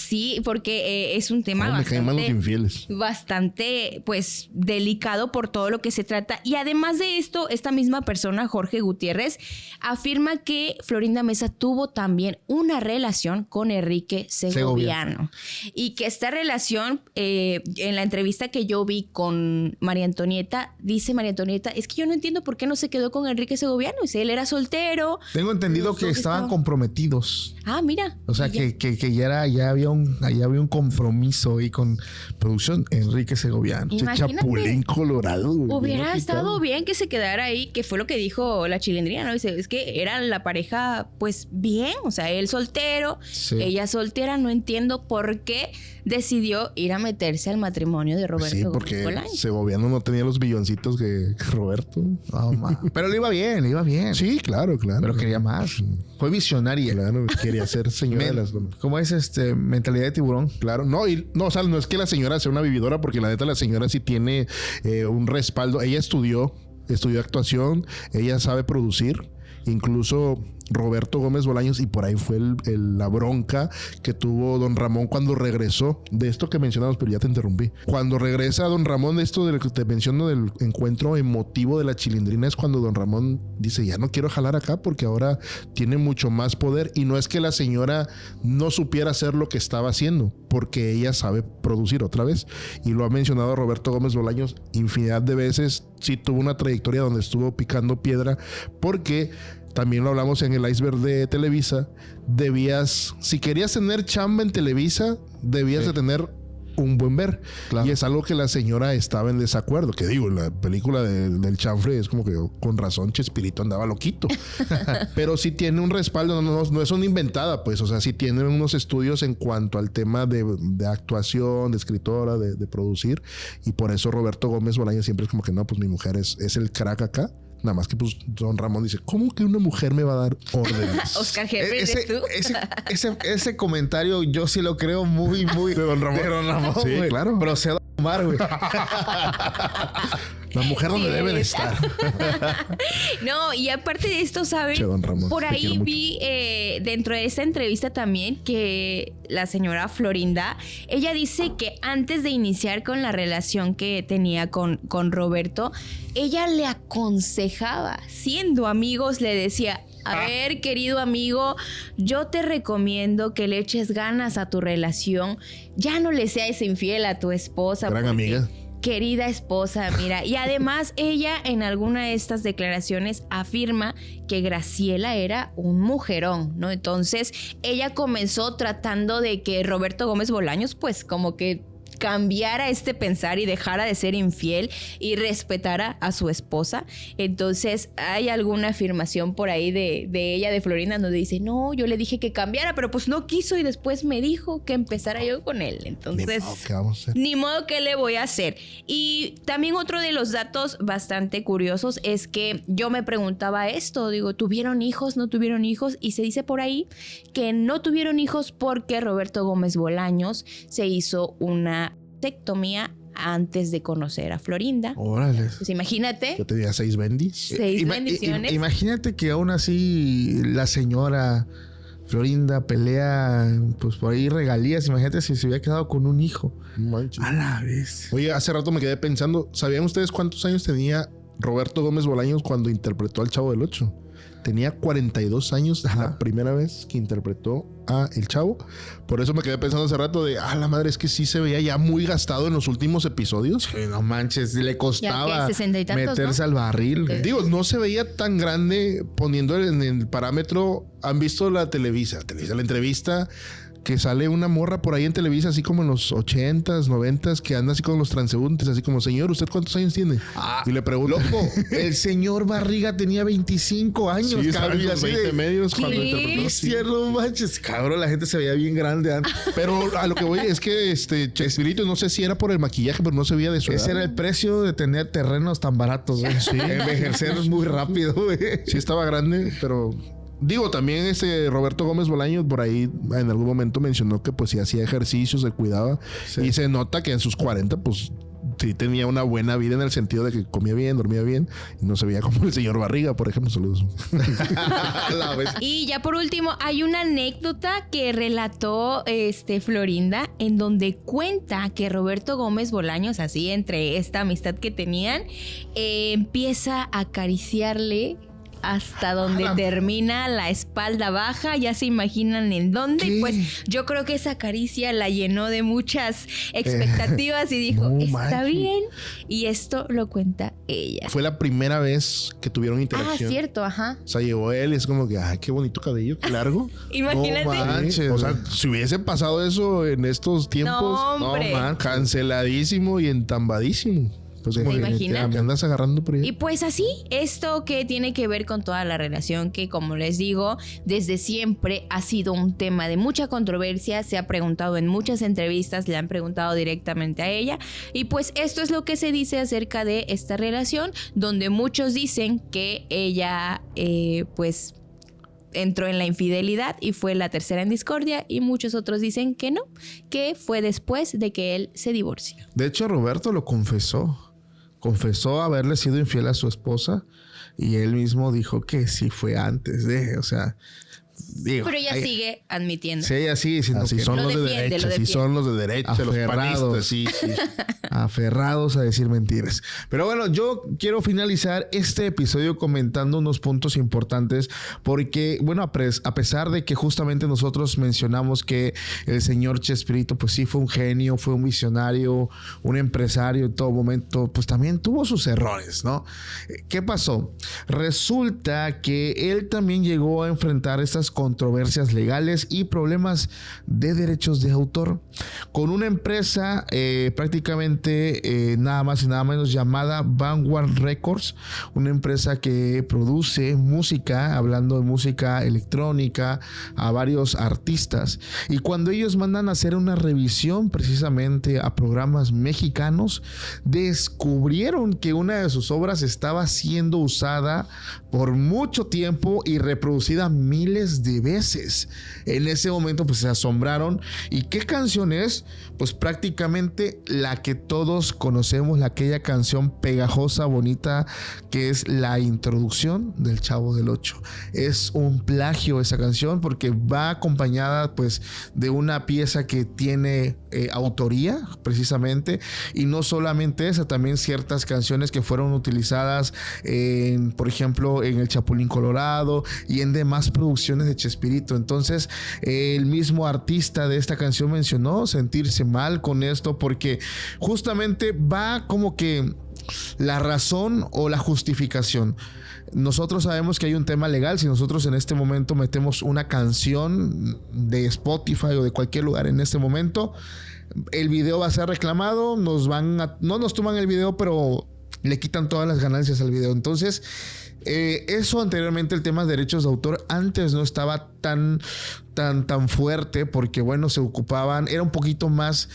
Sí, porque es un tema Me caen mal los infieles. bastante, pues, delicado por todo lo que se trata. Y además de esto, esta misma persona, Jorge Gutiérrez, afirma que Florinda Mesa tuvo también una relación con Enrique Segoviano. Y que esta relación, en la entrevista que yo vi con María Antonieta, dice María Antonieta, es que yo no entiendo por qué no se quedó con Enrique Segoviano. Dice, él era soltero. Tengo entendido que estaban comprometidos. Ah, mira. O sea, que ya había un compromiso ahí con producción Enrique Segoviano. Imagínate. Chapulín Colorado. Hubiera estado bien que se quedara ahí, que fue lo que dijo la Chilindrina, ¿no? Dice, es que era la pareja, pues, bien. O sea, él soltero, Sí. ella soltera. No entiendo por qué decidió ir a meterse al matrimonio de Roberto Sí, Gómez porque Bolaños. Segoviano no tenía los billoncitos que Roberto. Pero le iba bien. Sí, claro. Pero quería más. Fue visionaria. Claro, quería ser señora de las... ¿Cómo es mentalidad de tiburón? Claro, no, o sea, no es que la señora sea una vividora, porque la neta la señora sí tiene un respaldo. Ella estudió actuación, ella sabe producir, incluso Roberto Gómez Bolaños, y por ahí fue la bronca que tuvo don Ramón cuando regresó de esto que mencionamos, pero ya te interrumpí. Cuando regresa don Ramón de esto de lo que te menciono del encuentro emotivo de la Chilindrina, es cuando don Ramón dice, ya no quiero jalar acá porque ahora tiene mucho más poder, y no es que la señora no supiera hacer lo que estaba haciendo, porque ella sabe producir otra vez, y lo ha mencionado Roberto Gómez Bolaños infinidad de veces. Sí tuvo una trayectoria donde estuvo picando piedra, porque también lo hablamos en el iceberg de Televisa. Si querías tener chamba en Televisa, debías de tener un buen ver. Claro. Y es algo que la señora estaba en desacuerdo. Que digo, la película del chanfle es como que con razón Chespirito andaba loquito. Pero sí tiene un respaldo, no es una inventada, pues. O sea, sí tiene unos estudios en cuanto al tema de actuación, de escritora, de producir. Y por eso Roberto Gómez Bolaños siempre es como que no, pues mi mujer es el crack acá. Nada más que pues don Ramón dice, ¿cómo que una mujer me va a dar órdenes? Oscar Herbert, ¿eres tú? Ese comentario yo sí lo creo muy de don Ramón. De don Ramón, sí, güey. Claro. Procedo a fumar, güey. La mujer donde debe de estar. No, y aparte de esto, ¿saben? Che, don Ramón, por ahí vi dentro de esta entrevista también que la señora Florinda, ella dice que antes de iniciar con la relación que tenía con Roberto, ella le aconsejaba, siendo amigos, le decía, a ver, querido amigo, yo te recomiendo que le eches ganas a tu relación, ya no le seas infiel a tu esposa. Gran amiga. Querida esposa, mira, y además ella en alguna de estas declaraciones afirma que Graciela era un mujerón, ¿no? Entonces ella comenzó tratando de que Roberto Gómez Bolaños pues como que cambiara este pensar y dejara de ser infiel y respetara a su esposa. Entonces hay alguna afirmación por ahí de ella, de Florinda, donde dice, no, yo le dije que cambiara, pero pues no quiso y después me dijo que empezara yo con él. Entonces, ¿qué vamos a hacer? Ni modo que le voy a hacer. Y también otro de los datos bastante curiosos es que yo me preguntaba esto, digo, ¿tuvieron hijos? ¿No tuvieron hijos? Y se dice por ahí que no tuvieron hijos porque Roberto Gómez Bolaños se hizo una vasectomía antes de conocer a Florinda. Órale. Pues imagínate. Yo tenía 6 bendis. 6 bendiciones. Imagínate que aún así la señora Florinda pelea pues por ahí regalías. Imagínate si se hubiera quedado con un hijo. Manches. A la vez. Oye, hace rato me quedé pensando, ¿sabían ustedes cuántos años tenía Roberto Gómez Bolaños cuando interpretó al Chavo del Ocho? Tenía 42 años. Ajá. La primera vez que interpretó a El Chavo. Por eso me quedé pensando hace rato de, la madre, es que sí se veía ya muy gastado en los últimos episodios. Sí, no manches, le costaba 60 y tantos, meterse, ¿no?, al barril. Sí. Digo, no se veía tan grande poniendo en el parámetro. ¿Han visto la Televisa, la entrevista que sale una morra por ahí en Televisa, así como en los 80s, 90s, que anda así con los transeúntes, así como, señor, ¿usted cuántos años tiene? Y le pregunto. Loco, el señor Barriga tenía 25 años, Sí, cabrón. los 20 medios cuando interpretó. Bestia, no manches, cabrón, la gente se veía bien grande antes. Pero a lo que voy es que Chespirito, no sé si era por el maquillaje, pero no se veía de su edad. Ese era el precio de tener terrenos tan baratos, güey. Sí. Envejecer muy rápido, güey. Sí estaba grande, pero... Digo, también Roberto Gómez Bolaños por ahí en algún momento mencionó que pues sí hacía ejercicio, se cuidaba. Sí. Y se nota que en sus 40 pues sí tenía una buena vida en el sentido de que comía bien, dormía bien. Y no se veía como el señor Barriga, por ejemplo. Saludos. Y ya por último, hay una anécdota que relató Florinda, en donde cuenta que Roberto Gómez Bolaños, así entre esta amistad que tenían, empieza a acariciarle hasta donde termina la espalda baja. Ya se imaginan en dónde. ¿Qué? Pues yo creo que esa caricia la llenó de muchas expectativas y dijo, no está manches. bien. Y esto lo cuenta ella. Fue la primera vez que tuvieron interacción. Cierto, ajá. O sea, llegó él y es como que, ay, qué bonito cabello, qué largo. Imagínate. No, manches. Sí, o sea, si hubiese pasado eso en estos tiempos, No, hombre. canceladísimo y entambadísimo. Pues, ¿Se imaginan? ¿Qué andas agarrando por ahí? Y pues así, esto que tiene que ver con toda la relación que, como les digo, desde siempre ha sido un tema de mucha controversia, se ha preguntado en muchas entrevistas, le han preguntado directamente a ella, y pues esto es lo que se dice acerca de esta relación, donde muchos dicen que ella pues entró en la infidelidad y fue la tercera en discordia, y muchos otros dicen que no, que fue después de que él se divorció. De hecho, Roberto lo confesó. Confesó haberle sido infiel a su esposa y él mismo dijo que sí fue antes de, o sea, digo, Pero ella sigue admitiendo. Sí, ella sigue diciendo Así que son Lo los de defiende, derecha, lo así defiende. son los de derecha, los Aferrados. panistas, sí. aferrados a decir mentiras. Pero bueno, yo quiero finalizar este episodio comentando unos puntos importantes porque, bueno, a pesar de que justamente nosotros mencionamos que el señor Chespirito pues sí fue un genio, fue un visionario, un empresario en todo momento, pues también tuvo sus errores, ¿no? ¿Qué pasó? Resulta que él también llegó a enfrentar estas controversias legales y problemas de derechos de autor con una empresa prácticamente nada más y nada menos llamada Vanguard Records, una empresa que produce música, hablando de música electrónica, a varios artistas. Y cuando ellos mandan a hacer una revisión precisamente a programas mexicanos, descubrieron que una de sus obras estaba siendo usada por mucho tiempo y reproducida miles de veces. En ese momento pues se asombraron. ¿Y qué canción es? Pues prácticamente la que todos conocemos, aquella canción pegajosa, bonita, que es la introducción del Chavo del Ocho. Es un plagio esa canción porque va acompañada pues de una pieza que tiene autoría precisamente, y no solamente esa, también ciertas canciones que fueron utilizadas por ejemplo en El Chapulín Colorado y en demás producciones de Chespirito. Entonces el mismo artista de esta canción mencionó sentirse mal con esto porque justamente va como que la razón o la justificación. Nosotros sabemos que hay un tema legal. Si nosotros en este momento metemos una canción de Spotify o de cualquier lugar en este momento, el video va a ser reclamado, no nos toman el video, pero le quitan todas las ganancias al video. Entonces eso anteriormente, el tema de derechos de autor antes no estaba tan fuerte porque bueno, se ocupaban, era un poquito más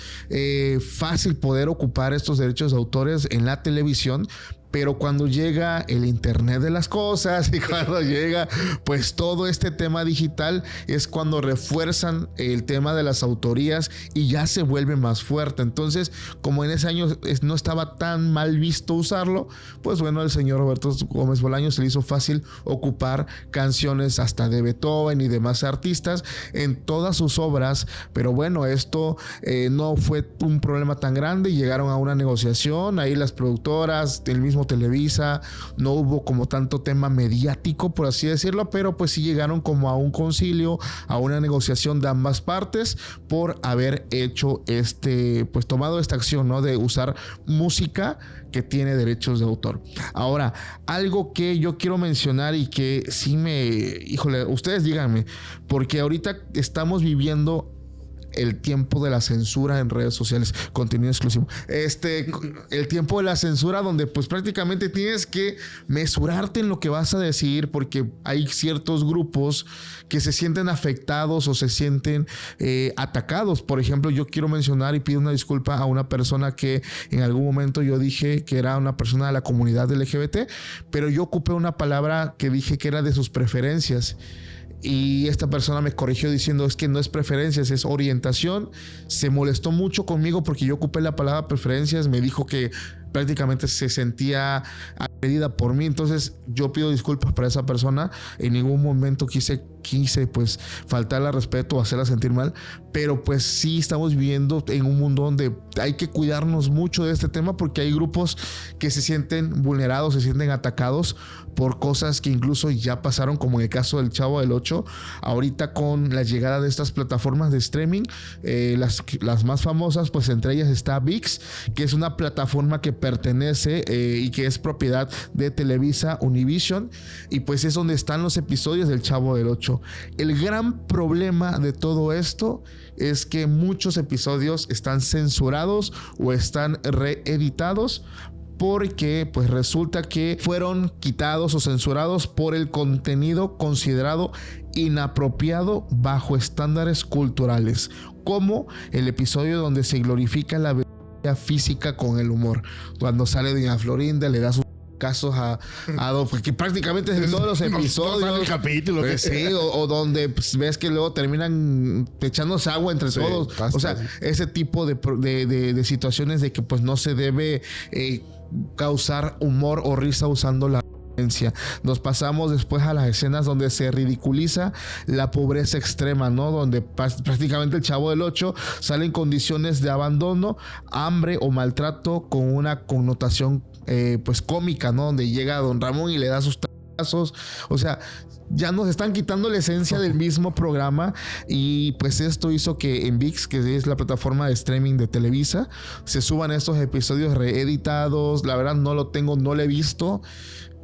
fácil poder ocupar estos derechos de autores en la televisión. Pero cuando llega el internet de las cosas y cuando llega pues todo este tema digital, es cuando refuerzan el tema de las autorías y ya se vuelve más fuerte. Entonces, como en ese año no estaba tan mal visto usarlo, pues bueno, al señor Roberto Gómez Bolaños se le hizo fácil ocupar canciones hasta de Beethoven y demás artistas en todas sus obras. Pero bueno, esto no fue un problema tan grande y llegaron a una negociación. Ahí las productoras, el mismo Televisa, no hubo como tanto tema mediático, por así decirlo, pero pues sí llegaron como a un concilio, a una negociación de ambas partes por haber hecho pues tomado esta acción, ¿no? De usar música que tiene derechos de autor. Ahora, algo que yo quiero mencionar y que sí híjole, ustedes díganme, porque ahorita estamos viviendo el tiempo de la censura en redes sociales. Contenido exclusivo. El tiempo de la censura donde pues prácticamente tienes que mesurarte en lo que vas a decir, porque hay ciertos grupos que se sienten afectados o se sienten atacados. Por ejemplo, yo quiero mencionar y pido una disculpa a una persona que en algún momento yo dije que era una persona de la comunidad LGBT, pero yo ocupé una palabra que dije que era de sus preferencias. Y esta persona me corrigió diciendo es que no es preferencias, es orientación. Se molestó mucho conmigo porque yo ocupé la palabra preferencias. Me dijo que prácticamente se sentía agredida por mí. Entonces yo pido disculpas para esa persona. En ningún momento quise pues faltarle al respeto o hacerla sentir mal. Pero pues sí estamos viviendo en un mundo donde hay que cuidarnos mucho de este tema, porque hay grupos que se sienten vulnerados, se sienten atacados por cosas que incluso ya pasaron, como en el caso del Chavo del 8. Ahorita con la llegada de estas plataformas de streaming, las más famosas, pues entre ellas está ViX, que es una plataforma que pertenece y que es propiedad de Televisa, Univision, y pues es donde están los episodios del Chavo del 8. El gran problema de todo esto es que muchos episodios están censurados o están reeditados, porque pues resulta que fueron quitados o censurados por el contenido considerado inapropiado bajo estándares culturales, como el episodio donde se glorifica la belleza física con el humor, cuando sale Doña Florinda, le da sus casos a que prácticamente es de todos los episodios, el capítulo que sí, o donde pues, ves que luego terminan echándose agua entre todos. O sea, ese tipo de situaciones de que pues no se debe causar humor o risa usando la violencia. Nos pasamos después a las escenas donde se ridiculiza la pobreza extrema, ¿no? Donde prácticamente el Chavo del 8 sale en condiciones de abandono, hambre o maltrato con una connotación pues cómica, ¿no? Donde llega Don Ramón y le da sus tazos. O sea, ya nos están quitando la esencia del mismo programa, y pues esto hizo que en ViX, que es la plataforma de streaming de Televisa, se suban estos episodios reeditados. La verdad no lo he visto.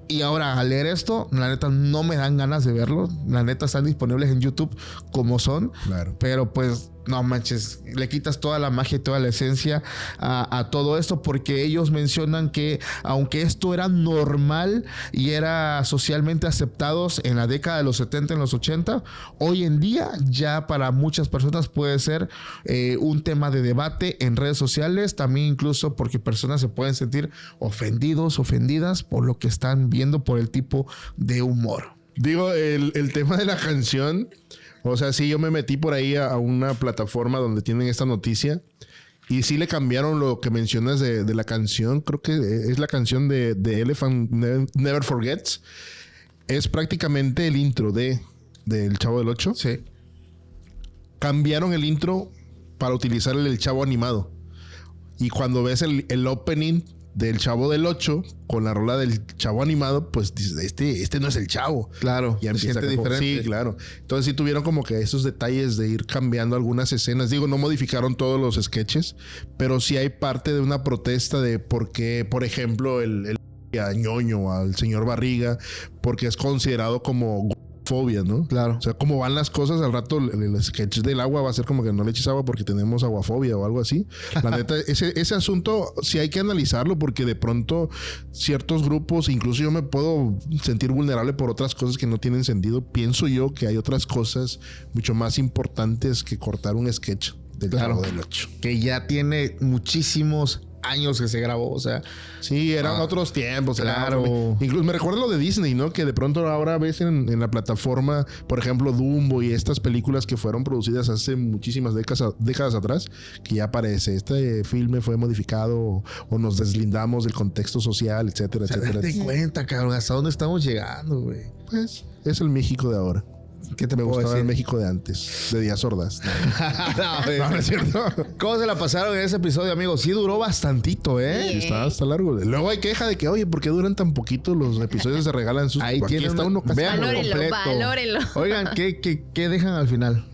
Y ahora, al leer esto, la neta no me dan ganas de verlo. La neta están disponibles en YouTube como son. Claro. Pero pues, no manches, le quitas toda la magia y toda la esencia a todo esto, porque ellos mencionan que aunque esto era normal y era socialmente aceptados en la década de los 70, en los 80, hoy en día ya para muchas personas puede ser un tema de debate en redes sociales, también incluso porque personas se pueden sentir ofendidas por lo que están viendo, por el tipo de humor. Digo, el tema de la canción, o sea, sí, yo me metí por ahí a una plataforma donde tienen esta noticia y sí le cambiaron lo que mencionas de la canción. Creo que es la canción de Elephant Never Forgets. Es prácticamente el intro del Chavo del 8. Sí. Cambiaron el intro para utilizar el Chavo animado. Y cuando ves el opening del Chavo del 8 con la rola del Chavo animado, pues dices, este no es el Chavo. Claro, ya empieza diferente. Sí, claro. Entonces sí tuvieron como que esos detalles de ir cambiando algunas escenas. Digo, no modificaron todos los sketches, pero sí hay parte de una protesta de por qué, por ejemplo, el a Ñoño, al señor Barriga, porque es considerado como fobia, ¿no? Claro. O sea, como van las cosas, al rato el sketch del agua va a ser como que no le eches agua porque tenemos aguafobia o algo así. La neta, ese asunto sí hay que analizarlo, porque de pronto ciertos grupos, incluso yo me puedo sentir vulnerable por otras cosas que no tienen sentido. Pienso yo que hay otras cosas mucho más importantes que cortar un sketch del Chavo del 8. Que ya tiene muchísimos años que se grabó, o sea, sí, eran otros tiempos, claro. Incluso me recuerda lo de Disney, ¿no? Que de pronto ahora ves en la plataforma, por ejemplo, Dumbo y estas películas que fueron producidas hace muchísimas décadas atrás, que ya aparece, este filme fue modificado o nos deslindamos del contexto social, etcétera, etcétera. Date cuenta, cabrón, ¿hasta dónde estamos llegando, güey? Pues es el México de ahora. ¿Qué te Me puedo gustaba decir? el México de antes, de Días Sordas. No, es cierto. ¿Cómo se la pasaron en ese episodio, amigos? Sí duró bastantito, ¿eh? Sí, está largo. Luego hay queja de que, oye, ¿por qué duran tan poquito los episodios? Se regalan sus... Ahí Aquí tienen está uno casi Valórenlo, completo. valórenlo. Oigan, ¿qué dejan al final?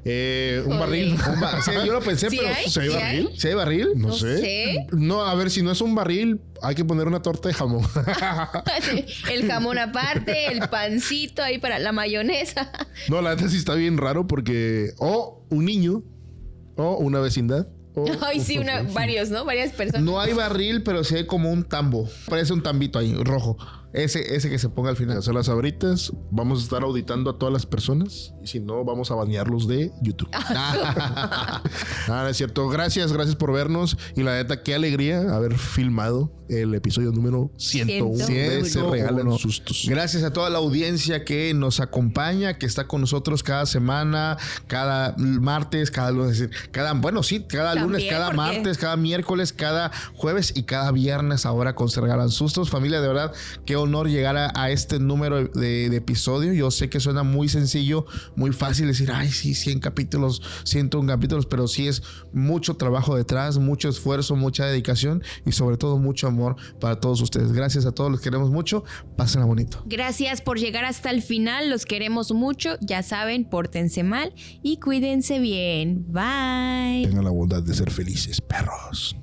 Un barril. Sí, yo lo pensé, ¿Sí pero... hay? ¿Se hay ¿Sí barril? ¿Sí hay barril? No sé. No, a ver, si no es un barril, hay que poner una torta de jamón. El jamón aparte, el pancito ahí para la mayonesa. No, la neta sí está bien raro porque... O un niño O una vecindad. Ay, sí, varios, ¿no? Varias personas. No hay barril, pero sí hay como un tambo. Parece un tambito ahí, rojo. Ese que se ponga al final. Hacer las abritas. Vamos a estar auditando a todas las personas. Y si no, vamos a banearlos de YouTube. No es cierto. Gracias por vernos. Y la neta, qué alegría haber filmado el episodio número 101 de Se Regalan Sustos. Gracias a toda la audiencia que nos acompaña, que está con nosotros cada semana, cada martes, cada lunes, cada lunes, cada martes, cada miércoles, cada jueves y cada viernes ahora con Se Regalan Sustos. Familia, de verdad, qué honor llegar a este número de episodio. Yo sé que suena muy sencillo, muy fácil decir, ay, sí, 100 capítulos, 101 capítulos, pero sí es mucho trabajo detrás, mucho esfuerzo, mucha dedicación y sobre todo mucho amor para todos ustedes. Gracias a todos, los queremos mucho. Pásenla bonito. Gracias por llegar hasta el final, los queremos mucho. Ya saben, pórtense mal y cuídense bien. Bye. Tengan la bondad de ser felices, perros.